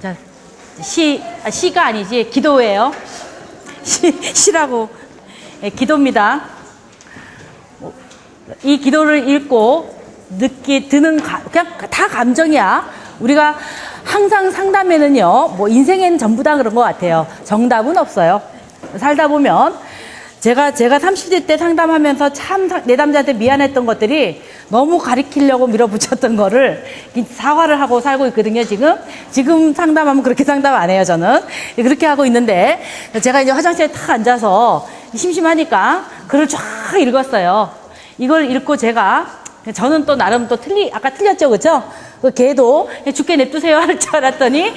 자, 시가 아니지, 기도예요. 시라고. 예, 기도입니다. 이 기도를 읽고 드는, 그냥 다 감정이야. 우리가 항상 상담에는요, 뭐 인생에는 전부 다 그런 것 같아요. 정답은 없어요. 살다 보면 제가 30대 때 상담하면서 참 내담자한테 미안했던 것들이 너무 가리키려고 밀어붙였던 거를 사과를 하고 살고 있거든요, 지금 상담하면 그렇게 상담 안 해요, 저는. 그렇게 하고 있는데, 제가 이제 화장실에 탁 앉아서 심심하니까 글을 쫙 읽었어요. 이걸 읽고 저는 또 나름 또 아까 틀렸죠, 그죠? 그 걔도 죽게 냅두세요 할 줄 알았더니,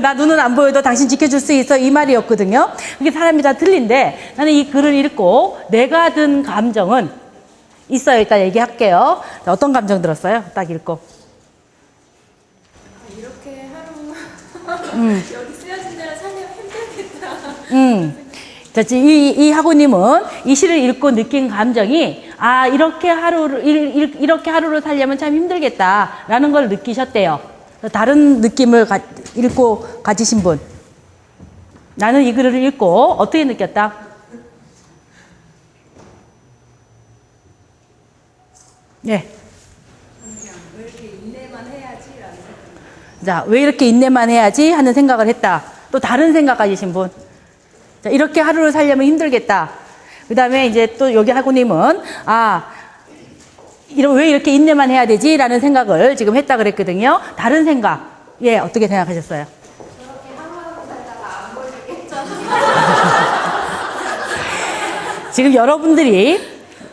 나 눈은 안 보여도 당신 지켜줄 수 있어, 이 말이었거든요. 그게 사람이 다 틀린데, 나는 이 글을 읽고 내가 든 감정은 있어요. 일단 얘기할게요. 어떤 감정 들었어요? 딱 읽고. 이렇게 하루 여기 쓰여진 대로 살려면 힘들겠다. 자, 이 학우님은 이 시를 읽고 느낀 감정이, 이렇게 하루를 살려면 참 힘들겠다라는 걸 느끼셨대요. 다른 느낌을 읽고 가지신 분. 나는 이 글을 읽고 어떻게 느꼈다? 네. 왜 이렇게 인내만 해야지라는 생각. 자, 왜 이렇게 인내만 해야지 하는 생각을 했다. 또 다른 생각 가지신 분. 자, 이렇게 하루를 살려면 힘들겠다. 그 다음에 이제 또 여기 학우님은, 왜 이렇게 인내만 해야 되지? 라는 생각을 지금 했다 그랬거든요. 다른 생각. 예, 어떻게 생각하셨어요? 저렇게 하루하루 살다가 안 보이겠잖아. 지금 여러분들이,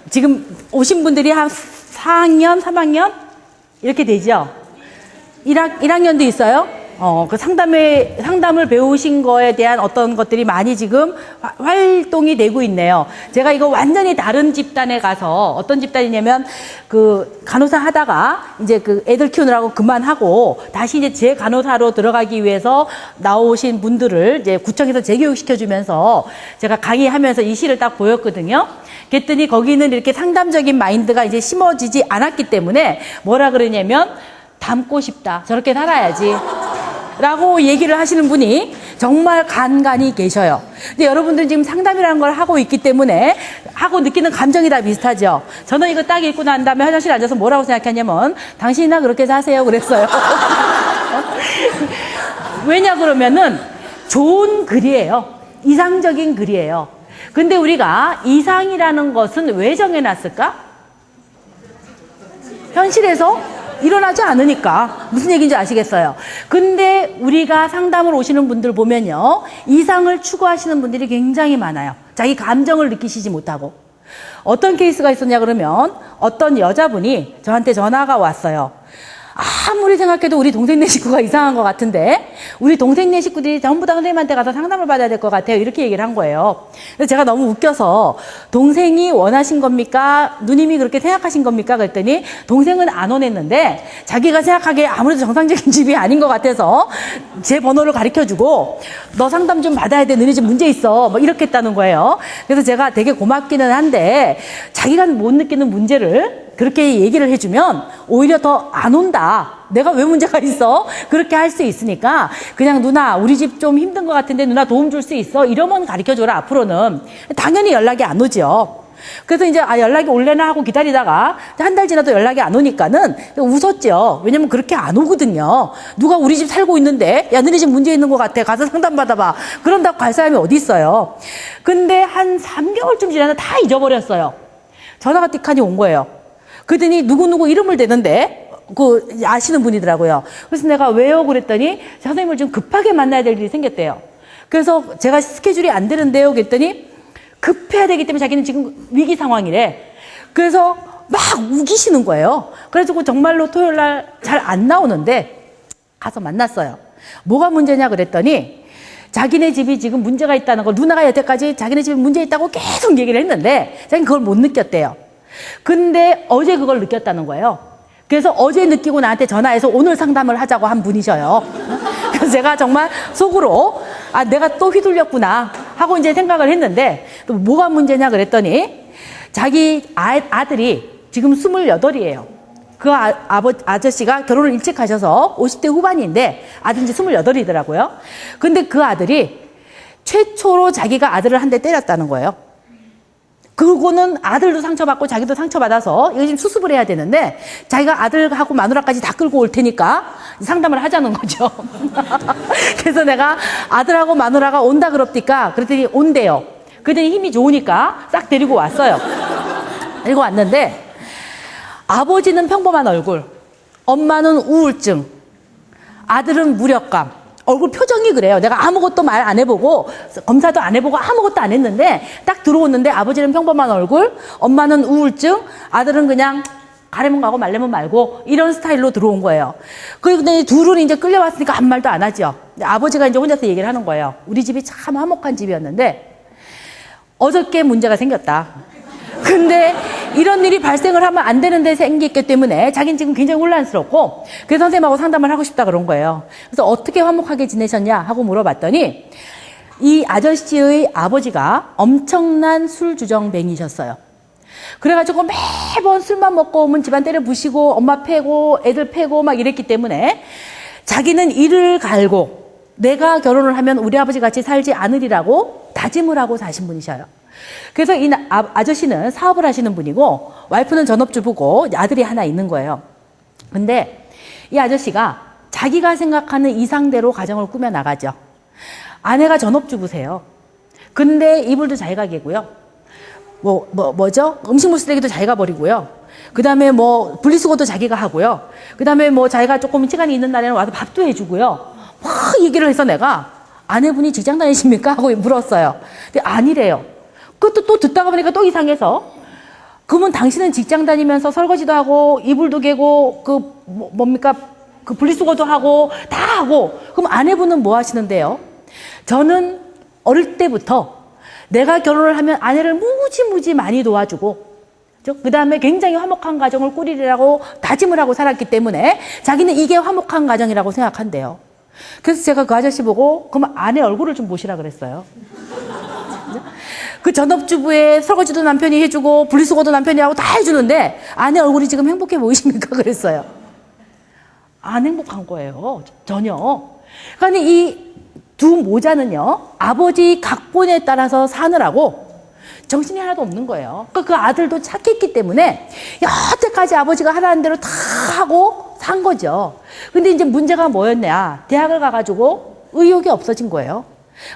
지금 오신 분들이 한 4학년, 3학년? 이렇게 되죠? 1학년도 있어요? 그 상담을 배우신 거에 대한 어떤 것들이 많이 지금 활동이 되고 있네요. 제가 이거 완전히 다른 집단에 가서, 어떤 집단이냐면, 간호사 하다가, 이제 애들 키우느라고 그만하고, 다시 이제 제 간호사로 들어가기 위해서 나오신 분들을 이제 구청에서 재교육시켜주면서 제가 강의하면서 이 시를 딱 보였거든요. 그랬더니 거기는 이렇게 상담적인 마인드가 이제 심어지지 않았기 때문에 뭐라 그러냐면, 닮고 싶다. 저렇게 살아야지. 라고 얘기를 하시는 분이 정말 간간히 계셔요. 근데 여러분들은 지금 상담이라는 걸 하고 있기 때문에 하고 느끼는 감정이 다 비슷하죠. 저는 이거 딱 읽고 난 다음에 화장실에 앉아서 뭐라고 생각했냐면, 당신이나 그렇게 사세요 그랬어요. 왜냐 그러면은 좋은 글이에요. 이상적인 글이에요. 근데 우리가 이상이라는 것은 왜 정해놨을까? 현실에서 일어나지 않으니까. 무슨 얘기인지 아시겠어요? 근데 우리가 상담을 오시는 분들 보면요, 이상을 추구하시는 분들이 굉장히 많아요. 자기 감정을 느끼시지 못하고. 어떤 케이스가 있었냐 그러면, 어떤 여자분이 저한테 전화가 왔어요. 아무리 생각해도 우리 동생네 식구가 이상한 것 같은데, 우리 동생네 식구들이 전부 다 선생님한테 가서 상담을 받아야 될 것 같아요. 이렇게 얘기를 한 거예요. 그래서 제가 너무 웃겨서, 동생이 원하신 겁니까? 누님이 그렇게 생각하신 겁니까? 그랬더니 동생은 안 원했는데, 자기가 생각하기에 아무래도 정상적인 집이 아닌 것 같아서 제 번호를 가르쳐주고, 너 상담 좀 받아야 돼. 너네 집 문제 있어. 뭐 이렇게 했다는 거예요. 그래서 제가 되게 고맙기는 한데, 자기가 못 느끼는 문제를 그렇게 얘기를 해주면 오히려 더 안 온다. 내가 왜 문제가 있어? 그렇게 할 수 있으니까 그냥 누나 우리 집 좀 힘든 것 같은데 누나 도움 줄 수 있어? 이러면 가르쳐줘라. 앞으로는. 당연히 연락이 안 오죠. 그래서 이제 연락이 올래나 하고 기다리다가 한 달 지나도 연락이 안 오니까는 웃었죠. 왜냐면 그렇게 안 오거든요. 누가 우리 집 살고 있는데 야 너네 집 문제 있는 것 같아. 가서 상담 받아봐. 그런다고 갈 사람이 어디 있어요. 근데 한 3개월쯤 지나서 다 잊어버렸어요. 전화가 띡하니 온 거예요. 그러더니 누구누구 이름을 대는데 아시는 분이더라고요. 그래서 내가 왜요? 그랬더니 선생님을 좀 급하게 만나야 될 일이 생겼대요. 그래서 제가 스케줄이 안 되는데요? 그랬더니 급해야 되기 때문에 자기는 지금 위기 상황이래. 그래서 막 우기시는 거예요. 그래서 정말로 토요일 날 잘 안 나오는데 가서 만났어요. 뭐가 문제냐 그랬더니 자기네 집이 지금 문제가 있다는 걸, 누나가 여태까지 자기네 집에 문제 있다고 계속 얘기를 했는데 자기는 그걸 못 느꼈대요. 근데 어제 그걸 느꼈다는 거예요. 그래서 어제 느끼고 나한테 전화해서 오늘 상담을 하자고 한 분이셔요. 그래서 제가 정말 속으로 내가 또 휘둘렸구나 하고 이제 생각을 했는데, 또 뭐가 문제냐 그랬더니 자기 아들이 지금 28이에요. 그 아저씨가 결혼을 일찍 하셔서 50대 후반인데 아들 이제 28이더라고요. 근데 그 아들이 최초로 자기가 아들을 한 대 때렸다는 거예요. 그거는 아들도 상처받고 자기도 상처받아서 이거 지금 수습을 해야 되는데 자기가 아들하고 마누라까지 다 끌고 올 테니까 상담을 하자는 거죠. 그래서 내가 아들하고 마누라가 온다 그럽니까? 그랬더니 온대요. 그랬더니 힘이 좋으니까 싹 데리고 왔어요. 데리고 왔는데 아버지는 평범한 얼굴, 엄마는 우울증, 아들은 무력감. 얼굴 표정이 그래요. 내가 아무것도 말 안 해보고 검사도 안 해보고 아무것도 안 했는데 딱 들어오는데 아버지는 평범한 얼굴, 엄마는 우울증, 아들은 그냥 가려면 가고 말려면 말고 이런 스타일로 들어온 거예요. 그런데 둘은 이제 끌려왔으니까 아무 말도 안 하죠. 아버지가 이제 혼자서 얘기를 하는 거예요. 우리 집이 참 화목한 집이었는데 어저께 문제가 생겼다. 근데 이런 일이 발생을 하면 안 되는데 생겼기 때문에 자기는 지금 굉장히 혼란스럽고 그래서 선생님하고 상담을 하고 싶다 그런 거예요. 그래서 어떻게 화목하게 지내셨냐 하고 물어봤더니 이 아저씨의 아버지가 엄청난 술주정뱅이셨어요. 그래가지고 매번 술만 먹고 오면 집안 때려 부시고 엄마 패고 애들 패고 막 이랬기 때문에 자기는 이를 갈고 내가 결혼을 하면 우리 아버지 같이 살지 않으리라고 다짐을 하고 사신 분이셔요. 그래서 이 아저씨는 사업을 하시는 분이고 와이프는 전업주부고 아들이 하나 있는 거예요. 근데 이 아저씨가 자기가 생각하는 이상대로 가정을 꾸며나가죠. 아내가 전업주부세요. 근데 이불도 자기가 개고요. 뭐죠? 음식물 쓰레기도 자기가 버리고요. 그 다음에 뭐 분리수거도 자기가 하고요. 그 다음에 뭐 자기가 조금 시간이 있는 날에는 와서 밥도 해주고요. 막 얘기를 해서 내가 아내분이 직장 다니십니까? 하고 물었어요. 근데 아니래요. 그것도 또 듣다가 보니까 또 이상해서 그러면 당신은 직장 다니면서 설거지도 하고 이불도 개고 그 분리수거도 하고 다 하고 그럼 아내분은 뭐 하시는데요? 저는 어릴 때부터 내가 결혼을 하면 아내를 무지무지 많이 도와주고 그 다음에 굉장히 화목한 가정을 꾸리리라고 다짐을 하고 살았기 때문에 자기는 이게 화목한 가정이라고 생각한대요. 그래서 제가 그 아저씨 보고 그럼 아내 얼굴을 좀 보시라 그랬어요. 그 전업주부의 설거지도 남편이 해주고 분리수거도 남편이 하고 다 해주는데 아내 얼굴이 지금 행복해 보이십니까? 그랬어요. 안 행복한 거예요. 전혀. 그러니까 이 두 모자는요. 아버지 각본에 따라서 사느라고 정신이 하나도 없는 거예요. 그 아들도 착했기 때문에 여태까지 아버지가 하라는 대로 다 하고 산 거죠. 근데 이제 문제가 뭐였냐. 대학을 가가지고 의욕이 없어진 거예요.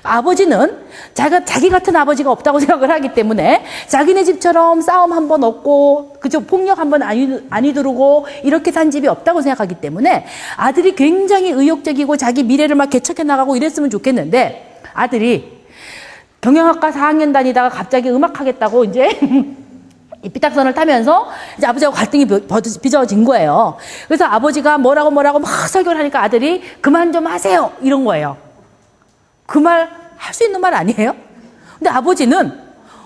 아버지는 자기 같은 아버지가 없다고 생각을 하기 때문에 자기네 집처럼 싸움 한 번 없고 그죠 폭력 한 번 안 휘두르고 이렇게 산 집이 없다고 생각하기 때문에 아들이 굉장히 의욕적이고 자기 미래를 막 개척해 나가고 이랬으면 좋겠는데 아들이 경영학과 4학년 다니다가 갑자기 음악하겠다고 이제 이 삐딱선을 타면서 이제 아버지하고 갈등이 빚어진 거예요. 그래서 아버지가 뭐라고 막 설교를 하니까 아들이 그만 좀 하세요 이런 거예요. 그 말 할 수 있는 말 아니에요? 근데 아버지는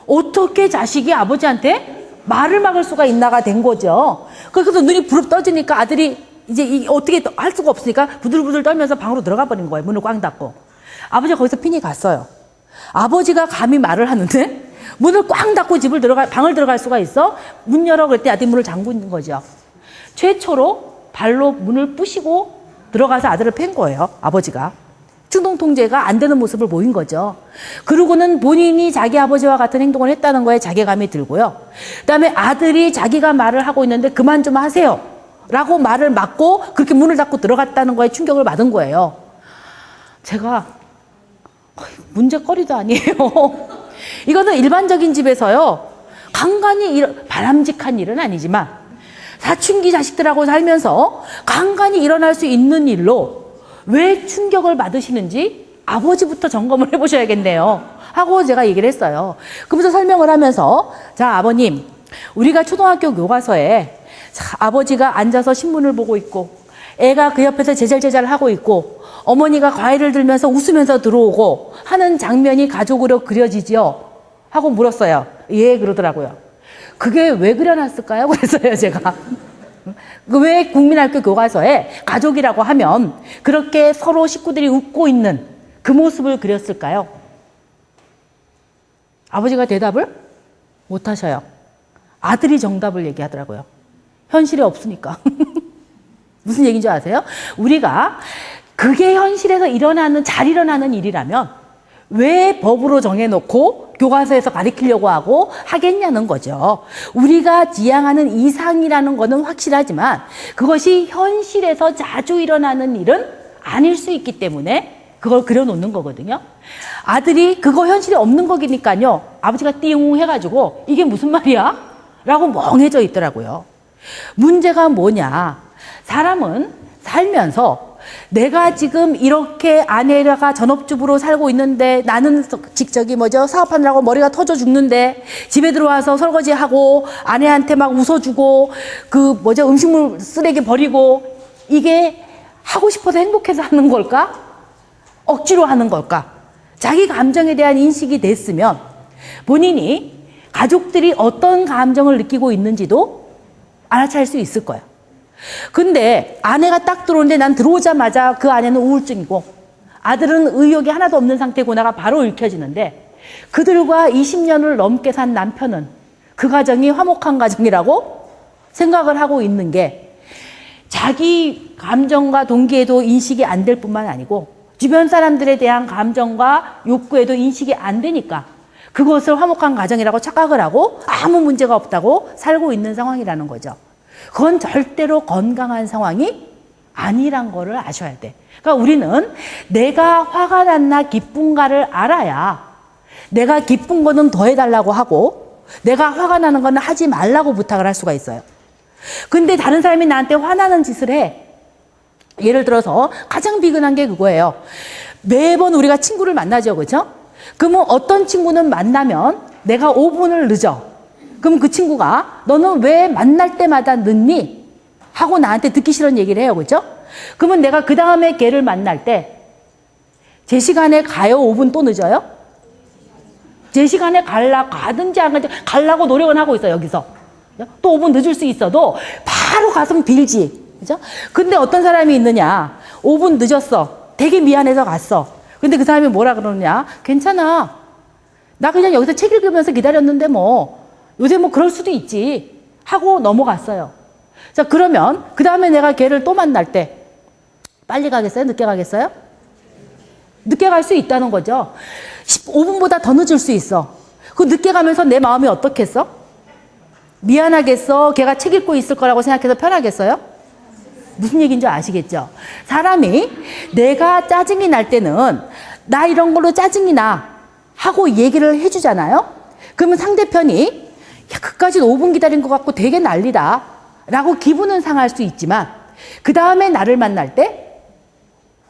어떻게 자식이 아버지한테 말을 막을 수가 있나가 된 거죠. 그래서 눈이 부릅 떠지니까 아들이 이제 어떻게 할 수가 없으니까 부들부들 떨면서 방으로 들어가 버린 거예요. 문을 꽝 닫고. 아버지가 거기서 핀이 갔어요. 아버지가 감히 말을 하는데 문을 꽝 닫고 방을 들어갈 수가 있어? 문 열어 그랬더니 아들이 문을 잠그는 거죠. 최초로 발로 문을 부시고 들어가서 아들을 팬 거예요. 아버지가. 충동 통제가 안 되는 모습을 보인 거죠. 그러고는 본인이 자기 아버지와 같은 행동을 했다는 거에 자괴감이 들고요. 그다음에 아들이 자기가 말을 하고 있는데 그만 좀 하세요 라고 말을 막고 그렇게 문을 닫고 들어갔다는 거에 충격을 받은 거예요. 제가 문제거리도 아니에요. 이거는 일반적인 집에서요. 간간히 바람직한 일은 아니지만 사춘기 자식들하고 살면서 간간히 일어날 수 있는 일로 왜 충격을 받으시는지 아버지부터 점검을 해보셔야겠네요 하고 제가 얘기를 했어요. 그러면서 설명을 하면서 자 아버님 우리가 초등학교 교과서에 자, 아버지가 앉아서 신문을 보고 있고 애가 그 옆에서 제잘제잘 하고 있고 어머니가 과일을 들면서 웃으면서 들어오고 하는 장면이 가족으로 그려지지요 하고 물었어요. 예 그러더라고요. 그게 왜 그려놨을까요? 그랬어요 제가. 왜 국민학교 교과서에 가족이라고 하면 그렇게 서로 식구들이 웃고 있는 그 모습을 그렸을까요? 아버지가 대답을 못 하셔요. 아들이 정답을 얘기하더라고요. 현실에 없으니까. 무슨 얘기인 줄 아세요? 우리가 그게 현실에서 잘 일어나는 일이라면 왜 법으로 정해놓고 교과서에서 가르치려고 하고 하겠냐는 거죠. 우리가 지향하는 이상이라는 거는 확실하지만 그것이 현실에서 자주 일어나는 일은 아닐 수 있기 때문에 그걸 그려놓는 거거든요. 아들이 그거 현실에 없는 거니까요. 아버지가 띵 해가지고 이게 무슨 말이야? 라고 멍해져 있더라고요. 문제가 뭐냐? 사람은 살면서 내가 지금 이렇게 아내가 전업주부로 살고 있는데 나는 사업하느라고 머리가 터져 죽는데 집에 들어와서 설거지하고 아내한테 막 웃어주고 음식물 쓰레기 버리고 이게 하고 싶어서 행복해서 하는 걸까? 억지로 하는 걸까? 자기 감정에 대한 인식이 됐으면 본인이 가족들이 어떤 감정을 느끼고 있는지도 알아차릴 수 있을 거예요. 근데 아내가 딱 들어오는데 난 들어오자마자 그 아내는 우울증이고 아들은 의욕이 하나도 없는 상태고 나가 바로 읽혀지는데 그들과 20년을 넘게 산 남편은 그 가정이 화목한 가정이라고 생각을 하고 있는 게 자기 감정과 동기에도 인식이 안 될 뿐만 아니고 주변 사람들에 대한 감정과 욕구에도 인식이 안 되니까 그것을 화목한 가정이라고 착각을 하고 아무 문제가 없다고 살고 있는 상황이라는 거죠. 그건 절대로 건강한 상황이 아니란 거를 아셔야 돼. 그러니까 우리는 내가 화가 났나 기쁜가를 알아야 내가 기쁜 거는 더 해달라고 하고 내가 화가 나는 거는 하지 말라고 부탁을 할 수가 있어요. 근데 다른 사람이 나한테 화나는 짓을 해. 예를 들어서 가장 비근한 게 그거예요. 매번 우리가 친구를 만나죠. 그렇죠? 그러면 어떤 친구는 만나면 내가 5분을 늦어. 그럼 그 친구가 너는 왜 만날 때마다 늦니? 하고 나한테 듣기 싫은 얘기를 해요. 그렇죠? 그러면 내가 그 다음에 걔를 만날 때 제 시간에 가요? 5분 또 늦어요? 제 시간에 가든지 안 가든지 가려고 노력은 하고 있어. 여기서. 또 5분 늦을 수 있어도 바로 가서 빌지. 그죠? 근데 어떤 사람이 있느냐? 5분 늦었어. 되게 미안해서 갔어. 근데 그 사람이 뭐라 그러느냐? 괜찮아. 나 그냥 여기서 책 읽으면서 기다렸는데 요새 그럴 수도 있지. 하고 넘어갔어요. 자, 그러면 그 다음에 내가 걔를 또 만날 때 빨리 가겠어요? 늦게 가겠어요? 늦게 갈 수 있다는 거죠. 15분보다 더 늦을 수 있어. 그 늦게 가면서 내 마음이 어떻겠어? 미안하겠어? 걔가 책 읽고 있을 거라고 생각해서 편하겠어요? 무슨 얘기인지 아시겠죠? 사람이 내가 짜증이 날 때는 나 이런 걸로 짜증이 나 하고 얘기를 해주잖아요. 그러면 상대편이 야, 그까지 5분 기다린 것 같고 되게 난리다 라고 기분은 상할 수 있지만 그 다음에 나를 만날 때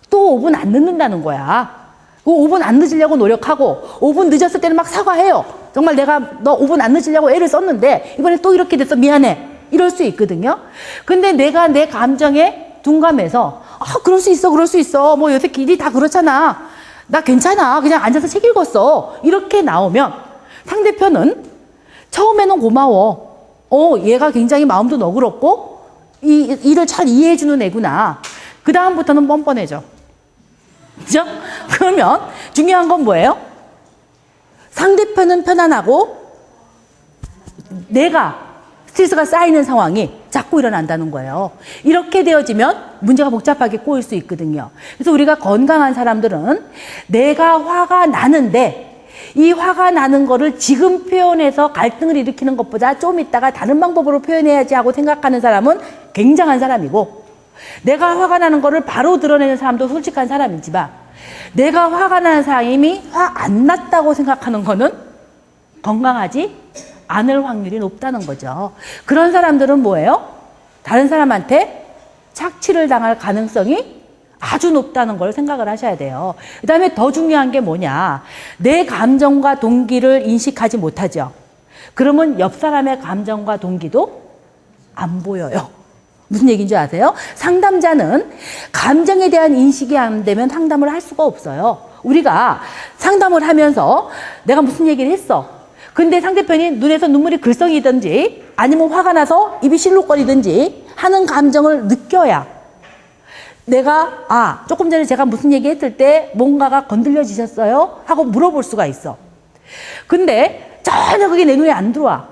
또 5분 안 늦는다는 거야. 5분 안 늦으려고 노력하고 5분 늦었을 때는 막 사과해요. 정말 내가 너 5분 안 늦으려고 애를 썼는데 이번에 또 이렇게 됐어. 미안해. 이럴 수 있거든요. 근데 내가 내 감정에 둔감해서 그럴 수 있어. 그럴 수 있어. 요새 길이 다 그렇잖아. 나 괜찮아. 그냥 앉아서 책 읽었어. 이렇게 나오면 상대편은 처음에는 고마워. 얘가 굉장히 마음도 너그럽고 이 일을 잘 이해해주는 애구나. 그 다음부터는 뻔뻔해져. 그죠? 그러면 중요한 건 뭐예요? 상대편은 편안하고 내가 스트레스가 쌓이는 상황이 자꾸 일어난다는 거예요. 이렇게 되어지면 문제가 복잡하게 꼬일 수 있거든요. 그래서 우리가 건강한 사람들은 내가 화가 나는데 이 화가 나는 거를 지금 표현해서 갈등을 일으키는 것보다 좀 있다가 다른 방법으로 표현해야지 하고 생각하는 사람은 굉장한 사람이고 내가 화가 나는 거를 바로 드러내는 사람도 솔직한 사람이지만 내가 화가 나는 사람이 화 안 났다고 생각하는 거는 건강하지 않을 확률이 높다는 거죠. 그런 사람들은 뭐예요? 다른 사람한테 착취를 당할 가능성이 아주 높다는 걸 생각을 하셔야 돼요. 그 다음에 더 중요한 게 뭐냐? 내 감정과 동기를 인식하지 못하죠. 그러면 옆 사람의 감정과 동기도 안 보여요. 무슨 얘기인지 아세요? 상담자는 감정에 대한 인식이 안 되면 상담을 할 수가 없어요. 우리가 상담을 하면서 내가 무슨 얘기를 했어. 근데 상대편이 눈에서 눈물이 글썽이든지 아니면 화가 나서 입이 실룩거리든지 하는 감정을 느껴야 내가 조금 전에 제가 무슨 얘기 했을 때 뭔가가 건들려지셨어요? 하고 물어볼 수가 있어. 근데 전혀 그게 내 눈에 안 들어와.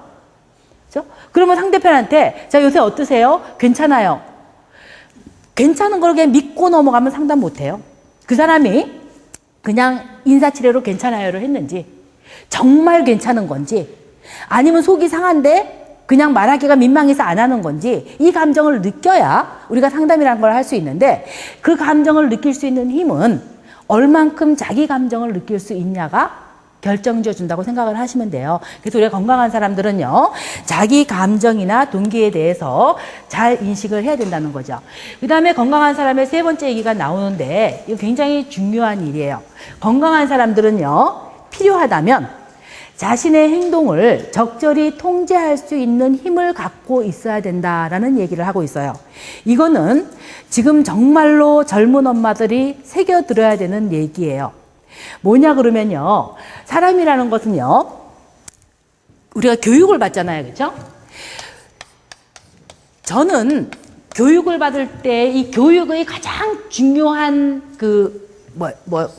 그렇죠? 그러면 상대편한테 자 요새 어떠세요? 괜찮아요. 괜찮은 걸 그냥 믿고 넘어가면 상담 못해요. 그 사람이 그냥 인사치레로 괜찮아요를 했는지 정말 괜찮은 건지 아니면 속이 상한데 그냥 말하기가 민망해서 안 하는 건지 이 감정을 느껴야 우리가 상담이라는 걸 할 수 있는데 그 감정을 느낄 수 있는 힘은 얼만큼 자기 감정을 느낄 수 있냐가 결정지어 준다고 생각을 하시면 돼요. 그래서 우리가 건강한 사람들은요, 자기 감정이나 동기에 대해서 잘 인식을 해야 된다는 거죠. 그 다음에 건강한 사람의 세 번째 얘기가 나오는데 이거 굉장히 중요한 일이에요. 건강한 사람들은요, 필요하다면 자신의 행동을 적절히 통제할 수 있는 힘을 갖고 있어야 된다라는 얘기를 하고 있어요. 이거는 지금 정말로 젊은 엄마들이 새겨들어야 되는 얘기예요. 뭐냐 그러면요, 사람이라는 것은요, 우리가 교육을 받잖아요, 그렇죠? 저는 교육을 받을 때 이 교육의 가장 중요한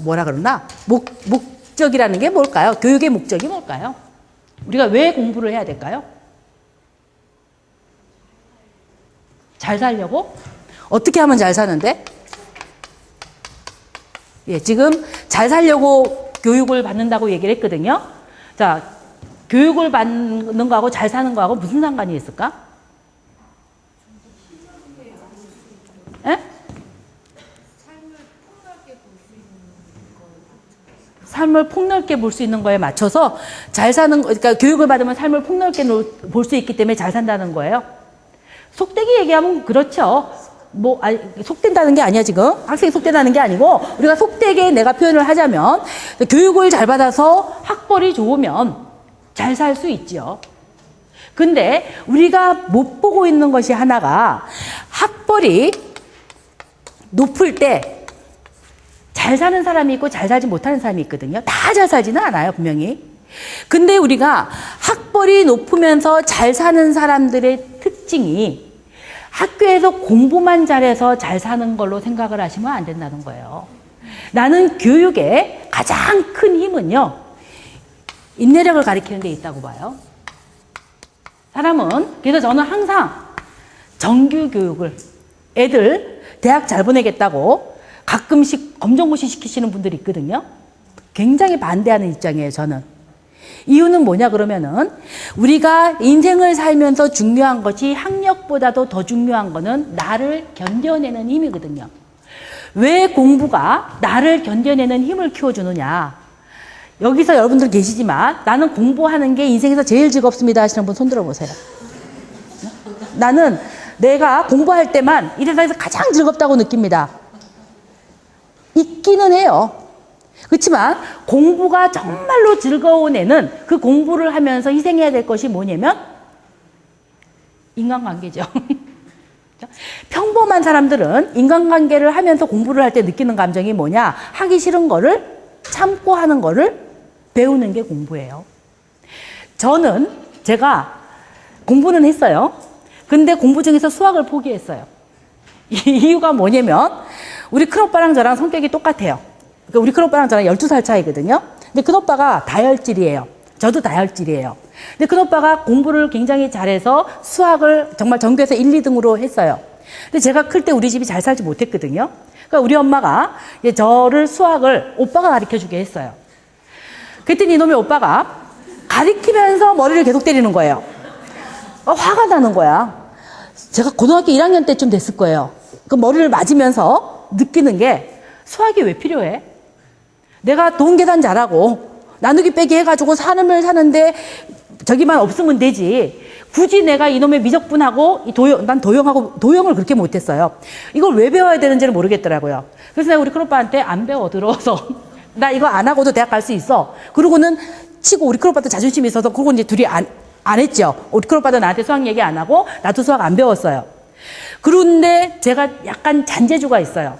뭐라 그러나 목적이라는 게 뭘까요? 교육의 목적이 뭘까요? 우리가 왜 공부를 해야 될까요? 잘 살려고? 어떻게 하면 잘 사는데? 예, 지금 잘 살려고 교육을 받는다고 얘기를 했거든요. 자, 교육을 받는 거하고 잘 사는 거하고 무슨 상관이 있을까? 예? 삶을 폭넓게 볼 수 있는 거에 맞춰서 잘 사는 거, 그러니까 교육을 받으면 삶을 폭넓게 볼 수 있기 때문에 잘 산다는 거예요. 속되게 얘기하면 그렇죠. 속된다는 게 아니야, 지금. 학생이 속된다는 게 아니고, 우리가 속되게 내가 표현을 하자면, 교육을 잘 받아서 학벌이 좋으면 잘 살 수 있죠. 근데 우리가 못 보고 있는 것이 하나가, 학벌이 높을 때 잘 사는 사람이 있고 잘 살지 못하는 사람이 있거든요. 다 잘 살지는 않아요, 분명히. 근데 우리가 학벌이 높으면서 잘 사는 사람들의 특징이 학교에서 공부만 잘해서 잘 사는 걸로 생각을 하시면 안 된다는 거예요. 나는 교육의 가장 큰 힘은요, 인내력을 가리키는 데 있다고 봐요. 사람은, 그래서 저는 항상 정규 교육을, 애들 대학 잘 보내겠다고 가끔씩 검정고시 시키시는 분들이 있거든요. 굉장히 반대하는 입장이에요, 저는. 이유는 뭐냐 그러면은 우리가 인생을 살면서 중요한 것이 학력보다도 더 중요한 거는 나를 견뎌내는 힘이거든요. 왜 공부가 나를 견뎌내는 힘을 키워주느냐. 여기서 여러분들 계시지만 나는 공부하는 게 인생에서 제일 즐겁습니다 하시는 분 손 들어보세요. 나는 내가 공부할 때만 이 세상에서 가장 즐겁다고 느낍니다. 있기는 해요. 그렇지만 공부가 정말로 즐거운 애는 그 공부를 하면서 희생해야 될 것이 뭐냐면 인간관계죠. 평범한 사람들은 인간관계를 하면서 공부를 할 때 느끼는 감정이 뭐냐? 하기 싫은 거를 참고 하는 거를 배우는 게 공부예요. 제가 공부는 했어요. 근데 공부 중에서 수학을 포기했어요. 이유가 뭐냐면 우리 큰오빠랑 저랑 성격이 똑같아요. 그러니까 우리 큰오빠랑 저랑 12살 차이거든요. 근데 큰오빠가 다혈질이에요. 저도 다혈질이에요. 근데 큰오빠가 공부를 굉장히 잘해서 수학을 정말 전교에서 1, 2등으로 했어요. 근데 제가 클 때 우리 집이 잘 살지 못했거든요. 그러니까 우리 엄마가 이제 저를 수학을 오빠가 가르쳐주게 했어요. 그랬더니 이놈의 오빠가 가르치면서 머리를 계속 때리는 거예요. 화가 나는 거야. 제가 고등학교 1학년 때쯤 됐을 거예요. 그 머리를 맞으면서 느끼는 게 수학이 왜 필요해? 내가 돈 계산 잘하고 나누기 빼기 해가지고 삶을 사는데 저기만 없으면 되지. 굳이 내가 이놈의 미적분하고 난 도형을 그렇게 못했어요. 이걸 왜 배워야 되는지를 모르겠더라고요. 그래서 내가 우리 큰오빠한테 안 배워 들어서 나 이거 안 하고도 대학 갈 수 있어. 그러고는 치고 우리 큰오빠도 자존심이 있어서 그러고 이제 둘이 안 했죠. 우리 큰오빠도 나한테 수학 얘기 안 하고 나도 수학 안 배웠어요. 그런데 제가 약간 잔재주가 있어요.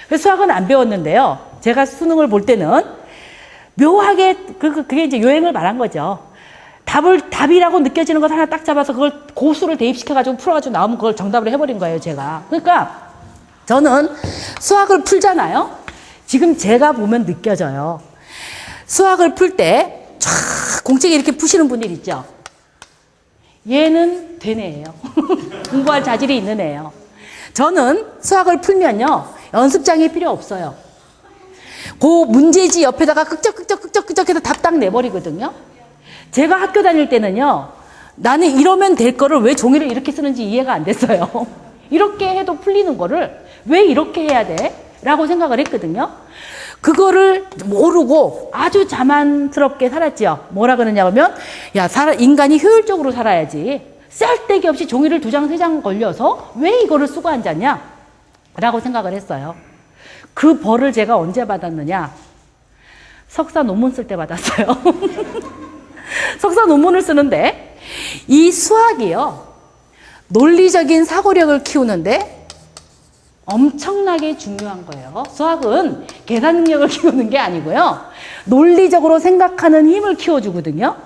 그래서 수학은 안 배웠는데요. 제가 수능을 볼 때는 묘하게 그게 이제 요행을 말한 거죠. 답이라고 느껴지는 것 하나 딱 잡아서 그걸 고수를 대입시켜가지고 풀어가지고 나오면 그걸 정답으로 해버린 거예요, 제가. 그러니까 저는 수학을 풀잖아요. 지금 제가 보면 느껴져요. 수학을 풀 때 쫙 공책에 이렇게 푸시는 분들 있죠. 얘는 된 애예요. 공부할 자질이 있는 애예요. 저는 수학을 풀면요, 연습장이 필요 없어요. 그 문제지 옆에다가 끄적끄적 해서 답 딱 내버리거든요. 제가 학교 다닐 때는요, 나는 이러면 될 거를 왜 종이를 이렇게 쓰는지 이해가 안 됐어요. 이렇게 해도 풀리는 거를 왜 이렇게 해야 돼? 라고 생각을 했거든요. 그거를 모르고 아주 자만스럽게 살았죠. 뭐라 그러냐면, 야, 인간이 효율적으로 살아야지. 쓸데기 없이 종이를 2장, 3장 걸려서 왜 이거를 쓰고 앉았냐? 라고 생각을 했어요. 그 벌을 제가 언제 받았느냐? 석사 논문 쓸 때 받았어요. 석사 논문을 쓰는데, 이 수학이요, 논리적인 사고력을 키우는데 엄청나게 중요한 거예요. 수학은 계산 능력을 키우는 게 아니고요, 논리적으로 생각하는 힘을 키워주거든요.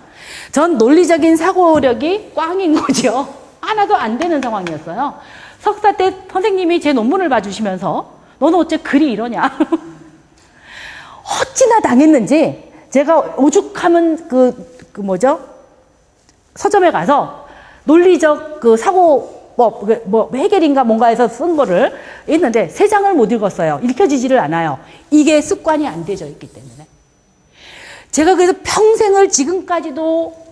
전 논리적인 사고력이 꽝인 거죠. 하나도 안 되는 상황이었어요. 석사 때 선생님이 제 논문을 봐주시면서 너는 어째 글이 이러냐. 어찌나 당했는지 제가 오죽하면 서점에 가서 논리적 그 사고법, 해결인가 뭔가 해서 쓴 거를 했는데 3장을 못 읽었어요. 읽혀지지를 않아요. 이게 습관이 안 되져 있기 때문에. 제가 그래서 평생을 지금까지도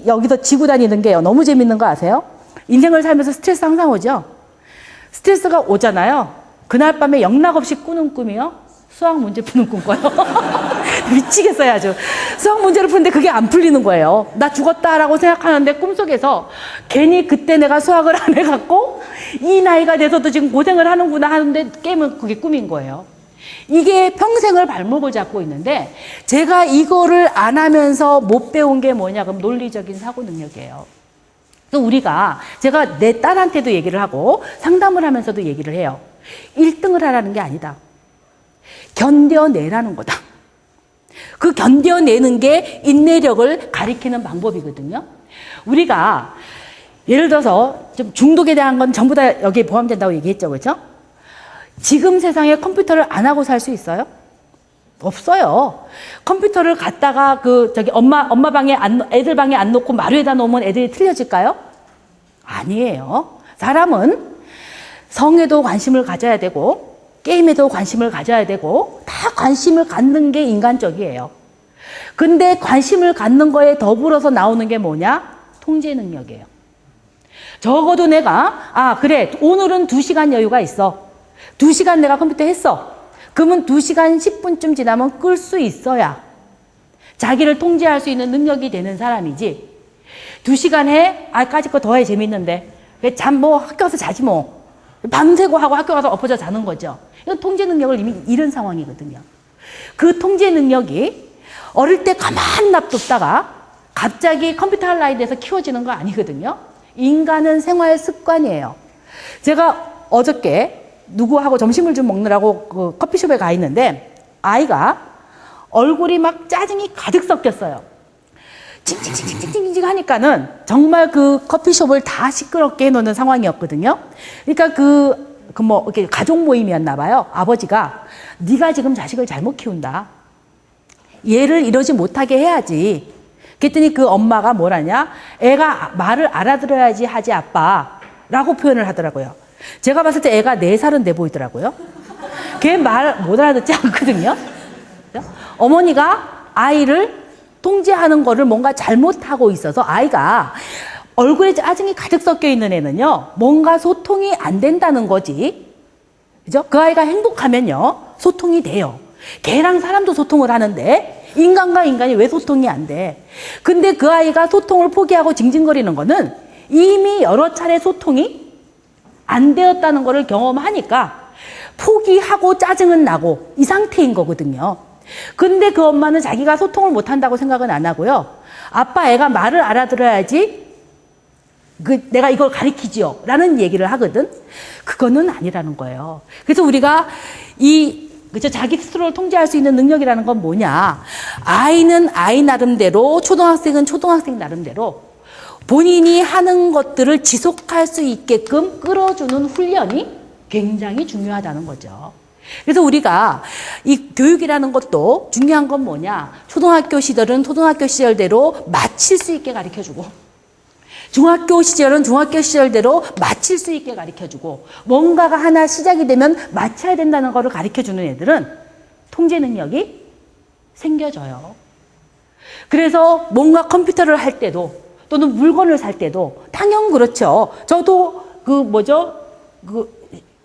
여기서 지고 다니는 게요, 너무 재밌는 거 아세요? 인생을 살면서 스트레스 항상 오죠? 스트레스가 오잖아요. 그날 밤에 영락없이 꾸는 꿈이요, 수학 문제 푸는 꿈 꿔요. 미치겠어요, 아주. 수학 문제를 푸는데 그게 안 풀리는 거예요. 나 죽었다라고 생각하는데 꿈속에서 괜히 그때 내가 수학을 안 해갖고 이 나이가 돼서도 지금 고생을 하는구나 하는데 깨면 그게 꿈인 거예요. 이게 평생을 발목을 잡고 있는데, 제가 이거를 안 하면서 못 배운 게 뭐냐? 그럼 논리적인 사고 능력이에요. 제가 내 딸한테도 얘기를 하고 상담을 하면서도 얘기를 해요. 1등을 하라는 게 아니다. 견뎌내라는 거다. 그 견뎌내는 게 인내력을 가리키는 방법이거든요. 우리가 예를 들어서 좀 중독에 대한 건 전부 다 여기에 포함된다고 얘기했죠, 그렇죠? 지금 세상에 컴퓨터를 안 하고 살 수 있어요? 없어요. 컴퓨터를 갖다가 엄마 방에 애들 방에 안 놓고 마루에다 놓으면 애들이 틀려질까요? 아니에요. 사람은 성에도 관심을 가져야 되고 게임에도 관심을 가져야 되고 다 관심을 갖는 게 인간적이에요. 근데 관심을 갖는 거에 더불어서 나오는 게 뭐냐? 통제 능력이에요. 적어도 내가 그래, 오늘은 2시간 여유가 있어. 2시간 내가 컴퓨터 했어. 그러면 2시간 10분쯤 지나면 끌 수 있어야 자기를 통제할 수 있는 능력이 되는 사람이지. 2시간 해? 까짓 거 더 해, 재밌는데. 학교 가서 자지 뭐. 밤새고 하고 학교 가서 엎어져 자는 거죠. 이건 통제 능력을 이미 잃은 상황이거든요. 그 통제 능력이 어릴 때 가만 놔뒀다가 갑자기 컴퓨터 할 나이 돼서 키워지는 거 아니거든요. 인간은 생활 습관이에요. 제가 어저께 누구하고 점심을 좀 먹느라고 그 커피숍에 가 있는데 아이가 얼굴이 막 짜증이 가득 섞였어요. 징징징징징징 하니까는 정말 그 커피숍을 다 시끄럽게 해놓는 상황이었거든요. 그러니까 이렇게 가족 모임이었나 봐요. 아버지가 네가 지금 자식을 잘못 키운다. 얘를 이러지 못하게 해야지. 그랬더니 그 엄마가 뭐라냐? 애가 말을 알아들어야지 하지 아빠 라고 표현을 하더라고요. 제가 봤을 때 애가 4살은 돼 보이더라고요. 걔 말 못 알아듣지 않거든요. 어머니가 아이를 통제하는 거를 뭔가 잘못하고 있어서 아이가 얼굴에 짜증이 가득 섞여 있는 애는요, 뭔가 소통이 안 된다는 거지. 그죠? 그 아이가 행복하면요, 소통이 돼요. 걔랑 사람도 소통을 하는데 인간과 인간이 왜 소통이 안 돼? 근데 그 아이가 소통을 포기하고 징징거리는 거는 이미 여러 차례 소통이 안 되었다는 거를 경험하니까 포기하고 짜증은 나고 이 상태인 거거든요. 근데 그 엄마는 자기가 소통을 못 한다고 생각은 안 하고요. 아빠 애가 말을 알아들어야지 내가 이걸 가리키지요 라는 얘기를 하거든. 그거는 아니라는 거예요. 그래서 우리가 그죠? 자기 스스로를 통제할 수 있는 능력이라는 건 뭐냐? 아이는 아이 나름대로, 초등학생은 초등학생 나름대로 본인이 하는 것들을 지속할 수 있게끔 끌어주는 훈련이 굉장히 중요하다는 거죠. 그래서 우리가 이 교육이라는 것도 중요한 건 뭐냐? 초등학교 시절은 초등학교 시절대로 마칠 수 있게 가르쳐주고, 중학교 시절은 중학교 시절대로 마칠 수 있게 가르쳐주고 뭔가가 하나 시작이 되면 마쳐야 된다는 거를 가르쳐주는 애들은 통제 능력이 생겨져요. 그래서 뭔가 컴퓨터를 할 때도 또는 물건을 살 때도 당연 그렇죠. 저도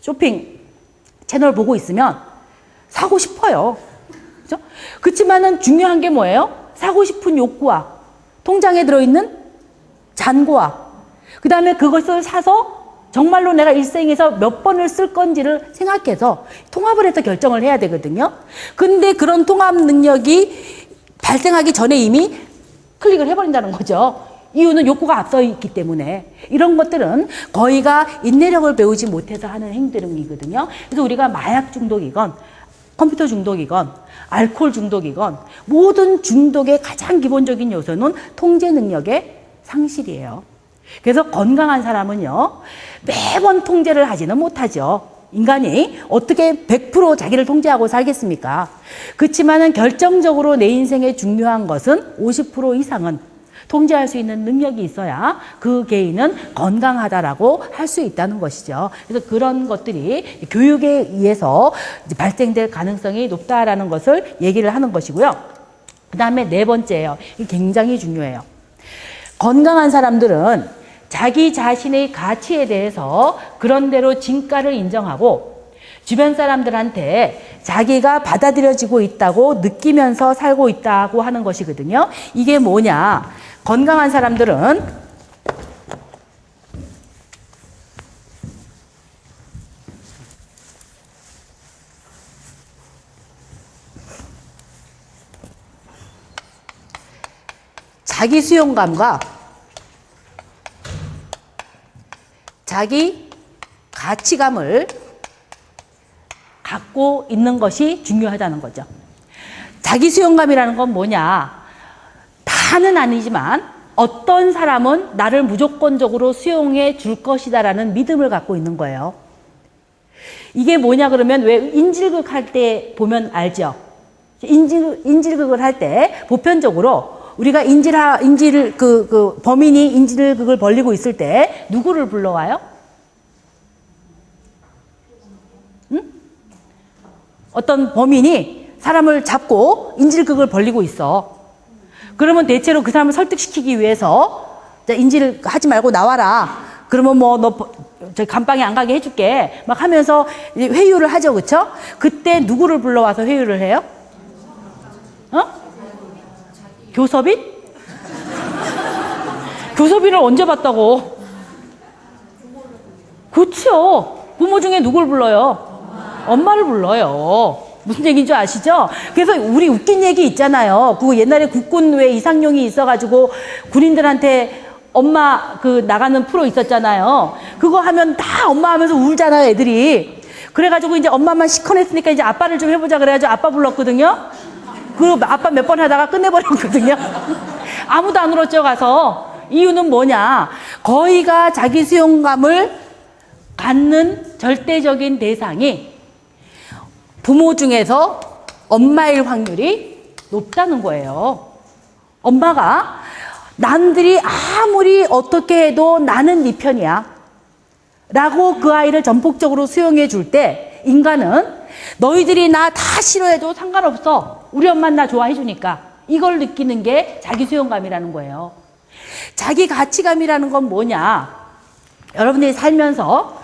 쇼핑 채널 보고 있으면 사고 싶어요. 그렇죠? 그렇지만은 중요한 게 뭐예요? 사고 싶은 욕구와 통장에 들어있는 잔고와 그 다음에 그것을 사서 정말로 내가 일생에서 몇 번을 쓸 건지를 생각해서 통합을 해서 결정을 해야 되거든요. 근데 그런 통합 능력이 발생하기 전에 이미 클릭을 해버린다는 거죠. 이유는 욕구가 앞서 있기 때문에. 이런 것들은 거의가 인내력을 배우지 못해서 하는 행동이거든요. 그래서 우리가 마약 중독이건 컴퓨터 중독이건 알코올 중독이건 모든 중독의 가장 기본적인 요소는 통제 능력의 상실이에요. 그래서 건강한 사람은요, 매번 통제를 하지는 못하죠. 인간이 어떻게 100% 자기를 통제하고 살겠습니까? 그렇지만은 결정적으로 내 인생에 중요한 것은 50% 이상은 통제할 수 있는 능력이 있어야 그 개인은 건강하다라고 할 수 있다는 것이죠. 그래서 그런 것들이 교육에 의해서 발생될 가능성이 높다라는 것을 얘기를 하는 것이고요. 그 다음에 네 번째예요. 이게 굉장히 중요해요. 건강한 사람들은 자기 자신의 가치에 대해서 그런대로 진가를 인정하고 주변 사람들한테 자기가 받아들여지고 있다고 느끼면서 살고 있다고 하는 것이거든요. 이게 뭐냐? 건강한 사람들은 자기 수용감과 자기 가치감을 갖고 있는 것이 중요하다는 거죠. 자기 수용감이라는 건 뭐냐? 다는 아니지만 어떤 사람은 나를 무조건적으로 수용해 줄 것이다라는 믿음을 갖고 있는 거예요. 이게 뭐냐 그러면 왜 인질극 할 때 보면 알죠? 인질극을 할 때 보편적으로 우리가 범인이 인질극을 벌리고 있을 때 누구를 불러와요? 응? 어떤 범인이 사람을 잡고 인질극을 벌리고 있어. 그러면 대체로 그 사람을 설득시키기 위해서 인질을 하지 말고 나와라. 그러면 저 감방에 안 가게 해줄게. 막 하면서 회유를 하죠, 그렇죠? 그때 누구를 불러와서 회유를 해요? 교섭인? 교섭인을 언제 봤다고? 그렇죠. 부모 중에 누굴 불러요? 엄마를 불러요. 무슨 얘기인지 아시죠? 그래서 우리 웃긴 얘기 있잖아요. 그 옛날에 국군 왜 이상용이 있어가지고 군인들한테 엄마 나가는 프로 있었잖아요. 그거 하면 다 엄마 하면서 울잖아요, 애들이. 그래가지고 이제 엄마만 시커냈으니까 이제 아빠를 좀 해보자 그래가지고 아빠 불렀거든요. 그 아빠 몇 번 하다가 끝내버렸거든요. 아무도 안 울었죠, 가서. 이유는 뭐냐? 거의가 자기 수용감을 갖는 절대적인 대상이 부모 중에서 엄마일 확률이 높다는 거예요. 엄마가 남들이 아무리 어떻게 해도 나는 네 편이야 라고 그 아이를 전폭적으로 수용해 줄 때 인간은 너희들이 나 다 싫어해도 상관없어. 우리 엄마는 나 좋아해 주니까. 이걸 느끼는 게 자기 수용감이라는 거예요. 자기 가치감이라는 건 뭐냐? 여러분들이 살면서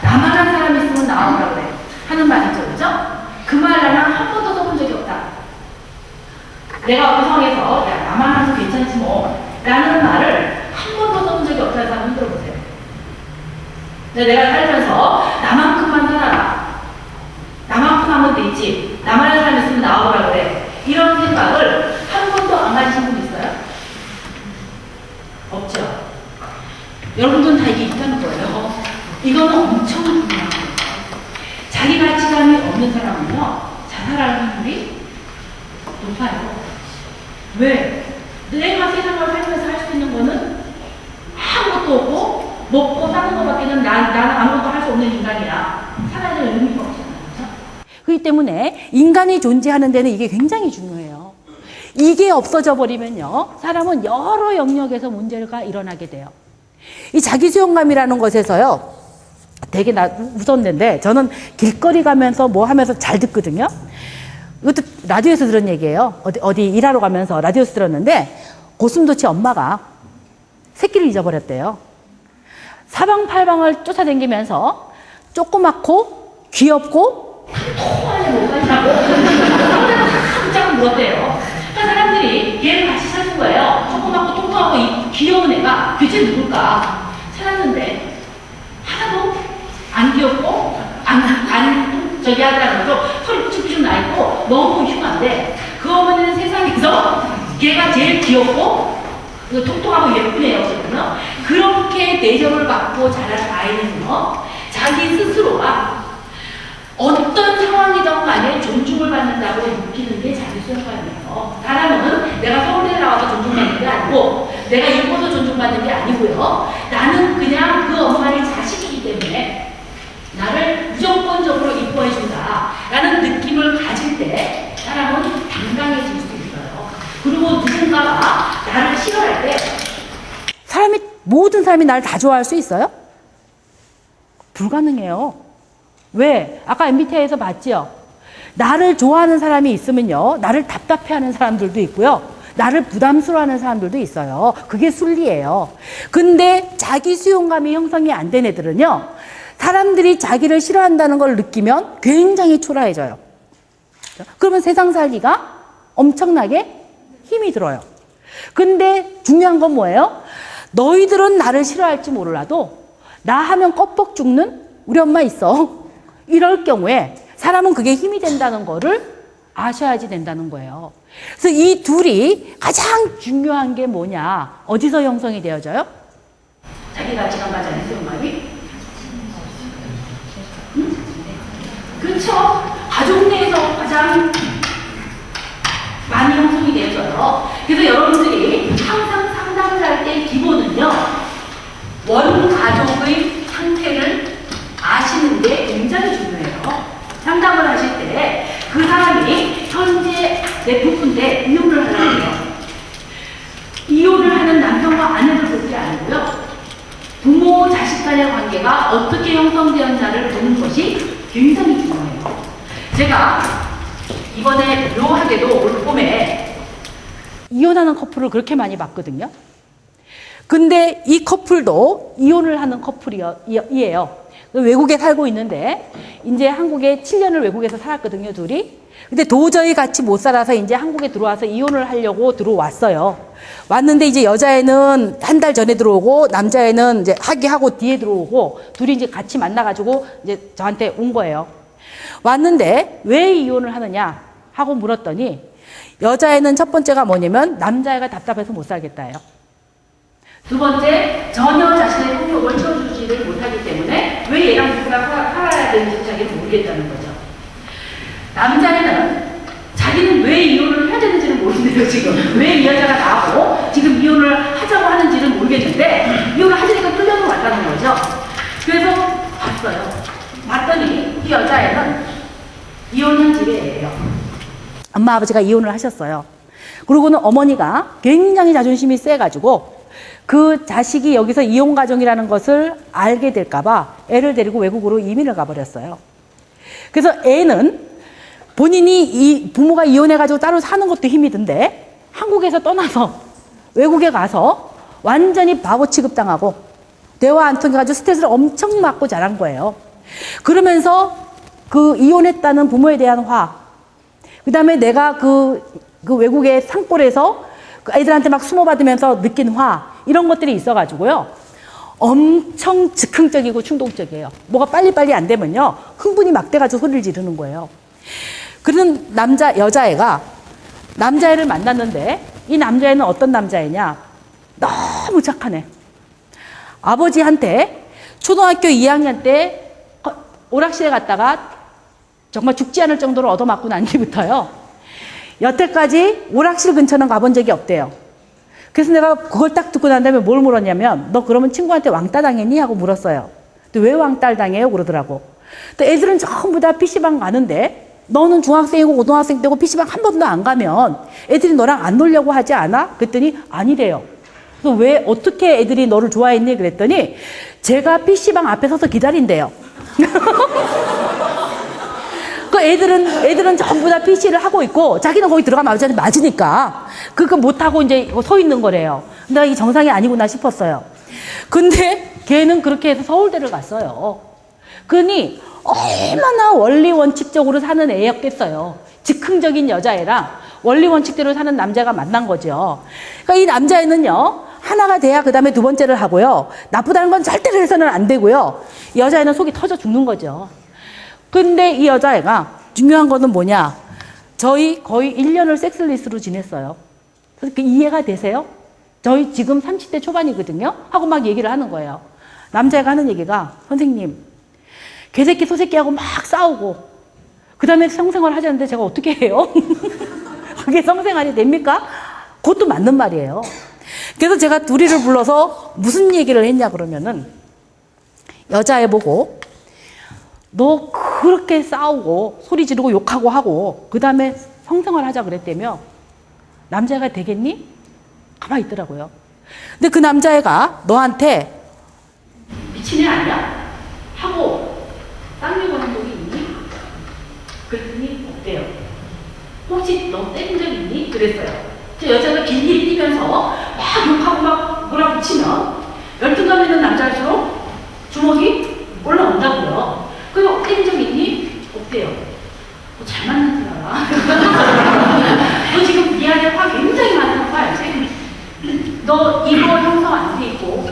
나만한 사람 있으면 나오라고 그래. 하는 말 있죠, 그죠? 그 말 나는 한 번도 써본 적이 없다. 내가 어떤 상황에서 나만 해서 괜찮지 뭐 라는 말을 한 번도 써본 적이 없다는 사람 흔들어 보세요. 내가 살면서 나만큼만 살아라. 나만큼 하면 되지. 나만한 사람 있으면 나오라 그래. 이런 생각을 한 번도 안 가지신 분 있어요? 없죠? 여러분들은 다 이게 있다는 거예요. 이거는 엄청 중요한 거예요. 자기 가치감이 없는 사람은요, 자살할 확률이 높아요. 왜? 내가 세상을 살면서 할 수 있는 거는 아무것도 없고, 먹고 사는 것밖에는 나는 아무것도 할 수 없는 인간이야. 살아야 될 의미가 없잖아요. 그렇죠? 그렇기 때문에 인간이 존재하는 데는 이게 굉장히 중요해요. 이게 없어져 버리면요, 사람은 여러 영역에서 문제가 일어나게 돼요. 이 자기 수용감이라는 것에서요, 되게 웃었는데, 저는 길거리 가면서 뭐 하면서 잘 듣거든요. 이것도 라디오에서 들은 얘기예요. 어디 일하러 가면서 라디오에서 들었는데, 고슴도치 엄마가 새끼를 잊어버렸대요. 사방팔방을 쫓아다니면서 조그맣고 귀엽고 깜짝 물었대요. 그러니까 사람들이 얘를 같이 찾은 거예요. 조그맣고 통통하고 귀여운 애가 도대체 누굴까 찾았는데 하나도 안 귀엽고 저기 하더라는 거죠. 털이 푸죽푸죽 나 있고 너무 흉한데 그 어머니는 세상에서 얘가 제일 귀엽고 통통하고 예쁜 애였거든요. 그렇게 대접을 받고 자란 아이는요, 자기 스스로가 어떤 상황이든 간에 존중을 받는다고 느끼는 게 자기 수용감이에요. 사람은 내가 서울대 나와서 존중받는 게 아니고 내가 이뻐서 존중받는 게 아니고요. 나는 그냥 그 엄마의 자식이기 때문에 나를 무조건적으로 이뻐해준다 라는 느낌을 가질 때 사람은 당당해질 수 있어요. 그리고 누군가가 나를 싫어할 때 모든 사람이 나를 다 좋아할 수 있어요? 불가능해요. 왜? 아까 MBTI에서 봤죠? 나를 좋아하는 사람이 있으면요, 나를 답답해하는 사람들도 있고요, 나를 부담스러워하는 사람들도 있어요. 그게 순리예요. 근데 자기 수용감이 형성이 안 된 애들은요, 사람들이 자기를 싫어한다는 걸 느끼면 굉장히 초라해져요. 그러면 세상 살기가 엄청나게 힘이 들어요. 근데 중요한 건 뭐예요? 너희들은 나를 싫어할지 몰라도 나 하면 껍벅 죽는 우리 엄마 있어. 이럴 경우에 사람은 그게 힘이 된다는 거를 아셔야지 된다는 거예요. 그래서 이 둘이 가장 중요한 게 뭐냐? 어디서 형성이 되어져요? 자기 가치관과 자기 수용감이? 응? 그렇죠. 가족 내에서 가장 많이 형성이 되어져요. 그래서 여러분들이 항상 상담을 할 때 기본은요, 원가족의 상태를 아시는 게 굉장히 중요해요. 상담을 하실 때 그 사람이 현재 내 부부인데 이혼을 하려고 해요. 이혼을 하는 남편과 아내를 볼 게 아니고요, 부모, 자식 간의 관계가 어떻게 형성되었나를 보는 것이 굉장히 중요해요. 제가 이번에 묘하게도 올 봄에 이혼하는 커플을 그렇게 많이 봤거든요. 근데 이 커플도 이혼을 하는 커플이에요. 외국에 살고 있는데 이제 한국에 7년을 외국에서 살았거든요, 둘이. 근데 도저히 같이 못 살아서 이제 한국에 들어와서 이혼을 하려고 들어왔어요. 왔는데 이제 여자애는 한 달 전에 들어오고 남자애는 이제 하기하고 뒤에 들어오고 둘이 이제 같이 만나가지고 이제 저한테 온 거예요. 왔는데 왜 이혼을 하느냐 하고 물었더니 여자애는 첫 번째가 뭐냐면 남자애가 답답해서 못 살겠다예요. 두 번째, 전혀 자신의 성욕을 채워주지를 못하기 때문에 왜 얘랑 누구랑 살아야 되는지 자기는 모르겠다는 거죠. 남자애는 자기는 왜 이혼을 해야 되는지는 모르는데요, 지금. 왜 이 여자가 나하고 지금 이혼을 하자고 하는지는 모르겠는데 이혼을 하자니까 끌려서 왔다는 거죠. 그래서 봤어요. 봤더니 이 여자애는 이혼한 집애예요. 엄마 아버지가 이혼을 하셨어요. 그리고는 어머니가 굉장히 자존심이 세가지고 그 자식이 여기서 이혼 가정이라는 것을 알게 될까봐 애를 데리고 외국으로 이민을 가버렸어요. 그래서 애는 본인이 부모가 이혼해가지고 따로 사는 것도 힘이 든데 한국에서 떠나서 외국에 가서 완전히 바보 취급당하고 대화 안 통해가지고 스트레스를 엄청 받고 자란 거예요. 그러면서 그 이혼했다는 부모에 대한 화, 그 다음에 내가 그 외국의 산골에서 그 아이들한테 막 수모받으면서 느낀 화, 이런 것들이 있어가지고요, 엄청 즉흥적이고 충동적이에요. 뭐가 빨리빨리 안 되면요, 흥분이 막 돼가지고 소리를 지르는 거예요. 그런 여자애가 남자애를 만났는데 이 남자애는 어떤 남자애냐, 너무 착한 애. 아버지한테 초등학교 2학년 때 오락실에 갔다가 정말 죽지 않을 정도로 얻어맞고 난 뒤부터요, 여태까지 오락실 근처는 가본 적이 없대요. 그래서 내가 그걸 딱 듣고 난 다음에 뭘 물었냐면, 너 그러면 친구한테 왕따 당했니? 하고 물었어요. 근데 왜 왕따를 당해요? 그러더라고. 또 애들은 전부 다 PC방 가는데 너는 중학생이고 고등학생 때고 PC방 한 번도 안 가면 애들이 너랑 안 놀려고 하지 않아? 그랬더니 아니래요. 그래서 왜 어떻게 애들이 너를 좋아했니? 그랬더니 제가 PC방 앞에 서서 기다린대요. 그 애들은 전부 다 PC를 하고 있고 자기는 거기 들어가면 아버지한테 맞으니까 그거 못하고 이제 서 있는 거래요. 근데 이 정상이 아니구나 싶었어요. 근데 걔는 그렇게 해서 서울대를 갔어요. 그러니 얼마나 원리원칙적으로 사는 애였겠어요. 즉흥적인 여자애랑 원리원칙대로 사는 남자가 만난 거죠. 그러니까 이 남자애는요, 하나가 돼야 그 다음에 두 번째를 하고요. 나쁘다는 건 절대로 해서는 안 되고요. 여자애는 속이 터져 죽는 거죠. 근데 이 여자애가 중요한 거는 뭐냐? 저희 거의 1년을 섹슬리스로 지냈어요. 그래서 그 이해가 되세요? 저희 지금 30대 초반이거든요? 하고 막 얘기를 하는 거예요. 남자애가 하는 얘기가, 선생님, 개새끼 소새끼하고 막 싸우고 그 다음에 성생활 하자는데 제가 어떻게 해요? 그게 성생활이 됩니까? 그것도 맞는 말이에요. 그래서 제가 둘이를 불러서 무슨 얘기를 했냐 그러면은 여자애 보고 너 그렇게 싸우고 소리 지르고 욕하고 하고 그 다음에 성생활 하자 그랬다며 남자애가 되겠니? 가만히 있더라고요. 근데 그 남자애가 너한테 미친 애 아니야? 하고 쌍욕을 한 적이 있니? 그랬더니 없대요. 혹시 너 때린 적 있니? 그랬어요. 저 여자가 길길이 뛰면서 막 욕하고 막 몰아붙이면 열등감 있는 남자일수록 주먹이 올라온다고요. 그래서 때린 적 있니? 없대요. 잘 맞는 사람. 너 지금 미안해 화 굉장히 많다는 거 알지? 너 이거 형성 안 돼 있고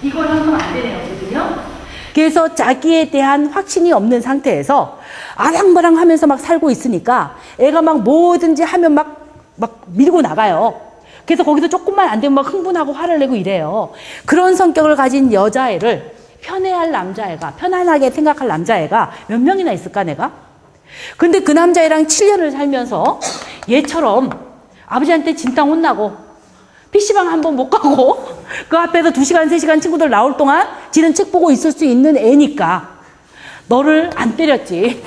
이거 형성 안 되네요. 거든요. 그래서 자기에 대한 확신이 없는 상태에서 아랑바랑 하면서 막 살고 있으니까 애가 막 뭐든지 하면 막 밀고 나가요. 그래서 거기서 조금만 안 되면 막 흥분하고 화를 내고 이래요. 그런 성격을 가진 여자애를 편애할 남자애가, 편안하게 생각할 남자애가 몇 명이나 있을까 내가? 근데 그 남자애랑 7년을 살면서 얘처럼 아버지한테 진탕 혼나고 PC방 한 번 못 가고 그 앞에서 2시간, 3시간 친구들 나올 동안 지는 책 보고 있을 수 있는 애니까 너를 안 때렸지.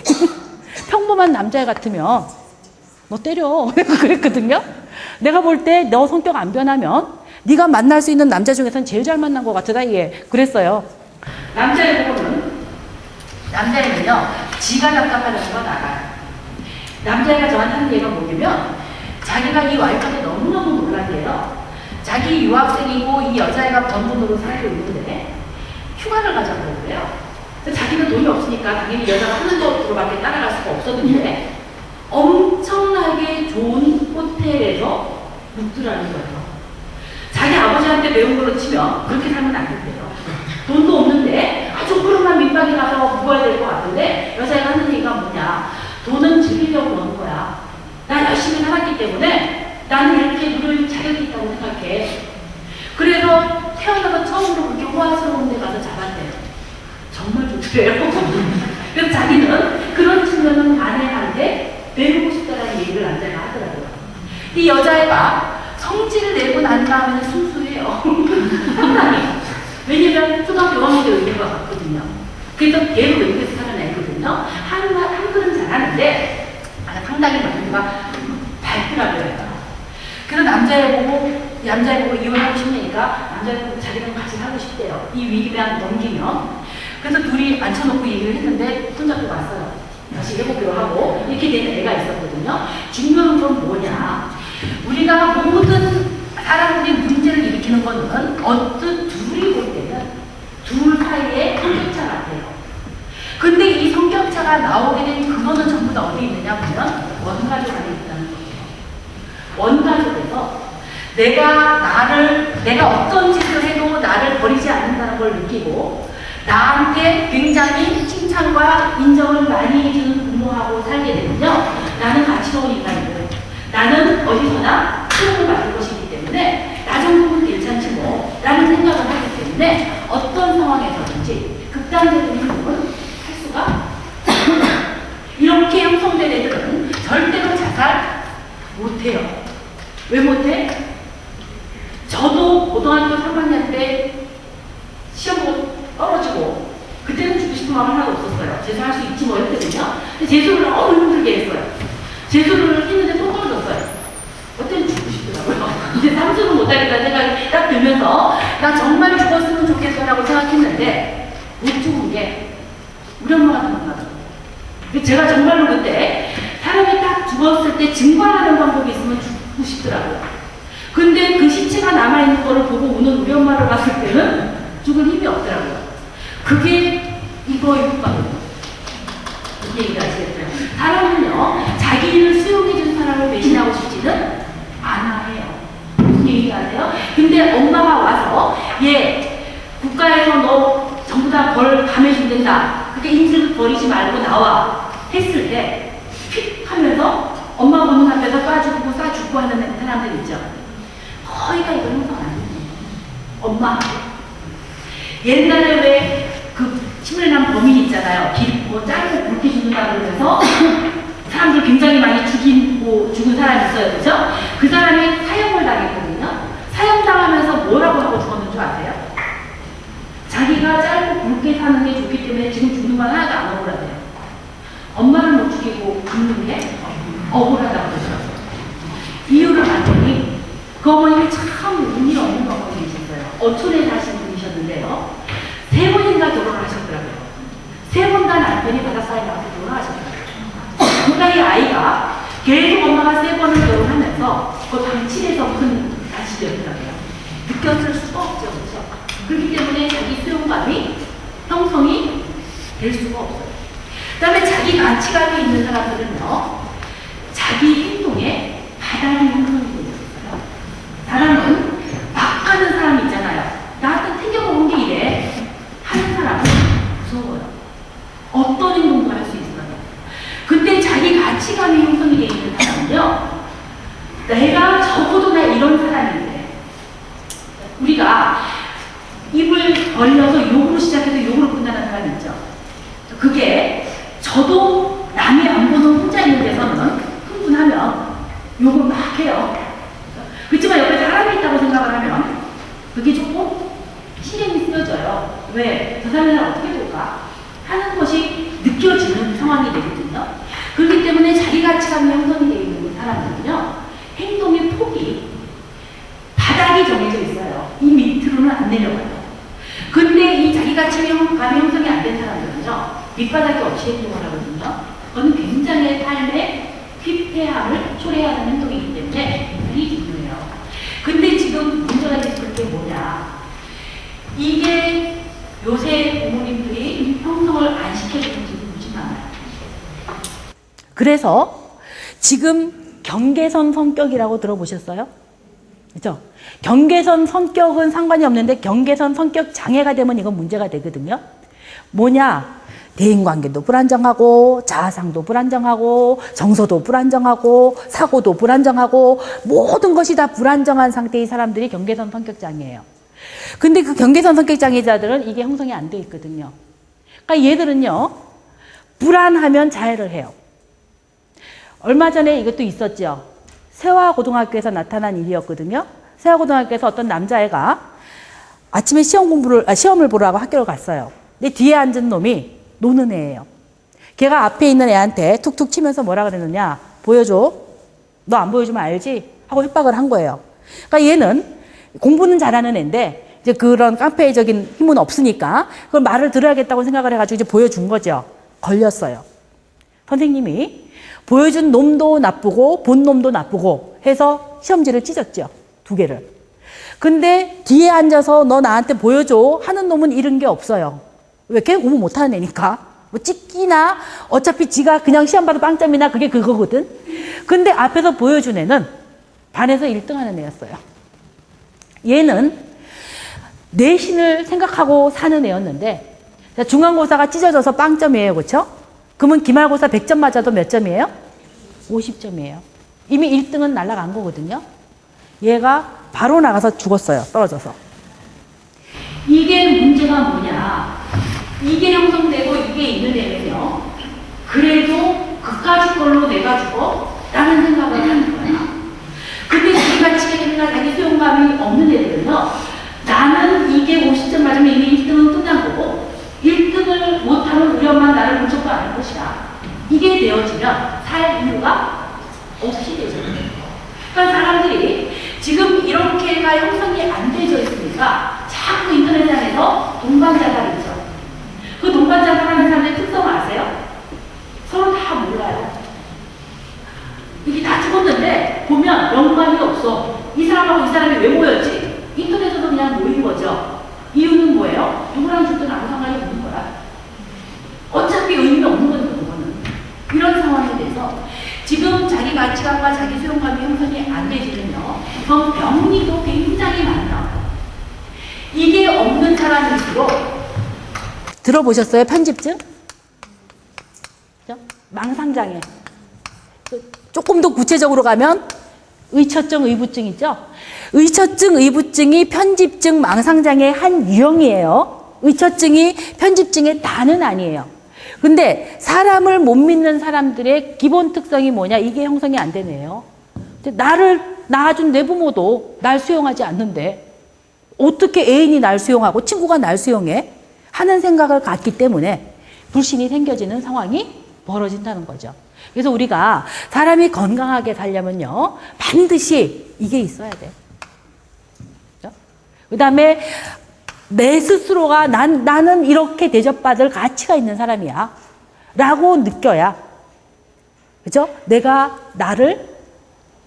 평범한 남자애 같으면 너 때려. 그랬거든요. 내가 볼 때 너 성격 안 변하면 네가 만날 수 있는 남자 중에서는 제일 잘 만난 것 같다. 예, 그랬어요. 남자애는요, 지가 답답하다는 건 알아요. 남자애가 저한테 하는 얘기가 뭐냐면 자기가 이 와이프한테 너무너무 놀란대요. 자기 유학생이고 이 여자애가 번 돈으로 살고 있는데 휴가를 가자고 그래요. 자기는 돈이 없으니까 당연히 여자가 하는 것으로밖에 따라갈 수가 없었는데 엄청나게 좋은 호텔에서 묵더라는 거예요. 자기 아버지한테 매운 걸로 치면 그렇게 살면 안 된대요. 돈도 없는데 아주 푸른한 밑방에 가서 묵어야 될 것 같은데 여자애가 하는 얘기가 뭐냐. 돈은 즐기려고 버는 거야. 나 열심히 살았기 때문에 나는 이렇게 누릴 자격이 있다고 생각해. 그래서 태어나서 처음으로 그렇게 호화스러운 데 가서 잡았대요. 정말 좋더래요. 그래서 자기는 그런 측면은 아내한테 배우고 싶다라는 얘기를 남자애가 하더라고요. 이 여자애가 성질을 내고 난 다음에는 순수해요. 상당히. 왜냐면 초등학교 5학년 때 의대가 갔거든요. 그래서 걔도 외국에서 사는 애거든요. 한글은 잘하는데 상당히 말투가 밝더라고요. 그래서 남자애 보고 이혼하고 싶으니까 남자애 보고 자기랑 같이 하고 싶대요. 이 위기만 넘기면. 그래서 둘이 앉혀놓고 얘기를 했는데 손잡고 왔어요. 다시 해보기로 하고 이렇게 된 애가 있었거든요. 중요한 건 뭐냐. 우리가 모든 사람들이 문제를 일으키는 거는 어떤 둘이 볼 때는 둘 사이의 성격차 같아요. 근데 이 성격차가 나오게 된 근원은 전부 다 어디 있느냐 보면 원가족 안에 있다는 거죠. 원가족에서 내가 어떤 짓을 해도 나를 버리지 않는다는 걸 느끼고 나한테 굉장히 칭찬과 인정을 많이 해주는 부모하고 살게 되면요. 나는 가치로운 인간이고 나는 어디서나 사랑을 받을 것이기 때문에 나 정도는 괜찮지 뭐 라는 생각을 하기 때문에 어떤 상황에서든지 극단적인 행동은 할 수가 이렇게 형성된 애들은 절대로 자살 못해요. 왜 못해? 저도 고등학교 3학년 때 시험 보고 떨어지고 그때는 죽고 싶은 마음 하나도 없었어요. 재수할 수 있지 뭐 했거든요. 근데 재수를 너무 힘들게 했어요. 재수를 했는데 또 떨어졌어요. 어때는 죽고 싶더라고요. 이제 삼수는 못하겠다는 생각이 딱 들면서 나 정말 죽었으면 좋겠어라고 생각했는데 못 죽은 게 우리 엄마가 도망가더라고요. 제가 정말로 그때 사람이 딱 죽었을 때 증발하는 방법이 있으면 죽고 싶더라고요. 근데 그 시체가 남아있는 거를 보고 우는 우리 엄마를 봤을 때는 죽을 힘이 없더라고요. 그게 이거였거든요. 이 얘기를 아시겠어요? 사람은요, 자기를 수용해준 사람을 배신하고 싶지는 않아 해요. 무슨 얘기 아세요? 근데 엄마가 와서, 국가에서 너 전부 다 벌 감해준댄다. 그게 인질 버리지 말고 나와. 했을 때, 휙 하면서 엄마 보는 앞에서 쏴주고 쏴주고 하는 사람들 있죠. 거의가 이걸 형성 안 해요. 엄마. 옛날에 왜 그 치밀한 범인 있잖아요. 길고 짧고 굵게 죽는다 그러면서 사람들 굉장히 많이 죽은 사람이 있어요. 그죠? 그 사람이 사형을 당했거든요. 사형당하면서 뭐라고 하고 죽었는 줄 아세요? 자기가 짧고 굵게 사는 게 좋기 때문에 지금 죽는 건 하나도 안 억울하대요. 엄마를 못 죽이고 죽는 게 억울하다고 그러더라고요. 이유를 봤더니 그 어머님이 참 운이 없는 어머님이셨어요. 어촌에 사신 분이셨는데요. 3번인가 결혼을 하셨더라고요. 3번 다 남편이 바닷가에 나와서 돌아가셨더라고요. 그러니까 이 아이가 계속 엄마가 3번을 결혼하면서 그 방치해서 큰 자식이었더라고요. 느꼈을 수가 없죠. 그렇죠? 그렇기 때문에 자기 수용감이 형성이 될 수가 없어요. 그 다음에 자기 가치관이 있는 사람들은요, 자기 행동에 바닥이 형성이 되어 있어요. 사람은 막 가는 사람 있잖아요. 나한테 튕겨먹은 게 이래. 하는 사람은 무서워요. 어떤 행동도 할 수 있어요. 근데 자기 가치관이 형성이 되어 있는 사람은요, 내가 적어도 나 이런 사람인데, 우리가 입을 벌려서 욕으로 시작해서 욕으로 끝나는 사람이 있죠. 그게 저도 남이 안 보는 혼자 있는 데서는 흥분하면 욕을 막 해요. 그렇지만 옆에 사람이 있다고 생각을 하면 그게 조금 신경이 쓰여져요. 왜? 저 사람을 어떻게 볼까? 하는 것이 느껴지는 상황이 되거든요. 그렇기 때문에 자기 가치관이 형성이 되어 있는 사람들은요, 행동의 폭이 바닥이 정해져 있어요. 이 밑으로는 안 내려가요. 근데 이 자기 가치관이 형성이 안 된 사람들은요, 밑바닥이 없이 행동을 하거든요. 그건 굉장히 삶의 휘폐함을 초래하는 행동이기 때문에 굉장히 중요해요. 근데 지금 문제가 있을 게 뭐냐? 이게 요새 부모님들이 형성을 안 시켜주는 집이 많아요. 그래서 지금 경계선 성격이라고 들어보셨어요? 그렇죠? 경계선 성격은 상관이 없는데 경계선 성격 장애가 되면 이건 문제가 되거든요. 뭐냐? 대인관계도 불안정하고 자아상도 불안정하고 정서도 불안정하고 사고도 불안정하고 모든 것이 다 불안정한 상태의 사람들이 경계선 성격 장애예요. 근데 그 경계선 성격 장애자들은 이게 형성이 안 돼 있거든요. 그러니까 얘들은요, 불안하면 자해를 해요. 얼마 전에 이것도 있었죠. 세화고등학교에서 나타난 일이었거든요. 세화고등학교에서 어떤 남자애가 아침에 시험을 보라고 학교를 갔어요. 근데 뒤에 앉은 놈이 노는 애예요. 걔가 앞에 있는 애한테 툭툭 치면서 뭐라 그랬느냐? 보여줘. 너 안 보여주면 알지? 하고 협박을 한 거예요. 그러니까 얘는 공부는 잘하는 애인데 이제 그런 깡패적인 힘은 없으니까 그걸 말을 들어야겠다고 생각을 해가지고 이제 보여준 거죠. 걸렸어요. 선생님이 보여준 놈도 나쁘고 본 놈도 나쁘고 해서 시험지를 찢었죠. 2개를. 근데 뒤에 앉아서 너 나한테 보여줘 하는 놈은 잃은 게 없어요. 왜? 걔 공부 못하는 애니까. 뭐 찍기나 어차피 지가 그냥 시험 봐도 빵점이나 그게 그거거든. 근데 앞에서 보여준 애는 반에서 1등 하는 애였어요. 얘는 내신을 생각하고 사는 애였는데 중간고사가 찢어져서 빵점이에요. 그렇죠? 그러면 기말고사 100점 맞아도 몇 점이에요? 50점이에요. 이미 1등은 날아간 거거든요. 얘가 바로 나가서 죽었어요. 떨어져서. 이게 문제가 뭐냐. 이게 형성되고 이게 있는 애는요. 그래도 그까짓 걸로 내가 죽어? 라는 생각을 하는 거야. 근데 자기가 지켜있나 자기 수용감이 없는 애들은요. 나는 이게 50점 맞으면 이미 1등은 끝난 거고 1등을 못하면 우리 엄마는 나를 본 척도 안 할 것이다. 이게 되어지면 살 이유가 없이 되죠. 그러니까 사람들이 지금 이렇게가 형성이 안 되어 있으니까 자꾸 인터넷상에서 동반자살 있죠. 그 동반자살하는 사람들의 특성을 아세요? 서로 다 몰라요. 이게 다 죽었는데 보면 연관이 없어. 이 사람하고 이 사람이 왜 모였지? 인터넷에서 그냥 모인 거죠. 이유는 뭐예요? 누구랑 죽든 아무 상관이 없는 거야. 어차피 의미가 없는 거니까 그거는. 이런 상황이 돼서 지금 자기 가치관과 자기 수용감이 형성이 안 되지면요. 그럼 병리도 굉장히 많이 나와요. 이게 없는 사람일수록 들어보셨어요? 편집증? 망상장애. 조금 더 구체적으로 가면 의처증, 의부증 있죠? 의처증, 의부증이 편집증, 망상장애의 한 유형이에요. 의처증이 편집증의 다는 아니에요. 근데 사람을 못 믿는 사람들의 기본 특성이 뭐냐? 이게 형성이 안 되네요. 나를 낳아준 내 부모도 날 수용하지 않는데 어떻게 애인이 날 수용하고 친구가 날 수용해? 하는 생각을 갖기 때문에 불신이 생겨지는 상황이 벌어진다는 거죠. 그래서 우리가 사람이 건강하게 살려면요, 반드시 이게 있어야 돼. 그 다음에 내 스스로가 나는 이렇게 대접받을 가치가 있는 사람이야 라고 느껴야, 그죠? 내가 나를,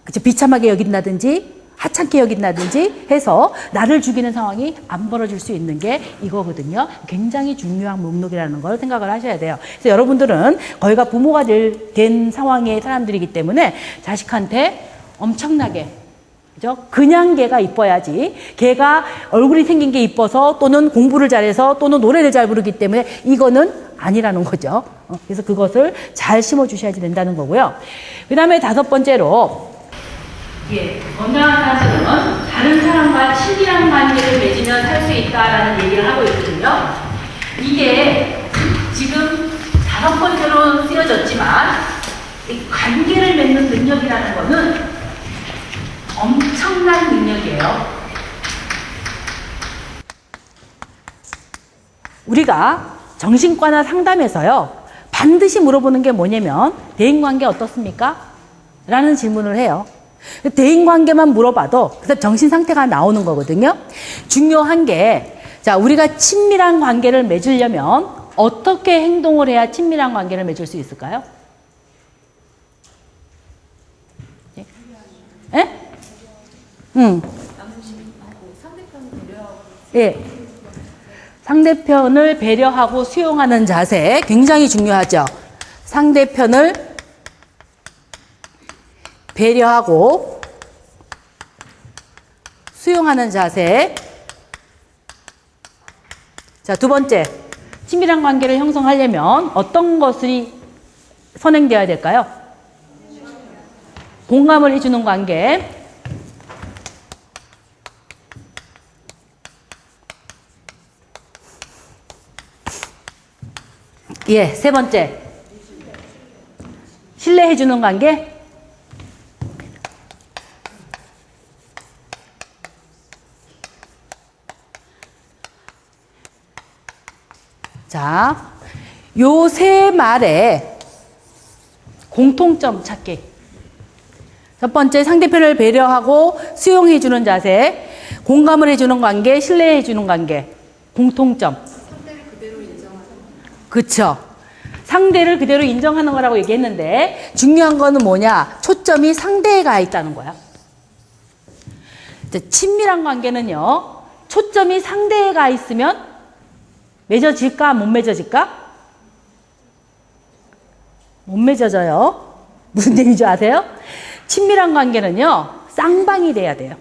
그죠? 비참하게 여긴다든지 하찮게 여긴다든지 해서 나를 죽이는 상황이 안 벌어질 수 있는 게 이거거든요. 굉장히 중요한 목록이라는 걸 생각을 하셔야 돼요. 그래서 여러분들은 거의가 부모가 된 상황의 사람들이기 때문에 자식한테 엄청나게, 그죠? 그냥 걔가 이뻐야지, 걔가 얼굴이 생긴 게 이뻐서 또는 공부를 잘해서 또는 노래를 잘 부르기 때문에 이거는 아니라는 거죠. 그래서 그것을 잘 심어주셔야 된다는 거고요. 그 다음에 5번째로, 예, 건강한 사람들은 다른 사람과 친밀한 관계를 맺으면 살 수 있다라는 얘기를 하고 있거든요. 이게 지금 5번째로 쓰여졌지만 이 관계를 맺는 능력이라는 거는 엄청난 능력이에요. 우리가 정신과나 상담에서요, 반드시 물어보는 게 뭐냐면 대인관계 어떻습니까? 라는 질문을 해요. 대인관계만 물어봐도 그래서 정신상태가 나오는 거거든요. 중요한 게, 자, 우리가 친밀한 관계를 맺으려면 어떻게 행동을 해야 친밀한 관계를 맺을 수 있을까요? 예? 예? 예. 상대편을 배려하고 수용하는 자세 굉장히 중요하죠. 상대편을 배려하고 수용하는 자세. 자, 2번째. 친밀한 관계를 형성하려면 어떤 것이 선행되어야 될까요? 공감을 해주는 관계. 예, 3번째. 신뢰해주는 관계. 자, 요 세 말에 공통점 찾기. 첫 번째, 상대편을 배려하고 수용해주는 자세, 공감을 해주는 관계, 신뢰해주는 관계. 공통점. 상대를 그대로 인정하는 거. 그쵸. 상대를 그대로 인정하는 거라고 얘기했는데 중요한 거는 뭐냐? 초점이 상대에 가 있다는 거야. 친밀한 관계는요, 초점이 상대에 가 있으면 맺어질까? 못 맺어질까? 못 맺어져요. 무슨 얘기인지 아세요? 친밀한 관계는요, 쌍방이 돼야 돼요.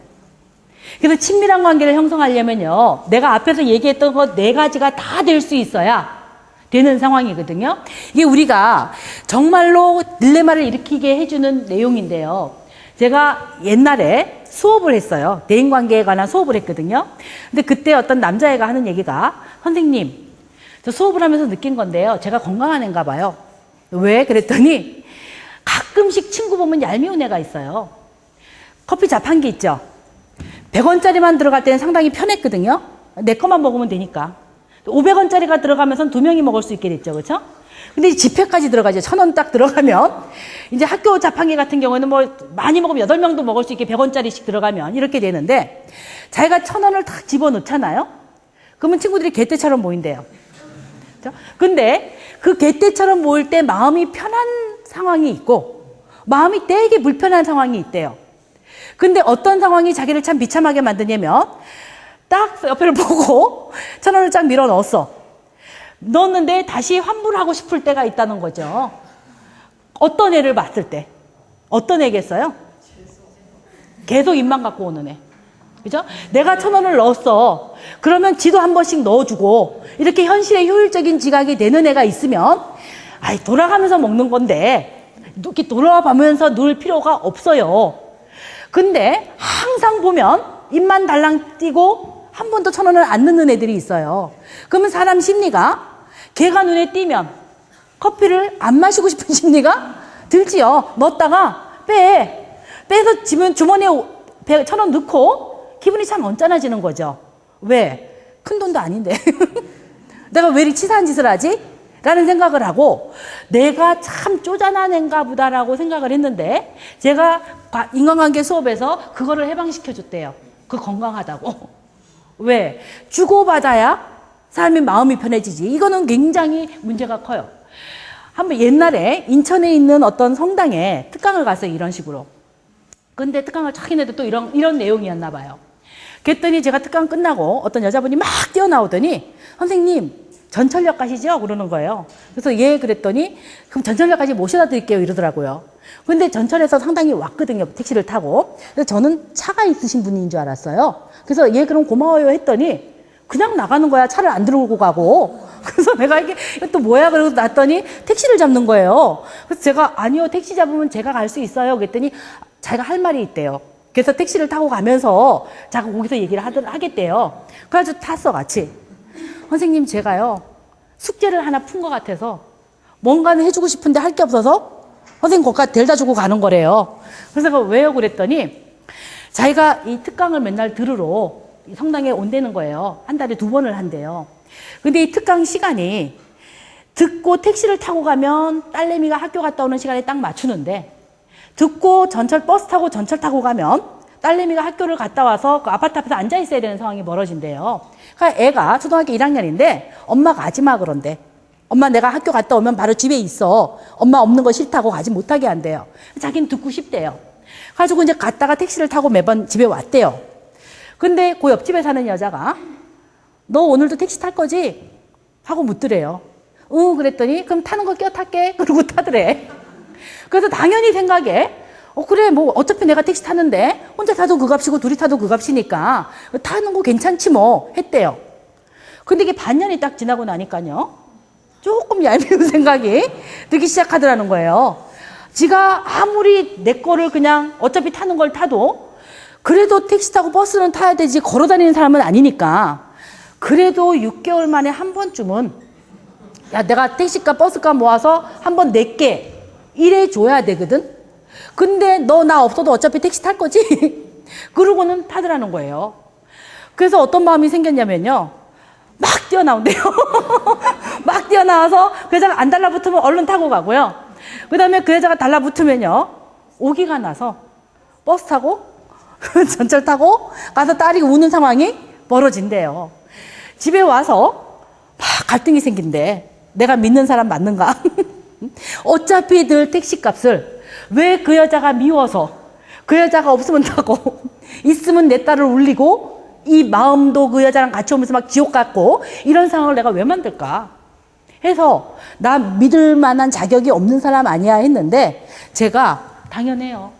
그래서 친밀한 관계를 형성하려면요, 내가 앞에서 얘기했던 거 4가지가 다 될 수 있어야 되는 상황이거든요. 이게 우리가 정말로 딜레마를 일으키게 해주는 내용인데요. 제가 옛날에 수업을 했어요. 대인관계에 관한 수업을 했거든요. 근데 그때 어떤 남자애가 하는 얘기가, 선생님, 저 수업을 하면서 느낀 건데요, 제가 건강한 애인가 봐요. 왜? 그랬더니 가끔씩 친구 보면 얄미운 애가 있어요. 커피 자판기 있죠? 100원짜리만 들어갈 때는 상당히 편했거든요. 내 것만 먹으면 되니까. 500원짜리가 들어가면서 2명이 먹을 수 있게 됐죠. 그렇죠? 근데 이 지폐까지 들어가죠. 1,000원 딱 들어가면 이제 학교 자판기 같은 경우에는 뭐 많이 먹으면 8명도 먹을 수 있게 100원짜리씩 들어가면 이렇게 되는데 자기가 1,000원을 딱 집어넣잖아요. 그러면 친구들이 개떼처럼 모인대요. 그렇죠? 근데 그 개떼처럼 모일 때 마음이 편한 상황이 있고 마음이 되게 불편한 상황이 있대요. 근데 어떤 상황이 자기를 참 비참하게 만드냐면 딱 옆에를 보고 1,000원을 쫙 밀어 넣었어. 넣었는데 다시 환불하고 싶을 때가 있다는 거죠. 어떤 애를 봤을 때. 어떤 애겠어요? 계속 입만 갖고 오는 애. 그죠? 내가 1,000원을 넣었어. 그러면 지도 한 번씩 넣어주고 이렇게 현실에 효율적인 지각이 되는 애가 있으면 아이 돌아가면서 먹는 건데 이렇게 돌아가면서 놀 필요가 없어요. 근데 항상 보면 입만 달랑 띄고 한 번도 1,000원을 안 넣는 애들이 있어요. 그러면 사람 심리가 걔가 눈에 띄면 커피를 안 마시고 싶은 심리가 들지요. 넣었다가 빼서 집은 주머니에 1,000원 넣고 기분이 참 언짢아지는 거죠. 왜? 큰 돈도 아닌데 내가 왜 이렇게 치사한 짓을 하지? 라는 생각을 하고 내가 참 쪼잔한 애인가 보다라고 생각을 했는데 제가 인간관계 수업에서 그거를 해방시켜 줬대요. 그 건강하다고. 왜? 주고받아야 사람의 마음이 편해지지. 이거는 굉장히 문제가 커요. 한번 옛날에 인천에 있는 어떤 성당에 특강을 갔어요. 이런 식으로. 근데 특강을 쫙 했는데 또 이런 내용이었나 봐요. 그랬더니 제가 특강 끝나고 어떤 여자분이 막 뛰어나오더니 선생님 전철역 가시죠? 그러는 거예요. 그래서 예 그랬더니 그럼 전철역까지 모셔다 드릴게요 이러더라고요. 근데 전철에서 상당히 왔거든요. 택시를 타고. 그래서 저는 차가 있으신 분인 줄 알았어요. 그래서 예 그럼 고마워요 했더니 그냥 나가는 거야. 차를 안 들고 가고. 그래서 내가 이게 또 뭐야 그러고 놨더니 택시를 잡는 거예요. 그래서 제가 아니요 택시 잡으면 제가 갈 수 있어요. 그랬더니 자기가 할 말이 있대요. 그래서 택시를 타고 가면서 자꾸 거기서 얘기를 하겠대요. 그래가지고 탔어 같이. 선생님 제가요 숙제를 하나 푼 것 같아서 뭔가는 해주고 싶은데 할 게 없어서 선생님 거기까지 데려다 주고 가는 거래요. 그래서 내가 왜요 그랬더니 자기가 이 특강을 맨날 들으러 성당에 온다는 거예요. 한 달에 2번을 한대요. 근데 이 특강 시간이 듣고 택시를 타고 가면 딸내미가 학교 갔다 오는 시간에 딱 맞추는데 듣고 버스 타고 전철 타고 가면 딸내미가 학교를 갔다 와서 그 아파트 앞에서 앉아 있어야 되는 상황이 벌어진대요. 그러니까 애가 초등학교 1학년인데 엄마가 가지 마 그런데. 엄마 내가 학교 갔다 오면 바로 집에 있어. 엄마 없는 거 싫다고 가지 못하게 한대요. 자기는 듣고 싶대요. 가지고 이제 갔다가 택시를 타고 매번 집에 왔대요. 근데 그 옆집에 사는 여자가 너 오늘도 택시 탈 거지? 하고 묻더래요. 응 그랬더니 그럼 타는 거 껴 탈게. 그러고 타더래. 그래서 당연히 생각에 그래 뭐 어차피 내가 택시 타는데 혼자 타도 그 값이고 둘이 타도 그 값이니까 타는 거 괜찮지 뭐 했대요. 근데 이게 반년이 딱 지나고 나니까요 조금 얄미운 생각이 들기 시작하더라는 거예요. 지가 아무리 내 거를 그냥 어차피 타는 걸 타도 그래도 택시 타고 버스는 타야 되지 걸어 다니는 사람은 아니니까 그래도 6개월 만에 한 번쯤은 야 내가 택시값 버스값 모아서 한 번 낼게 이래 줘야 되거든. 근데 너 나 없어도 어차피 택시 탈 거지? 그러고는 타더라는 거예요. 그래서 어떤 마음이 생겼냐면요. 막 뛰어나온대요. 막 뛰어나와서 그 여자가 안 달라붙으면 얼른 타고 가고요. 그 다음에 그 여자가 달라붙으면요. 오기가 나서 버스 타고 전철 타고 가서 딸이 우는 상황이 벌어진대요. 집에 와서 막 갈등이 생긴대. 내가 믿는 사람 맞는가? 어차피 늘 택시값을 왜 그 여자가 미워서 그 여자가 없으면 타고 있으면 내 딸을 울리고 이 마음도 그 여자랑 같이 오면서 막 지옥 같고 이런 상황을 내가 왜 만들까 해서 나 믿을 만한 자격이 없는 사람 아니야 했는데 제가 당연해요.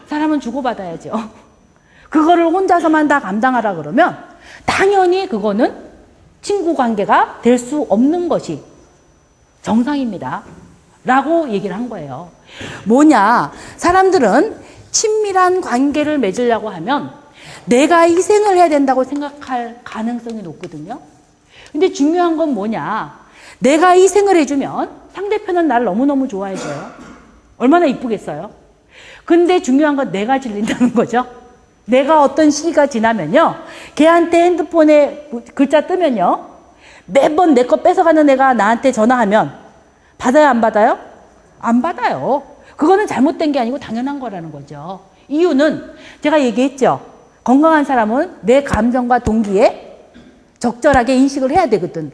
사람은 주고받아야죠. 그거를 혼자서만 다 감당하라 그러면 당연히 그거는 친구 관계가 될 수 없는 것이 정상입니다. 라고 얘기를 한 거예요. 뭐냐? 사람들은 친밀한 관계를 맺으려고 하면 내가 희생을 해야 된다고 생각할 가능성이 높거든요. 근데 중요한 건 뭐냐? 내가 희생을 해주면 상대편은 나를 너무너무 좋아해줘요. 얼마나 이쁘겠어요? 근데 중요한 건 내가 질린다는 거죠. 내가 어떤 시기가 지나면요. 걔한테 핸드폰에 글자 뜨면요. 매번 내 거 뺏어가는 애가 나한테 전화하면 받아요, 안 받아요? 안 받아요. 그거는 잘못된 게 아니고 당연한 거라는 거죠. 이유는 제가 얘기했죠. 건강한 사람은 내 감정과 동기에 적절하게 인식을 해야 되거든.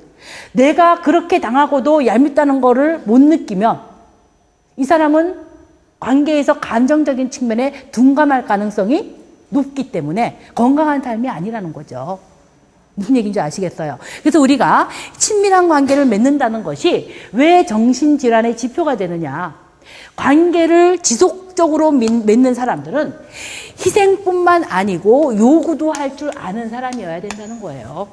내가 그렇게 당하고도 얄밉다는 거를 못 느끼면 이 사람은 관계에서 감정적인 측면에 둔감할 가능성이 높기 때문에 건강한 삶이 아니라는 거죠. 무슨 얘기인지 아시겠어요? 그래서 우리가 친밀한 관계를 맺는다는 것이 왜 정신질환의 지표가 되느냐. 관계를 지속적으로 맺는 사람들은 희생뿐만 아니고 요구도 할 줄 아는 사람이어야 된다는 거예요.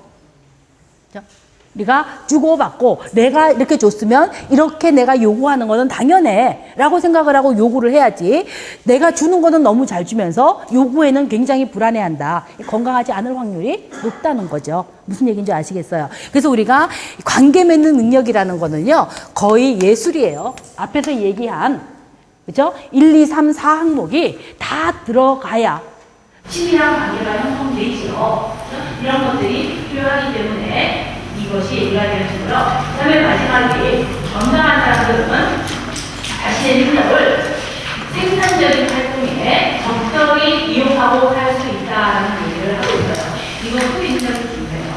우리가 주고받고 내가 이렇게 줬으면 이렇게 내가 요구하는 거는 당연해 라고 생각을 하고 요구를 해야지, 내가 주는 거는 너무 잘 주면서 요구에는 굉장히 불안해한다. 건강하지 않을 확률이 높다는 거죠. 무슨 얘기인지 아시겠어요? 그래서 우리가 관계 맺는 능력이라는 거는요 거의 예술이에요. 앞에서 얘기한 그죠? 1, 2, 3, 4 항목이 다 들어가야 친밀한 관계가 형성되지요. 이런 것들이 필요하기 때문에 이것이 얘기가 되어지고요. 그 다음에 마지막에 건강한 사람들은 자신의 능력을 생산적인 활동에 적절히 이용하고 할 수 있다는 얘기를 하고 있어요. 이것도 인정이 중요해요.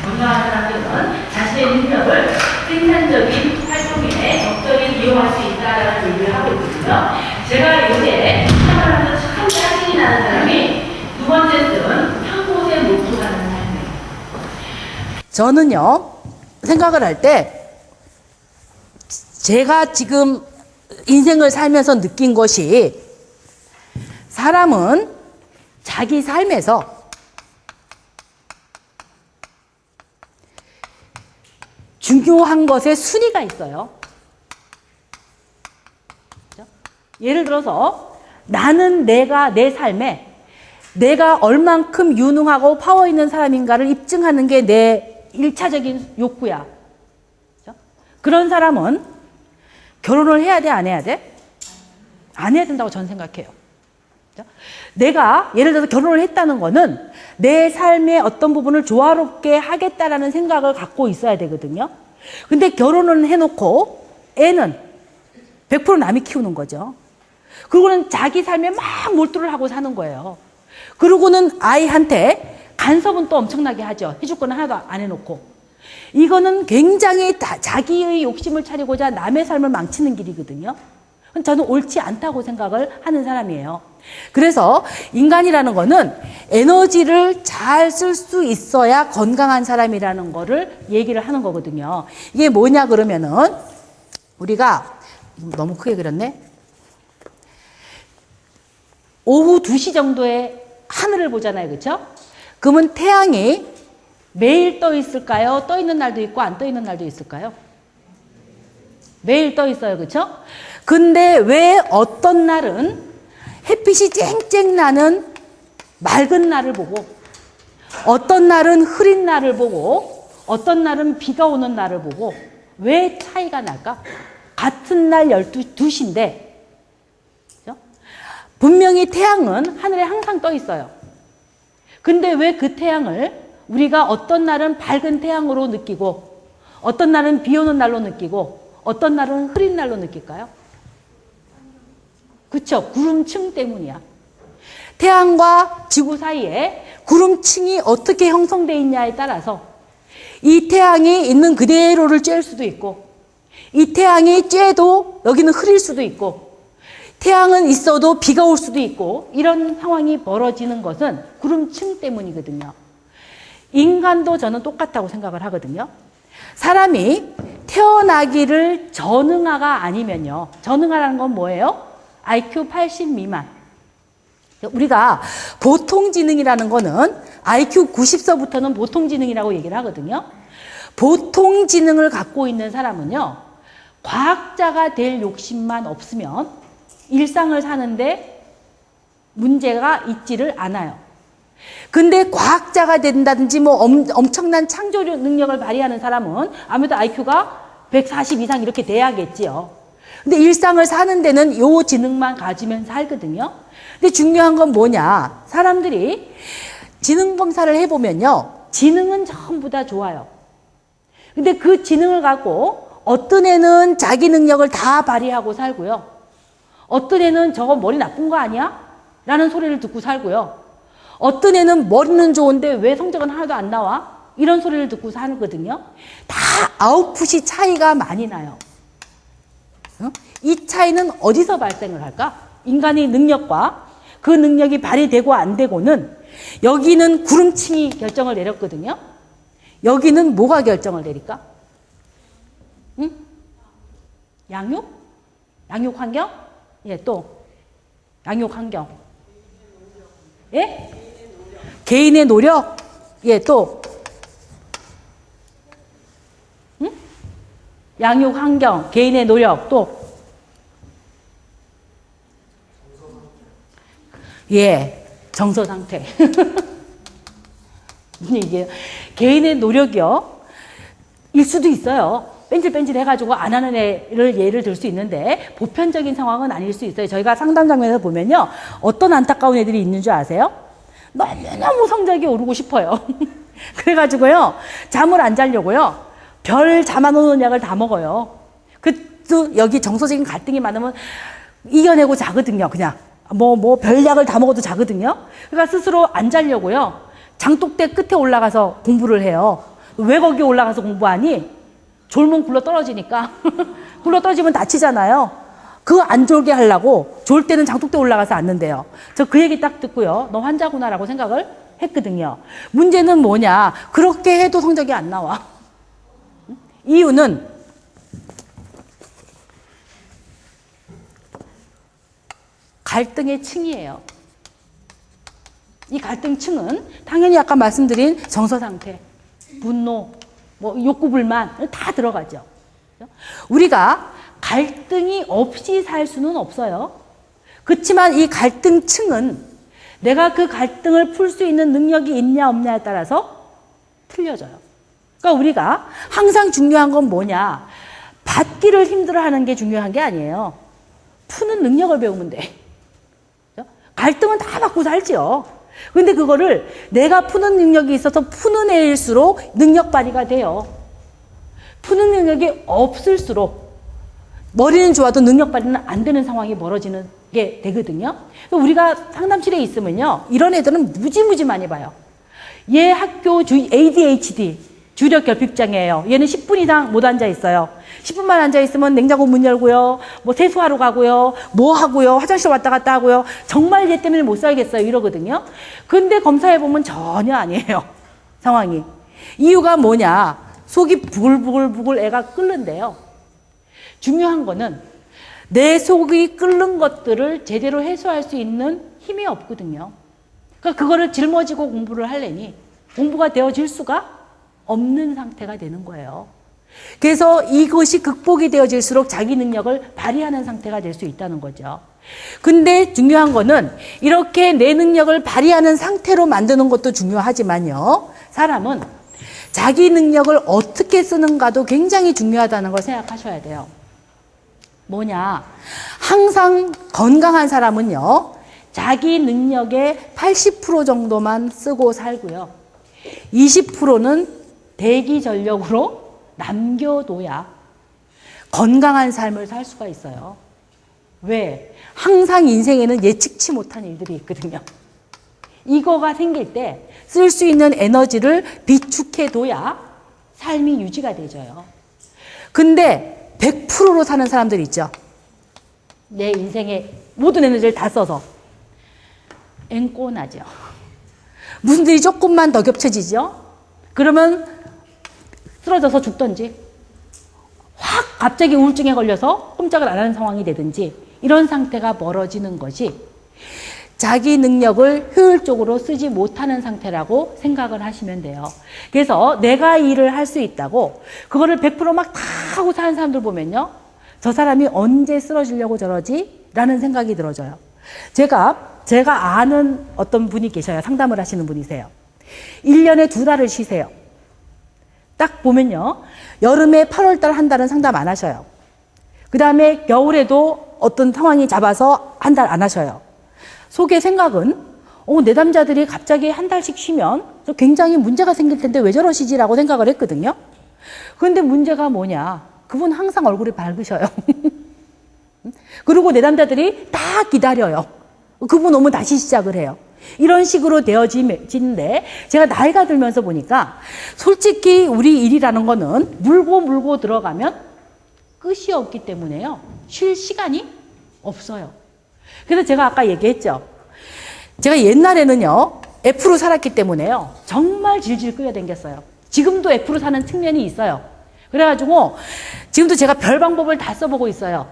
건강한 사람들은 자신의 능력을 생산적인 활동에 적절히 이용할 수 있다는 얘기를 하고 있거든요. 제가 요새 생각을 하면서 참 짜증이 나는 사람이 두 번째는 한 곳에 놓고 가는 사람. 저는요, 생각을 할 때, 제가 지금 인생을 살면서 느낀 것이, 사람은 자기 삶에서 중요한 것에 순위가 있어요. 예를 들어서, 나는 내 삶에 내가 얼만큼 유능하고 파워 있는 사람인가를 입증하는 게 내 1차적인 욕구야. 그렇죠? 그런 사람은 결혼을 해야 돼, 안 해야 돼? 안 해야 된다고 저는 생각해요. 그렇죠? 내가 예를 들어서 결혼을 했다는 거는 내 삶의 어떤 부분을 조화롭게 하겠다라는 생각을 갖고 있어야 되거든요. 근데 결혼을 해놓고 애는 100% 남이 키우는 거죠. 그리고는 자기 삶에 막 몰두를 하고 사는 거예요. 그러고는 아이한테 간섭은 또 엄청나게 하죠. 해줄 거는 하나도 안 해놓고. 이거는 굉장히 자기의 욕심을 차리고자 남의 삶을 망치는 길이거든요. 저는 옳지 않다고 생각을 하는 사람이에요. 그래서 인간이라는 거는 에너지를 잘 쓸 수 있어야 건강한 사람이라는 거를 얘기를 하는 거거든요. 이게 뭐냐 그러면은 우리가 너무 크게 그렸네. 오후 2시 정도에 하늘을 보잖아요. 그렇죠? 그러면 태양이 매일 떠 있을까요? 떠 있는 날도 있고 안 떠 있는 날도 있을까요? 매일 떠 있어요. 그렇죠? 근데 왜 어떤 날은 햇빛이 쨍쨍 나는 맑은 날을 보고 어떤 날은 흐린 날을 보고 어떤 날은 비가 오는 날을 보고 왜 차이가 날까? 같은 날 2시인데 그렇죠? 분명히 태양은 하늘에 항상 떠 있어요. 근데 왜 그 태양을 우리가 어떤 날은 밝은 태양으로 느끼고 어떤 날은 비 오는 날로 느끼고 어떤 날은 흐린 날로 느낄까요? 그렇죠. 구름층 때문이야. 태양과 지구 사이에 구름층이 어떻게 형성되어 있냐에 따라서 이 태양이 있는 그대로를 쬐을 수도 있고 이 태양이 쬐도 여기는 흐릴 수도 있고 태양은 있어도 비가 올 수도 있고 이런 상황이 벌어지는 것은 구름층 때문이거든요. 인간도 저는 똑같다고 생각을 하거든요. 사람이 태어나기를 전응아가 아니면요. 전응아라는 건 뭐예요? IQ 80 미만. 우리가 보통지능이라는 거는 IQ 90서부터는 보통지능이라고 얘기를 하거든요. 보통지능을 갖고 있는 사람은요. 과학자가 될 욕심만 없으면 일상을 사는데 문제가 있지를 않아요. 근데 과학자가 된다든지 뭐 엄청난 창조 능력을 발휘하는 사람은 아무래도 IQ가 140 이상 이렇게 돼야겠지요. 근데 일상을 사는 데는 요 지능만 가지면 살거든요. 근데 중요한 건 뭐냐? 사람들이 지능 검사를 해보면요. 지능은 전부 다 좋아요. 근데 그 지능을 갖고 어떤 애는 자기 능력을 다 발휘하고 살고요. 어떤 애는 저거 머리 나쁜 거 아니야? 라는 소리를 듣고 살고요. 어떤 애는 머리는 좋은데 왜 성적은 하나도 안 나와? 이런 소리를 듣고 살거든요. 다 아웃풋이 차이가 많이 나요. 이 차이는 어디서 발생을 할까? 인간의 능력과 그 능력이 발휘되고 안 되고는 여기는 구름층이 결정을 내렸거든요. 여기는 뭐가 결정을 내릴까? 응? 양육? 양육 환경? 예, 또 양육 환경. 예? 개인의 노력? 예, 또 응? 양육 환경, 개인의 노력, 또 예, 정서 상태. 무슨 얘기예요? 개인의 노력이요. 일 수도 있어요. 뺀질뺀질 해가지고 안 하는 애를 예를 들 수 있는데 보편적인 상황은 아닐 수 있어요. 저희가 상담 장면에서 보면요. 어떤 안타까운 애들이 있는 줄 아세요? 너무너무 성적이 오르고 싶어요. 그래가지고요. 잠을 안 자려고요. 별 잠 안 오는 약을 다 먹어요. 또 여기 정서적인 갈등이 많으면 이겨내고 자거든요. 그냥. 별약을 다 먹어도 자거든요. 그러니까 스스로 안 자려고요. 장독대 끝에 올라가서 공부를 해요. 왜 거기 올라가서 공부하니? 졸면 굴러 떨어지니까. 굴러 떨어지면 다치잖아요. 그거 안 졸게 하려고 졸 때는 장독대 올라가서 앉는데요. 저 그 얘기 딱 듣고요. 너 환자구나라고 생각을 했거든요. 문제는 뭐냐? 그렇게 해도 성적이 안 나와. 이유는 갈등의 층이에요. 이 갈등층은 당연히 아까 말씀드린 정서 상태, 분노, 욕구 불만 다 들어가죠. 우리가 갈등이 없이 살 수는 없어요. 그렇지만 이 갈등층은 내가 그 갈등을 풀 수 있는 능력이 있냐 없냐에 따라서 틀려져요. 그러니까 우리가 항상 중요한 건 뭐냐? 받기를 힘들어하는 게 중요한 게 아니에요. 푸는 능력을 배우면 돼. 갈등은 다 받고 살죠. 근데 그거를 내가 푸는 능력이 있어서 푸는 애일수록 능력 발휘가 돼요. 푸는 능력이 없을수록 머리는 좋아도 능력 발휘는 안 되는 상황이 멀어지는 게 되거든요. 우리가 상담실에 있으면요. 이런 애들은 무지무지 많이 봐요. 얘 학교 ADHD, 주력 결핍장애예요. 얘는 10분 이상 못 앉아 있어요. 10분만 앉아 있으면 냉장고 문 열고요. 세수하러 가고요. 하고요. 화장실 왔다 갔다 하고요. 정말 얘 때문에 못 살겠어요. 이러거든요. 근데 검사해보면 전혀 아니에요. 상황이. 이유가 뭐냐. 속이 부글부글 애가 끓는데요. 중요한 거는 내 속이 끓는 것들을 제대로 해소할 수 있는 힘이 없거든요. 그러니까 그거를 짊어지고 공부를 하려니 공부가 되어질 수가 없는 상태가 되는 거예요. 그래서 이것이 극복이 되어질수록 자기 능력을 발휘하는 상태가 될 수 있다는 거죠. 근데 중요한 거는 이렇게 내 능력을 발휘하는 상태로 만드는 것도 중요하지만요. 사람은 자기 능력을 어떻게 쓰는가도 굉장히 중요하다는 걸 생각하셔야 돼요. 뭐냐? 항상 건강한 사람은요. 자기 능력의 80% 정도만 쓰고 살고요. 20%는 대기 전력으로 남겨둬야 건강한 삶을 살 수가 있어요. 왜? 항상 인생에는 예측치 못한 일들이 있거든요. 이거가 생길 때 쓸 수 있는 에너지를 비축해둬야 삶이 유지가 되져요. 근데 100%로 사는 사람들 있죠. 내 인생의 모든 에너지를 다 써서 앵꼬나죠. 무슨 일이 조금만 더 겹쳐지죠? 그러면 쓰러져서 죽던지 확 갑자기 우울증에 걸려서 꼼짝을 안 하는 상황이 되든지 이런 상태가 멀어지는 것이 자기 능력을 효율적으로 쓰지 못하는 상태라고 생각을 하시면 돼요. 그래서 내가 일을 할 수 있다고 그거를 100% 막 다 하고 사는 사람들 보면요. 저 사람이 언제 쓰러지려고 저러지? 라는 생각이 들어져요. 제가 아는 어떤 분이 계셔요. 상담을 하시는 분이세요. 1년에 2달을 쉬세요. 딱 보면요. 여름에 8월달 한 달은 상담 안 하셔요. 그 다음에 겨울에도 어떤 상황이 잡아서 한 달 안 하셔요. 속의 생각은 내담자들이 갑자기 한 달씩 쉬면 굉장히 문제가 생길 텐데 왜 저러시지라고 생각을 했거든요. 그런데 문제가 뭐냐? 그분 항상 얼굴이 밝으셔요. 그리고 내담자들이 다 기다려요. 그분 오면 다시 시작을 해요. 이런 식으로 되어지는데 제가 나이가 들면서 보니까 솔직히 우리 일이라는 거는 물고 들어가면 끝이 없기 때문에요. 쉴 시간이 없어요. 그래서 제가 아까 얘기했죠. 제가 옛날에는요, F로 살았기 때문에요. 정말 질질 끌어당겼어요. 지금도 F로 사는 측면이 있어요. 그래가지고 지금도 제가 별 방법을 다 써보고 있어요.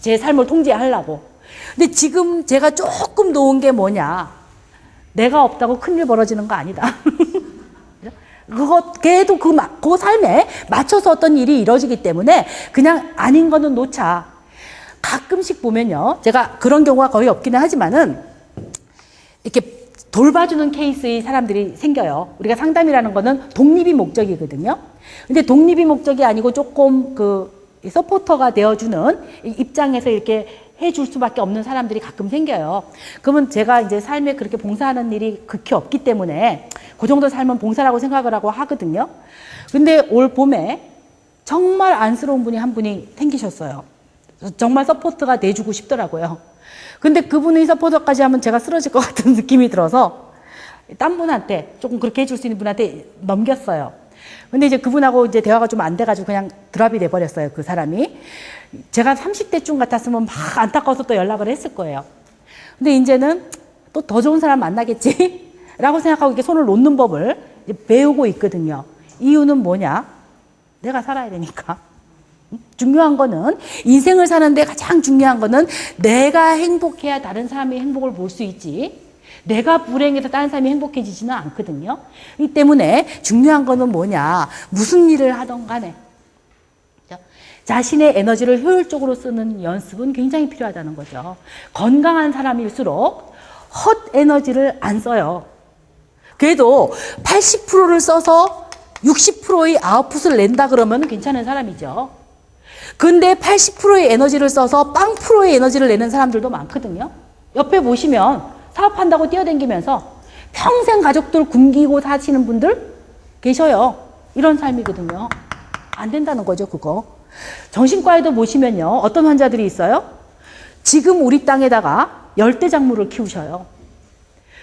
제 삶을 통제하려고. 근데 지금 제가 조금 놓은 게 뭐냐. 내가 없다고 큰일 벌어지는 거 아니다. 걔도 그 삶에 맞춰서 어떤 일이 이루어지기 때문에 그냥 아닌 거는 놓자. 가끔씩 보면요. 제가 그런 경우가 거의 없기는 하지만은 이렇게 돌봐주는 케이스의 사람들이 생겨요. 우리가 상담이라는 거는 독립이 목적이거든요. 근데 독립이 목적이 아니고 조금 서포터가 되어주는 입장에서 이렇게 해줄 수밖에 없는 사람들이 가끔 생겨요. 그러면 제가 이제 삶에 그렇게 봉사하는 일이 극히 없기 때문에 그 정도 삶은 봉사라고 생각을 하고 하거든요. 근데 올 봄에 정말 안쓰러운 분이 한 분이 생기셨어요. 정말 서포트가 돼주고 싶더라고요. 근데 그분의 서포터까지 하면 제가 쓰러질 것 같은 느낌이 들어서 딴 분한테 조금 그렇게 해줄 수 있는 분한테 넘겼어요. 근데 이제 그분하고 이제 대화가 좀 안 돼가지고 그냥 드랍이 돼버렸어요. 그 사람이. 제가 30대쯤 같았으면 막 안타까워서 또 연락을 했을 거예요. 근데 이제는 또 더 좋은 사람 만나겠지? 라고 생각하고 이렇게 손을 놓는 법을 배우고 있거든요. 이유는 뭐냐? 내가 살아야 되니까. 중요한 거는 인생을 사는데 가장 중요한 거는 내가 행복해야 다른 사람의 행복을 볼 수 있지 내가 불행해서 다른 사람이 행복해지지는 않거든요. 이 때문에 중요한 거는 뭐냐 무슨 일을 하던 간에 자신의 에너지를 효율적으로 쓰는 연습은 굉장히 필요하다는 거죠. 건강한 사람일수록 헛 에너지를 안 써요. 그래도 80%를 써서 60%의 아웃풋을 낸다 그러면 괜찮은 사람이죠. 근데 80%의 에너지를 써서 0%의 에너지를 내는 사람들도 많거든요. 옆에 보시면 사업한다고 뛰어다니면서 평생 가족들 굶기고 사시는 분들 계셔요. 이런 삶이거든요. 안 된다는 거죠, 그거. 정신과에도 보시면요. 어떤 환자들이 있어요? 지금 우리 땅에다가 열대작물을 키우셔요.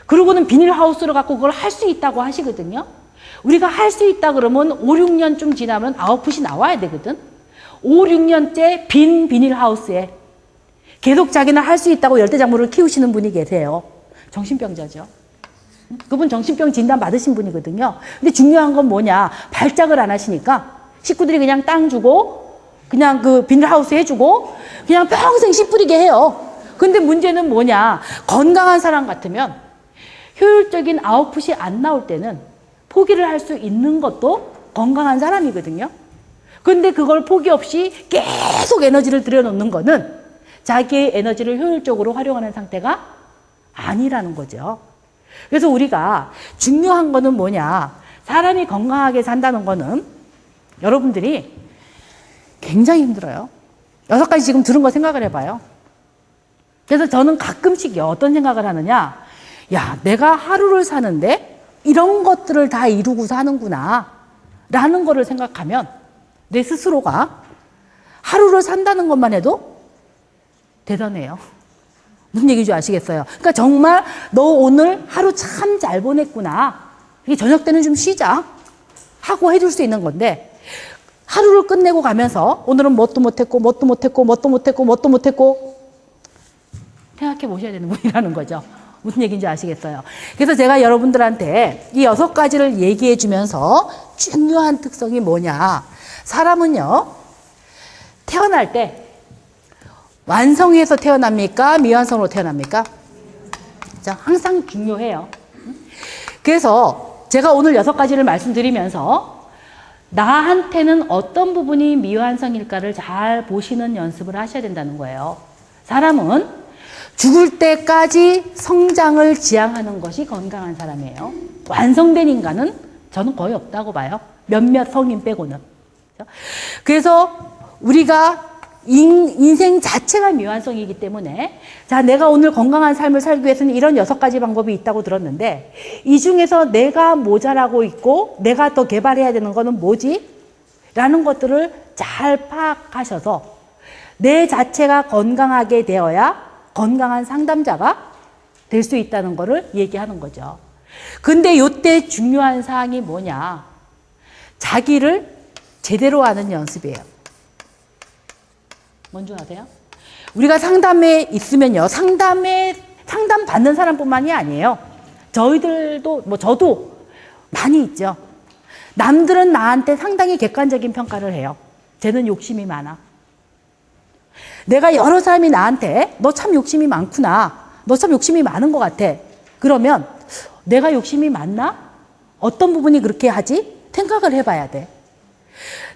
그러고는 비닐하우스를 갖고 그걸 할 수 있다고 하시거든요. 우리가 할 수 있다 그러면 5, 6년쯤 지나면 아웃풋이 나와야 되거든. 5, 6년째 빈 비닐하우스에 계속 자기는 할 수 있다고 열대작물을 키우시는 분이 계세요. 정신병자죠. 그분 정신병 진단 받으신 분이거든요. 근데 중요한 건 뭐냐. 발작을 안 하시니까 식구들이 그냥 땅 주고 그냥 그 비닐하우스 해주고 그냥 평생 씨 뿌리게 해요. 근데 문제는 뭐냐. 건강한 사람 같으면 효율적인 아웃풋이 안 나올 때는 포기를 할 수 있는 것도 건강한 사람이거든요. 근데 그걸 포기 없이 계속 에너지를 들여놓는 거는 자기의 에너지를 효율적으로 활용하는 상태가 아니라는 거죠. 그래서 우리가 중요한 거는 뭐냐. 사람이 건강하게 산다는 거는 여러분들이 굉장히 힘들어요. 6가지 지금 들은 거 생각을 해봐요. 그래서 저는 가끔씩요. 어떤 생각을 하느냐. 야, 내가 하루를 사는데 이런 것들을 다 이루고 사는구나. 라는 거를 생각하면 내 스스로가 하루를 산다는 것만 해도 대단해요. 무슨 얘기인지 아시겠어요? 그러니까 정말 너 오늘 하루 참 잘 보냈구나. 이게 저녁 때는 좀 쉬자. 하고 해줄 수 있는 건데 하루를 끝내고 가면서 오늘은 뭣도 못했고 뭣도 못했고 뭣도 못했고 뭣도 못했고 생각해 보셔야 되는 분이라는 거죠. 무슨 얘기인지 아시겠어요? 그래서 제가 여러분들한테 이 6가지를 얘기해 주면서 중요한 특성이 뭐냐. 사람은요, 태어날 때 완성해서 태어납니까? 미완성으로 태어납니까? 자, 항상 중요해요. 그래서 제가 오늘 6가지를 말씀드리면서 나한테는 어떤 부분이 미완성일까를 잘 보시는 연습을 하셔야 된다는 거예요. 사람은 죽을 때까지 성장을 지향하는 것이 건강한 사람이에요. 완성된 인간은 저는 거의 없다고 봐요. 몇몇 성인 빼고는. 그래서 우리가 인생 자체가 미완성이기 때문에 자, 내가 오늘 건강한 삶을 살기 위해서는 이런 6가지 방법이 있다고 들었는데 이 중에서 내가 모자라고 있고 내가 더 개발해야 되는 거는 뭐지? 라는 것들을 잘 파악하셔서 내 자체가 건강하게 되어야 건강한 상담자가 될 수 있다는 것을 얘기하는 거죠. 근데 이때 중요한 사항이 뭐냐? 자기를 제대로 아는 연습이에요. 뭔지 아세요? 우리가 상담에 있으면요, 상담 받는 사람뿐만이 아니에요. 저희들도, 저도 많이 있죠. 남들은 나한테 상당히 객관적인 평가를 해요. 쟤는 욕심이 많아. 내가 여러 사람이 나한테 너 참 욕심이 많구나. 너 참 욕심이 많은 것 같아. 그러면 내가 욕심이 많나? 어떤 부분이 그렇게 하지? 생각을 해봐야 돼.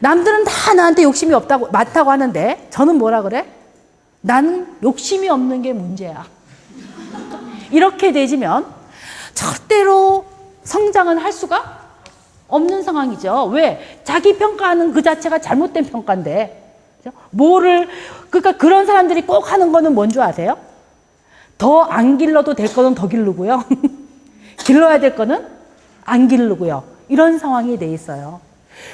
남들은 다 나한테 욕심이 많다고 하는데 저는 뭐라 그래? 나는 욕심이 없는 게 문제야. 이렇게 되지면 절대로 성장은 할 수가 없는 상황이죠. 왜? 자기 평가하는 그 자체가 잘못된 평가인데. 그러니까 그런 사람들이 꼭 하는 거는 뭔 줄 아세요? 더 안 길러도 될 거는 더 기르고요. 길러야 될 거는 안 기르고요. 이런 상황이 돼 있어요.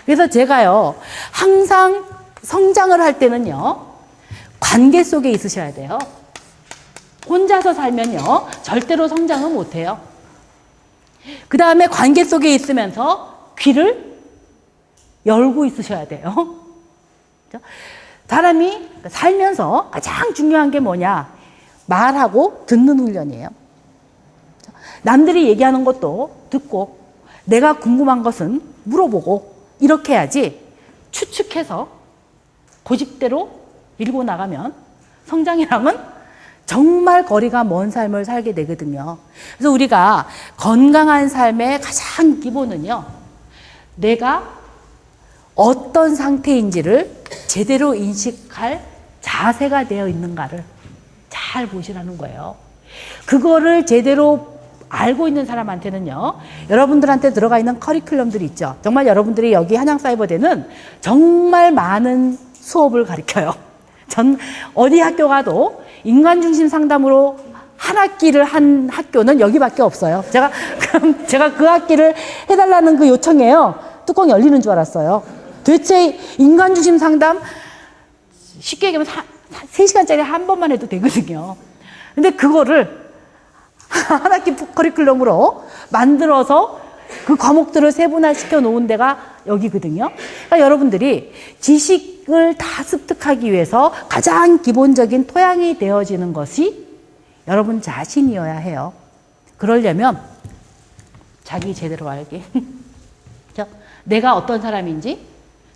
그래서 제가요, 항상 성장을 할 때는요, 관계 속에 있으셔야 돼요. 혼자서 살면요, 절대로 성장은 못 해요. 그 다음에 관계 속에 있으면서 귀를 열고 있으셔야 돼요. 사람이 살면서 가장 중요한 게 뭐냐? 말하고 듣는 훈련이에요. 남들이 얘기하는 것도 듣고 내가 궁금한 것은 물어보고 이렇게 해야지 추측해서 고집대로 밀고 나가면 성장이랑은 정말 거리가 먼 삶을 살게 되거든요. 그래서 우리가 건강한 삶의 가장 기본은요, 내가 어떤 상태인지를 제대로 인식할 자세가 되어 있는가를 잘 보시라는 거예요. 그거를 제대로 알고 있는 사람한테는요, 여러분들한테 들어가 있는 커리큘럼들이 있죠. 정말 여러분들이 여기 한양사이버대는 정말 많은 수업을 가르쳐요. 전 어디 학교 가도 인간중심 상담으로 한 학기를 한 학교는 여기밖에 없어요. 제가 그 학기를 해달라는 그 요청에요, 뚜껑이 열리는 줄 알았어요. 도대체 인간중심 상담 쉽게 얘기하면 3시간짜리 한 번만 해도 되거든요. 근데 그거를 한 학기 커리큘럼으로 만들어서 그 과목들을 세분화시켜 놓은 데가 여기거든요. 그러니까 여러분들이 지식을 다 습득하기 위해서 가장 기본적인 토양이 되어지는 것이 여러분 자신이어야 해요. 그러려면 자기 제대로 알기. 내가 어떤 사람인지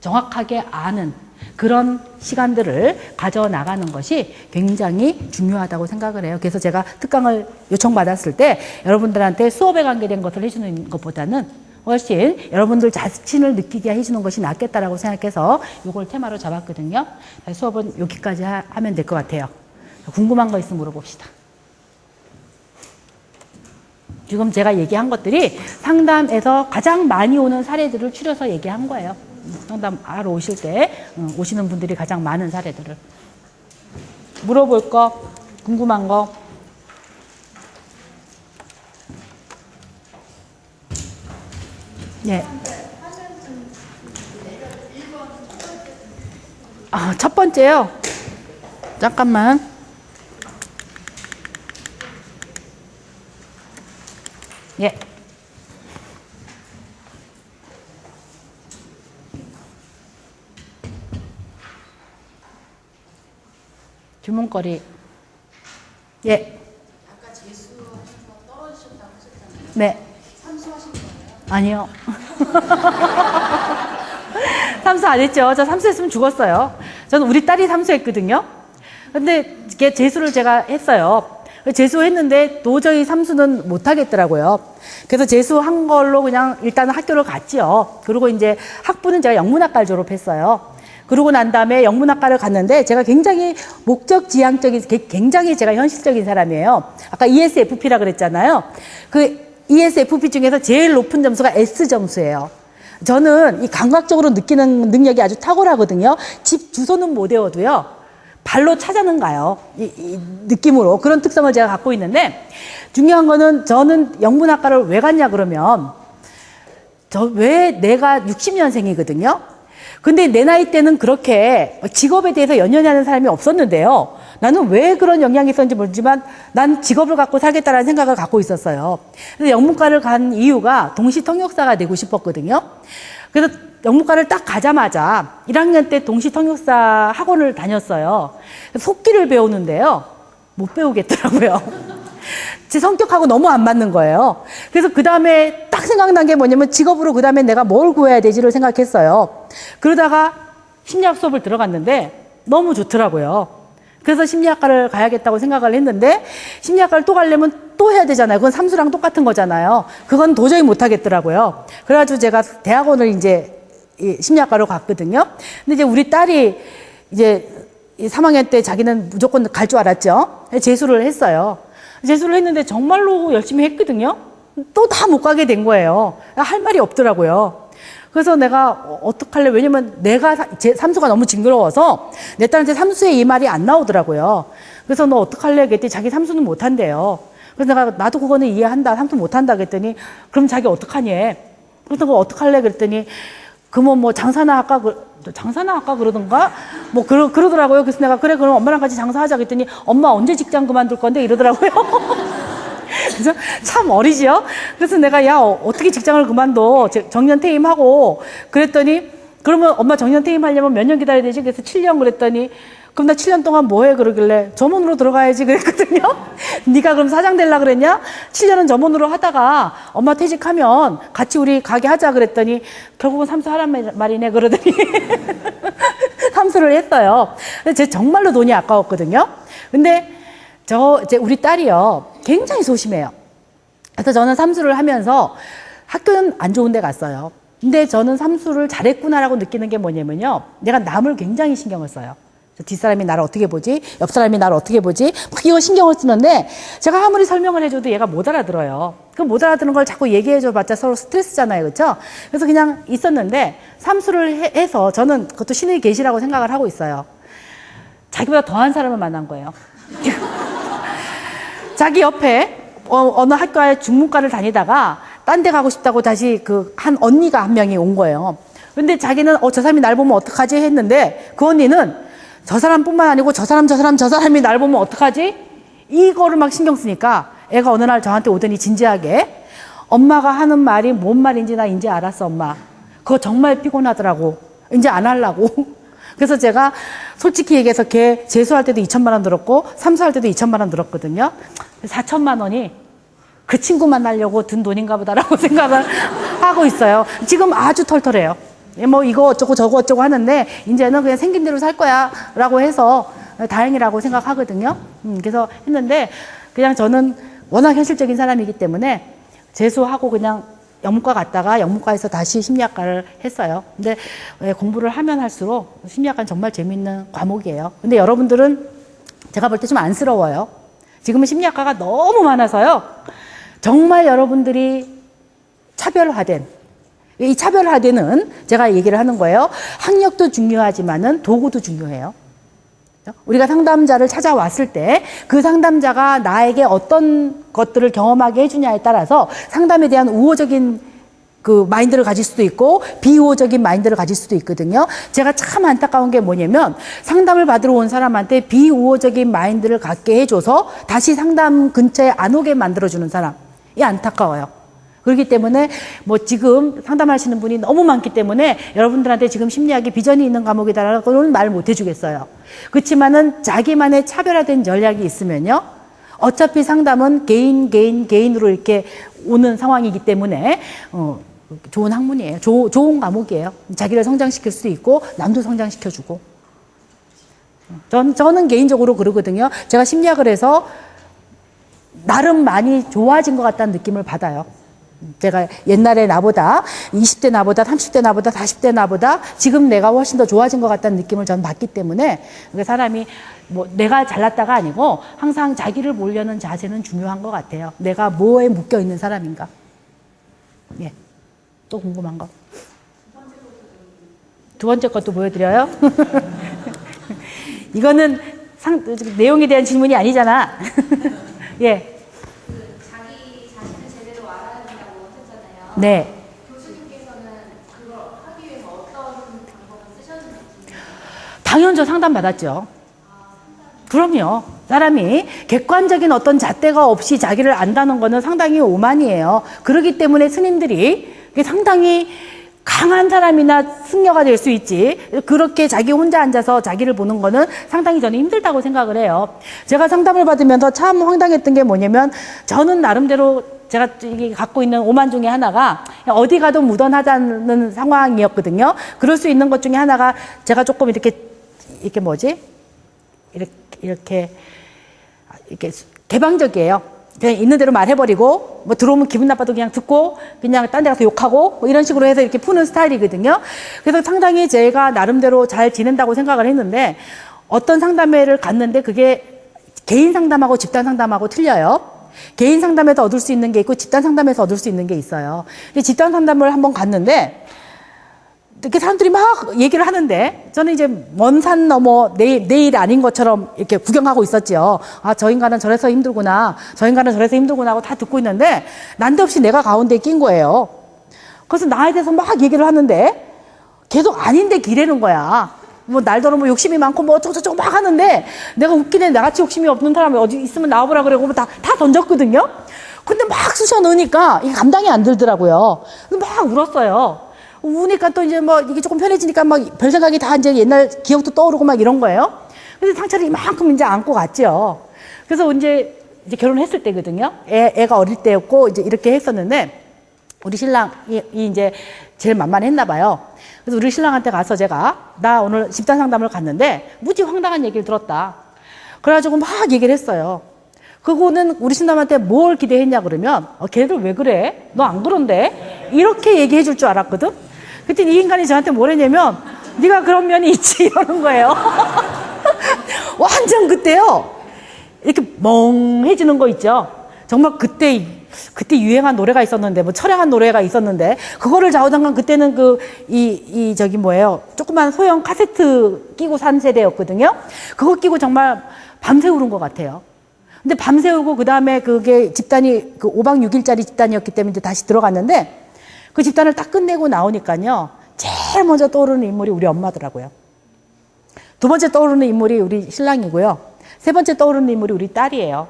정확하게 아는 그런 시간들을 가져나가는 것이 굉장히 중요하다고 생각을 해요. 그래서 제가 특강을 요청받았을 때 여러분들한테 수업에 관계된 것을 해주는 것보다는 훨씬 여러분들 자신을 느끼게 해주는 것이 낫겠다라고 생각해서 이걸 테마로 잡았거든요. 수업은 여기까지 하면 될 것 같아요. 궁금한 거 있으면 물어봅시다. 지금 제가 얘기한 것들이 상담에서 가장 많이 오는 사례들을 추려서 얘기한 거예요. 상담하러 오실 때 오시는 분들이 가장 많은 사례들을. 물어볼 거, 궁금한 거. 예. 첫 번째요. 잠깐만. 예. 주문거리. 예. 아까 재수하신 거 떨어지셨다고 하셨잖아요. 네. 삼수하신 거예요? 아니요. 삼수 안 했죠. 저 삼수했으면 죽었어요. 저는 우리 딸이 삼수했거든요. 근데 이게 재수를 제가 했어요. 재수했는데 도저히 삼수는 못 하겠더라고요. 그래서 재수한 걸로 그냥 일단 학교를 갔지요. 그리고 이제 학부는 제가 영문학과를 졸업했어요. 그러고 난 다음에 영문학과를 갔는데 제가 굉장히 목적지향적인, 굉장히 제가 현실적인 사람이에요. 아까 ESFP라 그랬잖아요. 그 ESFP 중에서 제일 높은 점수가 S 점수예요. 저는 이 감각적으로 느끼는 능력이 아주 탁월하거든요. 집 주소는 못 외워도요, 발로 찾아는 가요. 이 느낌으로. 그런 특성을 제가 갖고 있는데, 중요한 거는 저는 영문학과를 왜 갔냐 그러면, 왜 내가 60년생이거든요. 근데 내 나이 때는 그렇게 직업에 대해서 연연히 하는 사람이 없었는데요. 나는 왜 그런 영향이 있었는지 모르지만 난 직업을 갖고 살겠다라는 생각을 갖고 있었어요. 그래서 영문과를 간 이유가 동시통역사가 되고 싶었거든요. 그래서 영문과를 딱 가자마자 1학년 때 동시통역사 학원을 다녔어요. 속기를 배우는데요. 못 배우겠더라고요. 제 성격하고 너무 안 맞는 거예요. 그래서 그 다음에 딱 생각난 게 뭐냐면 직업으로 그 다음에 내가 뭘 구해야 되지를 생각했어요. 그러다가 심리학 수업을 들어갔는데 너무 좋더라고요. 그래서 심리학과를 가야겠다고 생각을 했는데 심리학과를 또 가려면 또 해야 되잖아요. 그건 삼수랑 똑같은 거잖아요. 그건 도저히 못 하겠더라고요. 그래가지고 제가 대학원을 이제 심리학과로 갔거든요. 근데 이제 우리 딸이 이제 3학년 때 자기는 무조건 갈 줄 알았죠. 재수를 했어요. 재수를 했는데 정말로 열심히 했거든요. 또 다 못 가게 된 거예요. 할 말이 없더라고요. 그래서 내가 어떡할래? 왜냐면 내가 제 삼수가 너무 징그러워서 내 딸한테 삼수에 이 말이 안 나오더라고요. 그래서 너 어떡할래? 그랬더니 자기 삼수는 못 한대요. 그래서 내가 나도 그거는 이해한다. 삼수 못 한다. 그랬더니 그럼 자기 어떡하니? 그래서 그거 어떡할래? 그랬더니 그러면 뭐 장사나 할까 그러던가? 뭐 그러더라고요. 그래서 내가 그래 그럼 엄마랑 같이 장사하자 그랬더니 엄마 언제 직장 그만둘 건데? 이러더라고요. 그래서 참 어리지요? 그래서 내가 야 어떻게 직장을 그만둬? 정년 퇴임하고 그랬더니 그러면 엄마 정년 퇴임하려면 몇 년 기다려야 되지? 그래서 7년 그랬더니 그럼 나 7년 동안 뭐 해? 그러길래 점원으로 들어가야지 그랬거든요. 네가 그럼 사장 되려 그랬냐? 7년은 점원으로 하다가 엄마 퇴직하면 같이 우리 가게 하자 그랬더니 결국은 삼수 하란 말이네 그러더니 삼수를 했어요. 근데 제 정말로 돈이 아까웠거든요. 근데 이제 우리 딸이요. 굉장히 소심해요. 그래서 저는 삼수를 하면서 학교는 안 좋은 데 갔어요. 근데 저는 삼수를 잘했구나라고 느끼는 게 뭐냐면요. 내가 남을 굉장히 신경을 써요. 뒷사람이 나를 어떻게 보지? 옆 사람이 나를 어떻게 보지? 막 이거 신경을 쓰는데 제가 아무리 설명을 해줘도 얘가 못 알아들어요. 그 못 알아듣는 걸 자꾸 얘기해줘 봤자 서로 스트레스잖아요. 그렇죠? 그래서 그냥 있었는데 삼수를 해서 저는 그것도 신의 계시라고 생각을 하고 있어요. 자기보다 더한 사람을 만난 거예요. 자기 옆에 어느 학교에 중문과를 다니다가 딴 데 가고 싶다고 다시 한 언니가 한 명이 온 거예요. 근데 자기는 저 사람이 날 보면 어떡하지 했는데 그 언니는 저 사람뿐만 아니고 저 사람이 날 보면 어떡하지? 이거를 막 신경 쓰니까 애가 어느 날 저한테 오더니 진지하게 엄마가 하는 말이 뭔 말인지 나 이제 알았어 엄마. 그거 정말 피곤하더라고. 이제 안 하려고. 그래서 제가 솔직히 얘기해서 걔 재수할 때도 2천만 원 들었고 삼수할 때도 2천만 원 들었거든요. 4천만 원이 그 친구 만나려고 든 돈인가 보다라고 생각을 하고 있어요. 지금 아주 털털해요. 뭐 이거 어쩌고 저거 어쩌고 하는데 이제는 그냥 생긴 대로 살 거야 라고 해서 다행이라고 생각하거든요. 그래서 했는데 그냥 저는 워낙 현실적인 사람이기 때문에 재수하고 그냥 영문과 갔다가 영문과에서 다시 심리학과를 했어요. 근데 공부를 하면 할수록 심리학과는 정말 재밌는 과목이에요. 근데 여러분들은 제가 볼 때 좀 안쓰러워요. 지금은 심리학과가 너무 많아서요. 정말 여러분들이 차별화된 이 차별화되는 제가 얘기를 하는 거예요. 학력도 중요하지만은 도구도 중요해요. 우리가 상담자를 찾아왔을 때 그 상담자가 나에게 어떤 것들을 경험하게 해주냐에 따라서 상담에 대한 우호적인 그 마인드를 가질 수도 있고 비우호적인 마인드를 가질 수도 있거든요. 제가 참 안타까운 게 뭐냐면 상담을 받으러 온 사람한테 비우호적인 마인드를 갖게 해줘서 다시 상담 근처에 안 오게 만들어주는 사람이 안타까워요. 그렇기 때문에 뭐 지금 상담하시는 분이 너무 많기 때문에 여러분들한테 지금 심리학이 비전이 있는 과목이다라고는 말 못 해주겠어요. 그렇지만은 자기만의 차별화된 전략이 있으면요. 어차피 상담은 개인으로 이렇게 오는 상황이기 때문에 좋은 학문이에요. 좋은 과목이에요. 자기를 성장시킬 수 있고 남도 성장시켜주고. 저는 개인적으로 그러거든요. 제가 심리학을 해서 나름 많이 좋아진 것 같다는 느낌을 받아요. 제가 옛날에 나보다 20대 나보다 30대 나보다 40대 나보다 지금 내가 훨씬 더 좋아진 것 같다는 느낌을 저는 받기 때문에 사람이 뭐 내가 잘났다가 아니고 항상 자기를 보려는 자세는 중요한 것 같아요. 내가 뭐에 묶여 있는 사람인가. 예. 또 궁금한 거. 두 번째 것도 보여드려요. 이거는 내용에 대한 질문이 아니잖아. 예. 된다고 하셨잖아요. 네. 교수님께서는 그걸 하기 위해서 어떤 방법을 당연히 상담 받았죠. 그럼요. 사람이 객관적인 어떤 잣대가 없이 자기를 안다는 거는 상당히 오만이에요. 그렇기 때문에 스님들이 상당히 강한 사람이나 승려가 될 수 있지, 그렇게 자기 혼자 앉아서 자기를 보는 거는 상당히 저는 힘들다고 생각을 해요. 제가 상담을 받으면서 참 황당했던 게 뭐냐면, 저는 나름대로 제가 갖고 있는 오만 중에 하나가 어디 가도 무던하다는 상황이었거든요. 그럴 수 있는 것 중에 하나가 제가 조금 이렇게 이렇게 개방적이에요. 그냥 있는 대로 말해버리고, 뭐 들어오면 기분 나빠도 그냥 듣고, 그냥 딴 데 가서 욕하고, 뭐 이런 식으로 해서 이렇게 푸는 스타일이거든요. 그래서 상당히 제가 나름대로 잘 지낸다고 생각을 했는데, 어떤 상담회를 갔는데 그게 개인 상담하고 집단 상담하고 틀려요. 개인 상담에서 얻을 수 있는 게 있고, 집단 상담에서 얻을 수 있는 게 있어요. 집단 상담을 한번 갔는데, 이렇게 사람들이 막 얘기를 하는데, 저는 이제 먼 산 넘어 내일 아닌 것처럼 이렇게 구경하고 있었죠. 아, 저 인간은 저래서 힘들구나. 저 인간은 저래서 힘들구나 하고 다 듣고 있는데, 난데없이 내가 가운데에 낀 거예요. 그래서 나에 대해서 막 얘기를 하는데, 계속 아닌데 기대는 거야. 뭐, 날더러 뭐 욕심이 많고 뭐 어쩌고저쩌고 막 하는데, 내가 웃기네. 나같이 욕심이 없는 사람이 어디 있으면 나와보라 그러고 다 던졌거든요. 근데 막 쑤셔 넣으니까 이게 감당이 안 들더라고요. 막 울었어요. 우니까 또 이제 뭐 이게 조금 편해지니까 막 별 생각이 다 이제 옛날 기억도 떠오르고 막 이런 거예요. 그래서 상처를 이만큼 이제 안고 갔죠. 그래서 이제 결혼했을 때거든요. 애가 어릴 때였고 이제 이렇게 했었는데, 우리 신랑이 이제 제일 만만했나 봐요. 그래서 우리 신랑한테 가서 나 오늘 집단 상담을 갔는데 무지 황당한 얘기를 들었다. 그래가지고 막 얘기를 했어요. 그거는 우리 신남한테 뭘 기대했냐 그러면, 걔들 왜 그래? 너 안 그런데? 이렇게 얘기해 줄 줄 알았거든? 그때 이 인간이 저한테 뭘 했냐면, 네가 그런 면이 있지 이러는 거예요. 완전 그때요. 이렇게 멍해지는 거 있죠. 정말 그때 유행한 노래가 있었는데, 뭐 처량한 노래가 있었는데, 그거를 좌우당간 그때는 조그만 소형 카세트 끼고 산 세대였거든요. 그거 끼고 정말 밤새 울은 것 같아요. 근데 밤새 울고 그 다음에 그게 집단이 5박 6일짜리 집단이었기 때문에 이제 다시 들어갔는데, 그 집단을 딱 끝내고 나오니까요, 제일 먼저 떠오르는 인물이 우리 엄마더라고요. 두 번째 떠오르는 인물이 우리 신랑이고요. 세 번째 떠오르는 인물이 우리 딸이에요.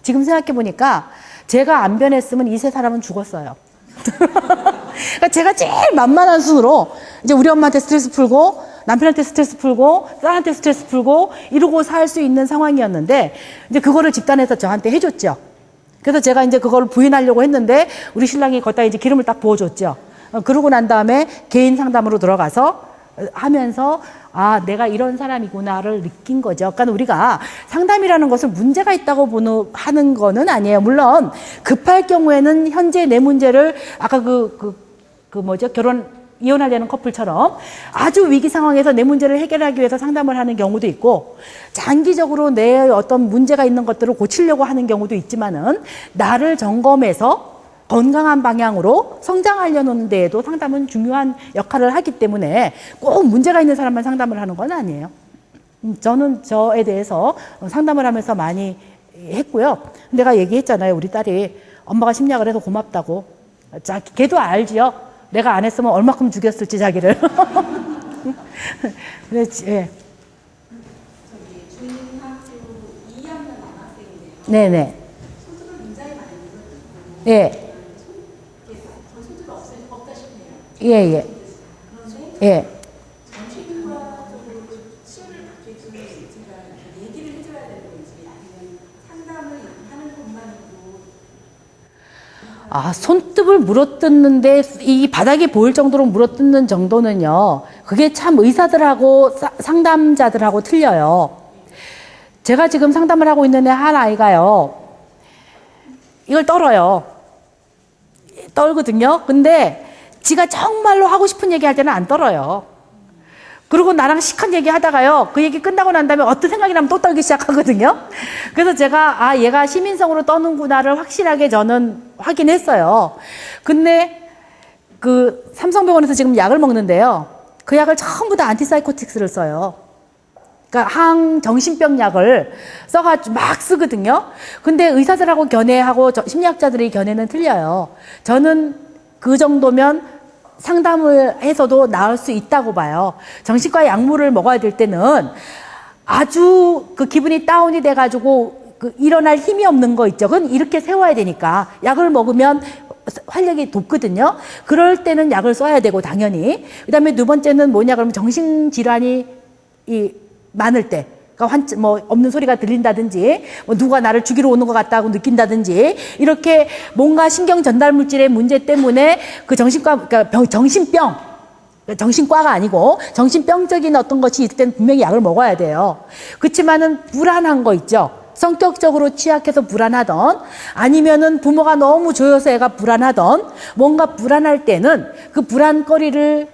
지금 생각해보니까 제가 안 변했으면 이 세 사람은 죽었어요. 그러니까 제가 제일 만만한 순으로 이제 우리 엄마한테 스트레스 풀고, 남편한테 스트레스 풀고, 딸한테 스트레스 풀고, 이러고 살 수 있는 상황이었는데, 이제 그거를 집단에서 저한테 해줬죠. 그래서 제가 이제 그걸 부인하려고 했는데, 우리 신랑이 거기다 이제 기름을 딱 부어줬죠. 그러고 난 다음에 개인 상담으로 들어가서 하면서, 아, 내가 이런 사람이구나를 느낀 거죠. 그러니까 우리가 상담이라는 것을 문제가 있다고 하는 거는 아니에요. 물론, 급할 경우에는 현재 내 문제를, 아까 이혼하려는 커플처럼 아주 위기 상황에서 내 문제를 해결하기 위해서 상담을 하는 경우도 있고, 장기적으로 내 어떤 문제가 있는 것들을 고치려고 하는 경우도 있지만은, 나를 점검해서 건강한 방향으로 성장하려는 데에도 상담은 중요한 역할을 하기 때문에 꼭 문제가 있는 사람만 상담을 하는 건 아니에요. 저는 저에 대해서 상담을 하면서 많이 했고요. 내가 얘기했잖아요. 우리 딸이 엄마가 심리학을 해서 고맙다고. 자, 걔도 알지요. 내가 안 했으면 얼마큼 죽였을지 자기를. 그렇지. 예. 중학교 2학년 남학생인데요. 네네. 소주를 굉장히 많이 먹었고, 예. 소주가 없다 싶네요. 예. 그런데 예. 정신과적으로 치료를 받기 위해 제가 얘기를 해줘야 되는 건지, 아니면 상담을 하는 것만으로. 아, 손톱을 물어뜯는데 이 바닥이 보일 정도로 물어뜯는 정도는요, 그게 참 의사들하고 상담자들하고 틀려요. 제가 지금 상담을 하고 있는 한 아이가요, 이걸 떨어요. 떨거든요. 근데 지가 정말로 하고 싶은 얘기 할 때는 안 떨어요. 그리고 나랑 시큰 얘기 하다가요, 그 얘기 끝나고 난 다음에 어떤 생각이 나면 또 떨기 시작하거든요. 그래서 제가, 아, 얘가 시민성으로 떠는구나를 확실하게 저는 확인했어요. 근데 삼성병원에서 지금 약을 먹는데요, 그 약을 전부 다 안티사이코틱스를 써요. 그러니까 항정신병 약을 써가지고 막 쓰거든요. 근데 의사들하고 견해하고 심리학자들의 견해는 틀려요. 저는 그 정도면 상담을 해서도 나을 수 있다고 봐요. 정신과 약물을 먹어야 될 때는 아주 그 기분이 다운이 돼가지고 그 일어날 힘이 없는 거 있죠. 그건 이렇게 세워야 되니까 약을 먹으면 활력이 돋거든요. 그럴 때는 약을 써야 되고 당연히. 그다음에 두 번째는 뭐냐 그러면 정신질환이 많을 때. 그러니까 뭐 없는 소리가 들린다든지 뭐 누가 나를 죽이러 오는 것 같다고 느낀다든지 이렇게 뭔가 신경 전달 물질의 문제 때문에 그 정신과 그러니까 정신병 정신과가 아니고 정신병적인 어떤 것이 있을 때는 분명히 약을 먹어야 돼요. 그렇지만은 불안한 거 있죠. 성격적으로 취약해서 불안하던 아니면은 부모가 너무 조여서 애가 불안하던 뭔가 불안할 때는 그 불안거리를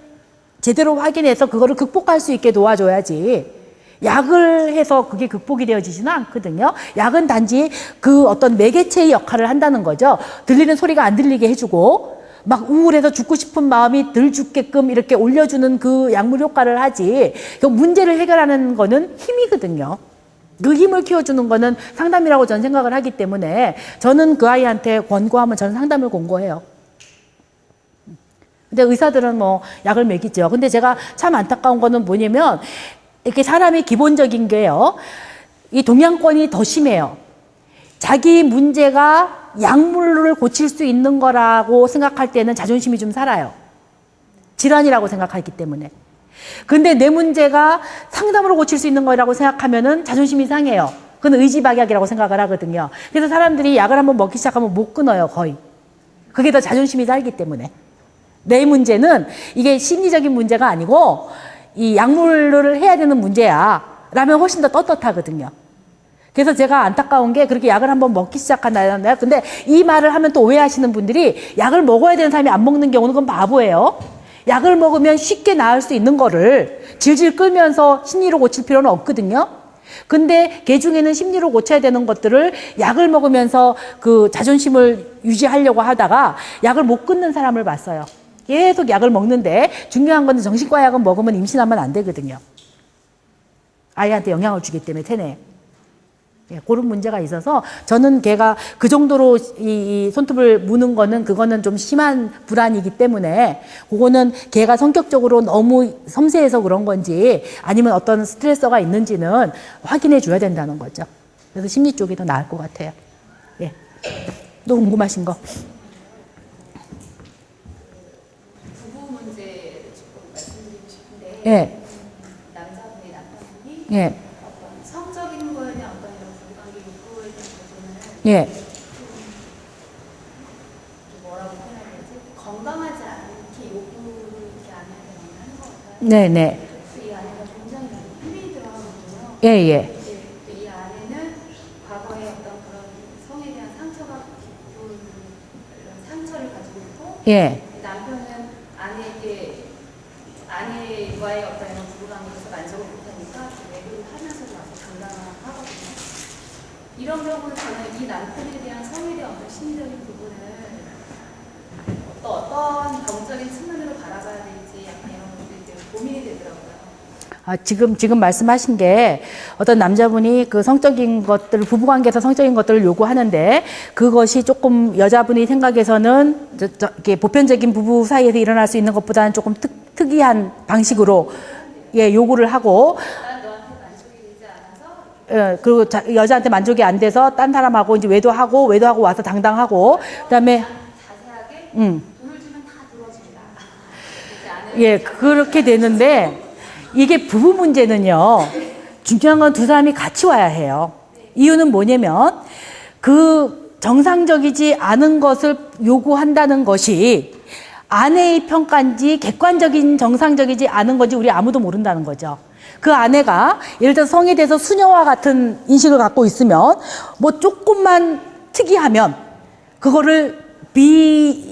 제대로 확인해서 그거를 극복할 수 있게 도와줘야지 약을 해서 그게 극복이 되어지지는 않거든요. 약은 단지 그 어떤 매개체의 역할을 한다는 거죠. 들리는 소리가 안 들리게 해주고 막 우울해서 죽고 싶은 마음이 덜 죽게끔 이렇게 올려주는 그 약물 효과를 하지 그 문제를 해결하는 거는 힘이거든요. 그 힘을 키워주는 거는 상담이라고 저는 생각을 하기 때문에 저는 그 아이한테 권고하면 저는 상담을 권고해요. 근데 의사들은 뭐 약을 먹이죠. 근데 제가 참 안타까운 거는 뭐냐면 이렇게 사람이 기본적인 게요. 이 동양권이 더 심해요. 자기 문제가 약물을 고칠 수 있는 거라고 생각할 때는 자존심이 좀 살아요. 질환이라고 생각하기 때문에. 근데 내 문제가 상담으로 고칠 수 있는 거라고 생각하면은 자존심이 상해요. 그건 의지박약이라고 생각을 하거든요. 그래서 사람들이 약을 한번 먹기 시작하면 못 끊어요, 거의. 그게 더 자존심이 살기 때문에. 내 문제는 이게 심리적인 문제가 아니고 이 약물을 해야 되는 문제야 라면 훨씬 더 떳떳하거든요. 그래서 제가 안타까운 게 그렇게 약을 한번 먹기 시작한다. 근데 이 말을 하면 또 오해하시는 분들이 약을 먹어야 되는 사람이 안 먹는 경우는 그건 바보예요. 약을 먹으면 쉽게 나을 수 있는 거를 질질 끌면서 심리로 고칠 필요는 없거든요. 근데 개 중에는 심리로 고쳐야 되는 것들을 약을 먹으면서 그 자존심을 유지하려고 하다가 약을 못 끊는 사람을 봤어요. 계속 약을 먹는데 중요한 건 정신과 약은 먹으면 임신하면 안 되거든요. 아이한테 영향을 주기 때문에 체내에. 예, 그런 문제가 있어서 저는 걔가 그 정도로 이 손톱을 무는 거는 그거는 좀 심한 불안이기 때문에 그거는 걔가 성격적으로 너무 섬세해서 그런 건지 아니면 어떤 스트레스가 있는지는 확인해 줘야 된다는 거죠. 그래서 심리 쪽이 더 나을 것 같아요. 예. 또 궁금하신 거? 예. 남자분이 남편분이 예. 어떤 성적인 거에는 어떤 이런 부부관계 욕구에 대한 부분은 예. 뭐라고 표현해야 되지? 건강하지 않게 요구를 이렇게 아내한테 많이 하는 것 같아요. 네네. 이 아내가 굉장히 많이 힘이 들어가거든요. 예예. 이 아내는 과거에 어떤 그런 성에 대한 상처가 깊은 이런 상처를 가지고 있고 예. 남편은 아내와의 어떤 이런 부부관계에서 만족을 못하니까 외도를 하면서도 와서 당당하거든요. 이런 경우는 저는 이 남편에 대한 성에 대한 어떤 심리적인 부분을 어떤 병적인 측면으로 바라봐야 될지 약간 이런 것들이 고민이 되더라고요. 아, 지금 말씀하신 게 어떤 남자분이 그 성적인 것들, 부부관계에서 성적인 것들을 요구하는데 그것이 조금 여자분이 생각해서는 이렇게 보편적인 부부 사이에서 일어날 수 있는 것보다는 조금 특이한 방식으로 예, 요구를 하고 난 너한테 만족이 되지 않아서 그리고 여자한테 만족이 안 돼서 딴 사람하고 이제 외도하고 와서 당당하고 그다음에 자세하게 돈을 주면 다 들어준다. 예, 그렇게 되는데 이게 부부 문제는요. 중요한 건 두 사람이 같이 와야 해요. 이유는 뭐냐면 그 정상적이지 않은 것을 요구한다는 것이 아내의 평가인지 객관적인 정상적이지 않은 건지 우리 아무도 모른다는 거죠. 그 아내가 예를 들어서 성에 대해서 수녀와 같은 인식을 갖고 있으면 뭐 조금만 특이하면 그거를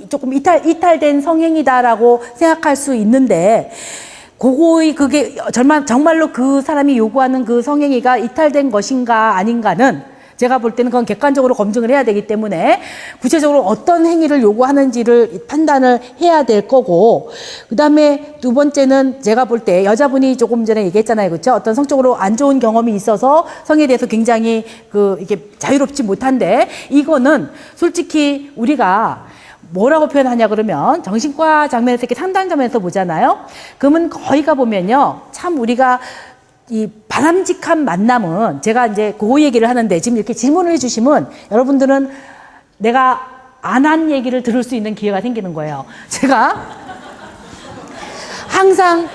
조금 이탈된 성행이다라고 생각할 수 있는데 그게 정말로 그 사람이 요구하는 그 성행위가 이탈된 것인가 아닌가는 제가 볼 때는 그건 객관적으로 검증을 해야 되기 때문에 구체적으로 어떤 행위를 요구하는지를 판단을 해야 될 거고 그다음에 두 번째는 제가 볼 때 여자분이 조금 전에 얘기했잖아요. 그렇죠? 어떤 성적으로 안 좋은 경험이 있어서 성에 대해서 굉장히 이게 자유롭지 못한데 이거는 솔직히 우리가 뭐라고 표현하냐 그러면 정신과 장면에서 이렇게 상담 장면에서 보잖아요. 그러면 거기가 보면요. 참 우리가 이 바람직한 만남은 제가 이제 그 얘기를 하는데 지금 이렇게 질문을 해주시면 여러분들은 내가 안 한 얘기를 들을 수 있는 기회가 생기는 거예요. 제가 항상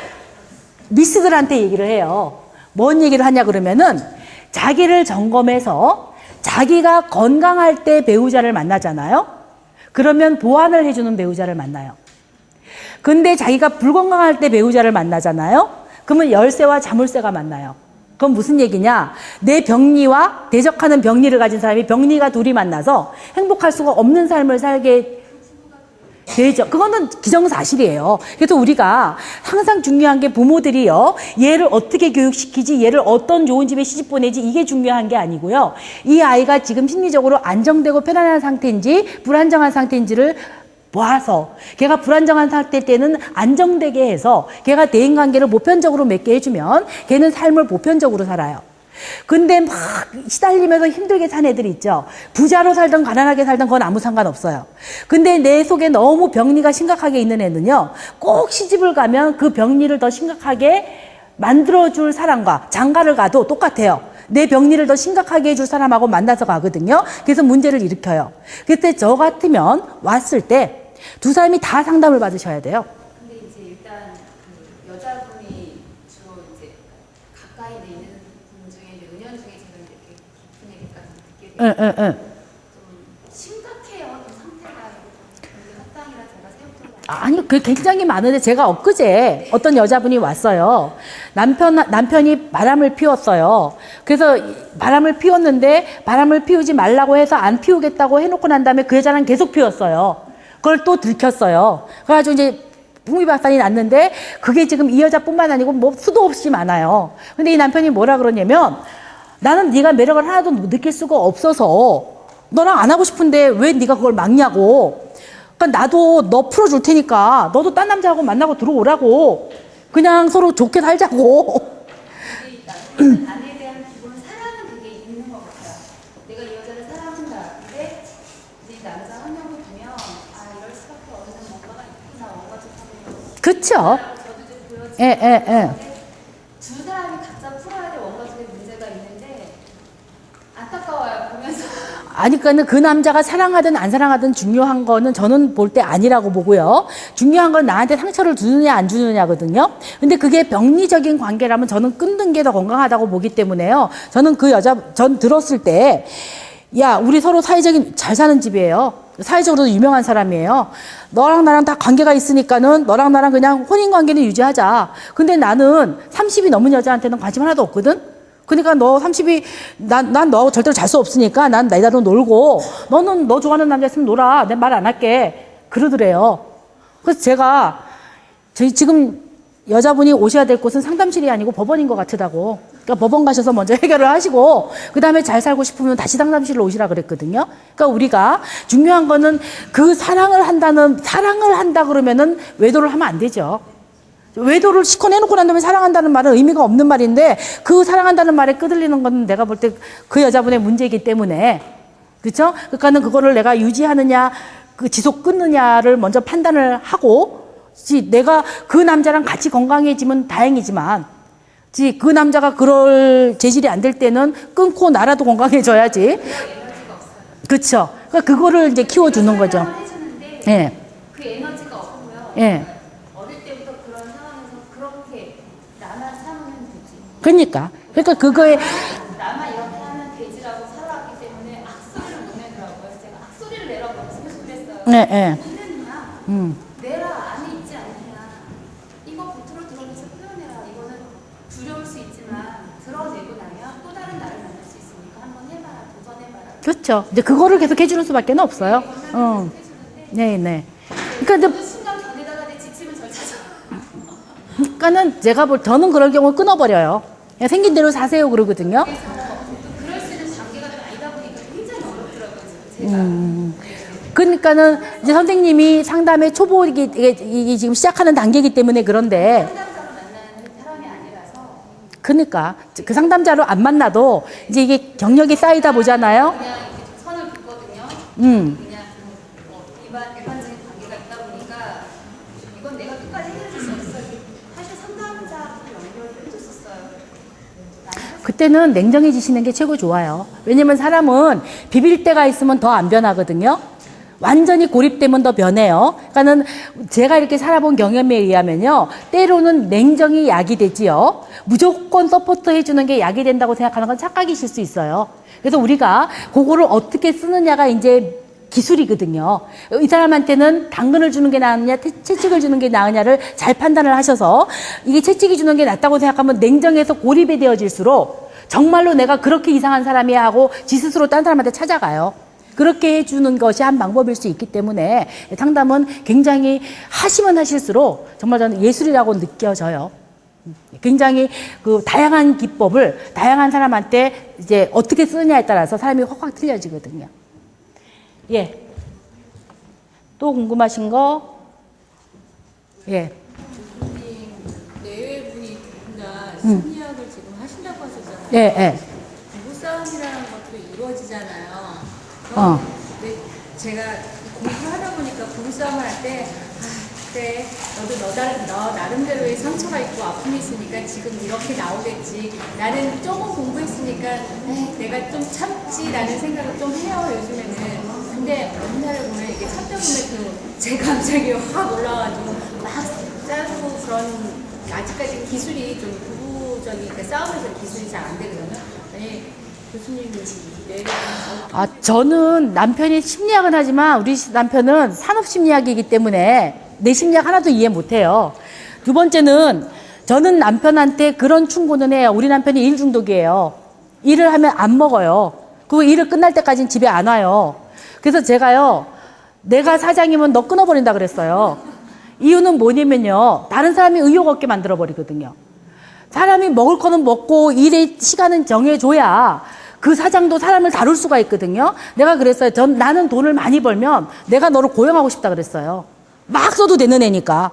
미스들한테 얘기를 해요. 뭔 얘기를 하냐 그러면은 자기를 점검해서 자기가 건강할 때 배우자를 만나잖아요. 그러면 보완을 해주는 배우자를 만나요. 근데 자기가 불건강할 때 배우자를 만나잖아요. 그러면 열쇠와 자물쇠가 만나요. 그건 무슨 얘기냐? 내 병리와 대적하는 병리를 가진 사람이 병리가 둘이 만나서 행복할 수가 없는 삶을 살게 되죠. 그거는 기정사실이에요. 그래서 우리가 항상 중요한 게 부모들이요. 얘를 어떻게 교육시키지, 얘를 어떤 좋은 집에 시집 보내지 이게 중요한 게 아니고요. 이 아이가 지금 심리적으로 안정되고 편안한 상태인지 불안정한 상태인지를 보아서 걔가 불안정한 상태 때는 안정되게 해서 걔가 대인관계를 보편적으로 맺게 해주면 걔는 삶을 보편적으로 살아요. 근데 막 시달리면서 힘들게 산 애들이 있죠. 부자로 살든 가난하게 살든 그건 아무 상관없어요. 근데 내 속에 너무 병리가 심각하게 있는 애는요. 꼭 시집을 가면 그 병리를 더 심각하게 만들어줄 사람과 장가를 가도 똑같아요. 내 병리를 더 심각하게 해줄 사람하고 만나서 가거든요. 그래서 문제를 일으켜요. 그때 저 같으면 왔을 때 두 사람이 다 상담을 받으셔야 돼요. 근데 이제 일단 그 여자분이 주로 이제 가까이 있는 분 중에 이제 은연중에 제가 이렇게 깊은 얘기까지 듣게 되면 좀 심각해요. 좀 상태가 근데 합당이라 제가 생각보다 아니, 그 굉장히 많은데 제가 엊그제 어떤 여자분이 왔어요. 남편이 바람을 피웠어요. 그래서 바람을 피웠는데 바람을 피우지 말라고 해서 안 피우겠다고 해놓고 난 다음에 그 여자는 계속 피웠어요. 그걸 또 들켰어요. 그래가지고 이제 풍비박산이 났는데 그게 지금 이 여자뿐만 아니고 뭐 수도 없이 많아요. 근데 이 남편이 뭐라 그러냐면 나는 네가 매력을 하나도 느낄 수가 없어서 너랑 안 하고 싶은데 왜 네가 그걸 막냐고. 그러니까 나도 너 풀어줄 테니까 너도 딴 남자하고 만나고 들어오라고. 그냥 서로 좋게 살자고. 근데 남에 대한 기본 사랑은 되게 있는 것 같아요. 내가 이 여자를 사랑한다. 근데 이 남자 한 명을 보면 아 이럴 수밖에 없는 뭔가가 있구나. 뭔가 좀 그쵸? 저도 이제 보여지고 예. 두 사람이 각자 풀어야 될 원가족의 문제가 있는데 안타까워요. 보면서 아니, 그러니까 그 남자가 사랑하든 안 사랑하든 중요한 거는 저는 볼 때 아니라고 보고요. 중요한 건 나한테 상처를 주느냐 안 주느냐거든요. 근데 그게 병리적인 관계라면 저는 끊는 게 더 건강하다고 보기 때문에요. 저는 그 여자, 전 들었을 때, 야, 우리 서로 사회적인, 잘 사는 집이에요. 사회적으로도 유명한 사람이에요. 너랑 나랑 다 관계가 있으니까는 너랑 나랑 그냥 혼인 관계는 유지하자. 근데 나는 30이 넘은 여자한테는 관심 하나도 없거든? 그러니까 너 30이, 난 너하고 절대로 잘 수 없으니까 난 나이대로 놀고, 너는 너 좋아하는 남자 있으면 놀아. 내 말 안 할게. 그러더래요. 그래서 제가, 저희 지금 여자분이 오셔야 될 곳은 상담실이 아니고 법원인 것 같다고. 그러니까 법원 가셔서 먼저 해결을 하시고, 그 다음에 잘 살고 싶으면 다시 상담실로 오시라 그랬거든요. 그러니까 우리가 중요한 거는 그 사랑을 한다 그러면은 외도를 하면 안 되죠. 외도를 시커 내놓고 난 다음에 사랑한다는 말은 의미가 없는 말인데 그 사랑한다는 말에 끄들리는 건 내가 볼 때 그 여자분의 문제이기 때문에 그렇죠? 그러니까는 그거를 내가 유지하느냐 그 지속 끊느냐를 먼저 판단을 하고 내가 그 남자랑 같이 건강해지면 다행이지만 그 남자가 그럴 재질이 안 될 때는 끊고 나라도 건강해져야지. 그렇죠? 그러니까 그거를 이제 키워주는 거죠. 해주는데 예. 그 에너지가 없고요. 예. 어릴 때부터 그런 상황에서 그렇게 나만 참으면 되지. 그러니까 그거에 나만 이렇게 하면 되지라고 살아왔기 때문에 악소리를 못 내더라고요. 그래서 제가 악소리를 내라고 계속 그랬어요. 네. 못 내느냐? 내라 안에 있지 않느냐? 이거 겉으로 드러내서 표현해라. 이거는 두려울 수 있지만 드러내고 나면 또 다른 나를 만날 수 있으니까 한번 해봐라. 도전해봐라. 그렇죠. 이제 그거를 계속 해주는 수밖에 없어요. 네. 그러니까 이제 순간 견디다가 내 지침을 절차죠. 그러니까는 저는 그럴 경우 끊어버려요. 그냥 생긴 대로 사세요 그러거든요. 그럴 수 있는 단계가 좀 아니다 보니까 굉장히 어렵더라고요. 제가. 그러니까는 이제 선생님이 상담의 초보이기 이게 지금 시작하는 단계이기 때문에 그런데 상담자로 만나는 사람이 아니라서 그러니까 그 상담자로 안 만나도 이제 이게 경력이 쌓이다 보잖아요. 그냥 이렇게 좀 선을 긋거든요. 그냥 일반적인 그때는 냉정해지시는 게 최고 좋아요. 왜냐면 사람은 비빌 때가 있으면 더 안 변하거든요. 완전히 고립되면 더 변해요. 그러니까는 제가 이렇게 살아본 경험에 의하면요, 때로는 냉정이 약이 되지요. 무조건 서포트 해주는 게 약이 된다고 생각하는 건 착각이실 수 있어요. 그래서 우리가 그거를 어떻게 쓰느냐가 이제 기술이거든요. 이 사람한테는 당근을 주는 게 나으냐, 채찍을 주는 게 나으냐를 잘 판단을 하셔서, 이게 채찍이 주는 게 낫다고 생각하면 냉정해서 고립이 되어질수록 정말로 내가 그렇게 이상한 사람이야 하고 지 스스로 딴 사람한테 찾아가요. 그렇게 해주는 것이 한 방법일 수 있기 때문에 상담은 굉장히 하시면 하실수록 정말 저는 예술이라고 느껴져요. 굉장히 그 다양한 기법을 다양한 사람한테 이제 어떻게 쓰느냐에 따라서 사람이 확 틀려지거든요. 예. 또 궁금하신 거? 예. 교수님, 내외분이 누군가 심리학을 지금 하신다고 하셨잖아요. 예, 예. 부부싸움이라는 것도 이루어지잖아요. 근데 제가 공부를 하다 보니까 부부싸움을 할 때, 그래, 너도 너 나름대로의 상처가 있고 아픔이 있으니까 지금 이렇게 나오겠지. 나는 조금 공부했으니까 내가 좀 참지라는 생각을 좀 해요, 요즘에는. 근데 어느 날에 보면 이게 참다 보면 제 감정이 확 올라와가지고 막 짜고 그런, 아직까지 기술이 좀 부부적인 그 싸움에서 기술이 잘 안 되거든요. 아니, 교수님이 내일 저는 남편이 심리학은 하지만 우리 남편은 산업심리학이기 때문에 내 심리학 하나도 이해 못해요. 두 번째는 저는 남편한테 그런 충고는 해요. 우리 남편이 일 중독이에요. 일을 하면 안 먹어요. 그리고 일을 끝날 때까지는 집에 안 와요. 그래서 제가요, 내가 사장이면 너 끊어버린다 그랬어요. 이유는 뭐냐면요, 다른 사람이 의욕 없게 만들어버리거든요. 사람이 먹을 거는 먹고 일의 시간은 정해줘야 그 사장도 사람을 다룰 수가 있거든요. 내가 그랬어요. 나는 돈을 많이 벌면 내가 너를 고용하고 싶다 그랬어요. 막 써도 되는 애니까.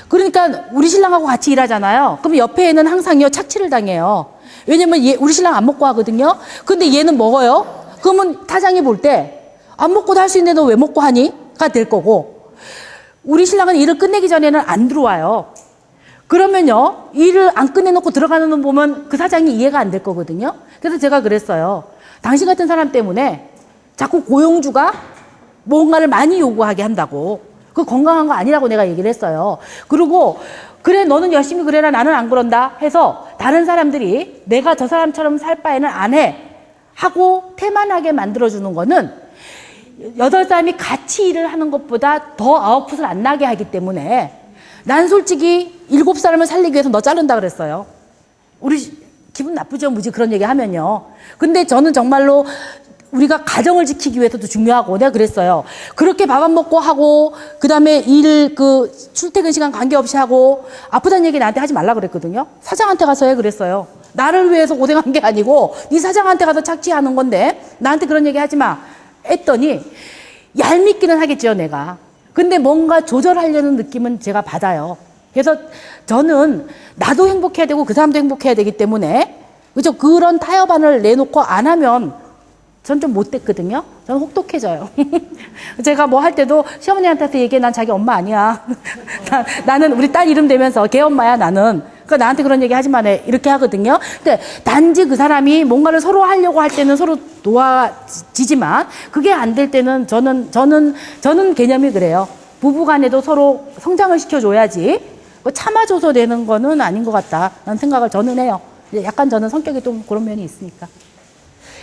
그러니까 우리 신랑하고 같이 일하잖아요. 그럼 옆에는 항상요, 착취를 당해요. 왜냐면 우리 신랑 안 먹고 하거든요. 근데 얘는 먹어요. 그러면 사장이 볼 때 안 먹고도 할 수 있는데 너 왜 먹고 하니? 가 될 거고, 우리 신랑은 일을 끝내기 전에는 안 들어와요. 그러면요, 일을 안 끝내놓고 들어가는 놈 보면 그 사장이 이해가 안 될 거거든요. 그래서 제가 그랬어요. 당신 같은 사람 때문에 자꾸 고용주가 뭔가를 많이 요구하게 한다고. 그거 건강한 거 아니라고 내가 얘기를 했어요. 그리고 그래, 너는 열심히 그래라, 나는 안 그런다 해서 다른 사람들이 내가 저 사람처럼 살 바에는 안 해 하고 태만하게 만들어주는 거는 8사람이 같이 일을 하는 것보다 더 아웃풋을 안 나게 하기 때문에, 난 솔직히 7사람을 살리기 위해서 너 자른다 그랬어요. 우리 기분 나쁘죠, 무지 그런 얘기 하면요. 근데 저는 정말로 우리가 가정을 지키기 위해서도 중요하고, 내가 그랬어요. 그렇게 밥 안 먹고 하고, 그 다음에 일, 출퇴근 시간 관계없이 하고, 아프다는 얘기 나한테 하지 말라 그랬거든요. 사장한테 가서 해 그랬어요. 나를 위해서 고생한 게 아니고, 네 사장한테 가서 착취하는 건데, 나한테 그런 얘기 하지 마. 했더니, 얄밉기는 하겠죠, 내가. 근데 뭔가 조절하려는 느낌은 제가 받아요. 그래서 저는 나도 행복해야 되고 그 사람도 행복해야 되기 때문에, 그죠? 그런 타협안을 내놓고 안 하면 전 좀 못됐거든요. 저는 혹독해져요. 제가 뭐 할 때도 시어머니한테 얘기해. 난 자기 엄마 아니야. 나는 우리 딸 이름 대면서 걔 엄마야, 나는. 그러니까 나한테 그런 얘기 하지 마, 네. 이렇게 하거든요. 근데 단지 그 사람이 뭔가를 서로 하려고 할 때는 서로 도와지지만, 그게 안 될 때는 저는 개념이 그래요. 부부 간에도 서로 성장을 시켜줘야지, 참아줘서 되는 거는 아닌 것 같다 라는 생각을 저는 해요. 약간 저는 성격이 좀 그런 면이 있으니까.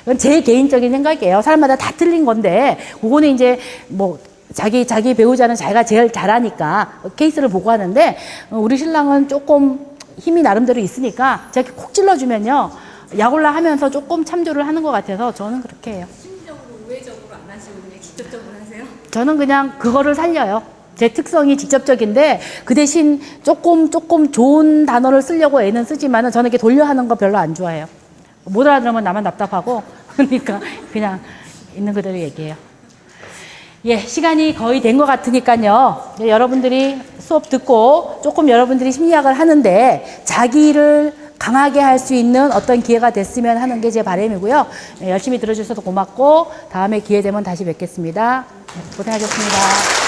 이건 제 개인적인 생각이에요. 사람마다 다 틀린 건데, 그거는 이제 뭐 자기 배우자는 자기가 제일 잘하니까 케이스를 보고 하는데, 우리 신랑은 조금 힘이 나름대로 있으니까 제가 콕 찔러주면요, 약올라 하면서 조금 참조를 하는 것 같아서 저는 그렇게 해요. 심리적으로 우회적으로 안 하시고 그냥 직접적으로 하세요? 저는 그냥 그거를 살려요. 제 특성이 직접적인데, 그 대신 조금 좋은 단어를 쓰려고 애는 쓰지만은 저는 이렇게 돌려 하는 거 별로 안 좋아해요. 못 알아들으면 나만 답답하고, 그러니까 그냥 있는 그대로 얘기해요. 예, 시간이 거의 된 것 같으니까요. 여러분들이 수업 듣고 조금 여러분들이 심리학을 하는데 자기를 강하게 할 수 있는 어떤 기회가 됐으면 하는 게 제 바람이고요. 열심히 들어주셔서 고맙고, 다음에 기회 되면 다시 뵙겠습니다. 고생하셨습니다.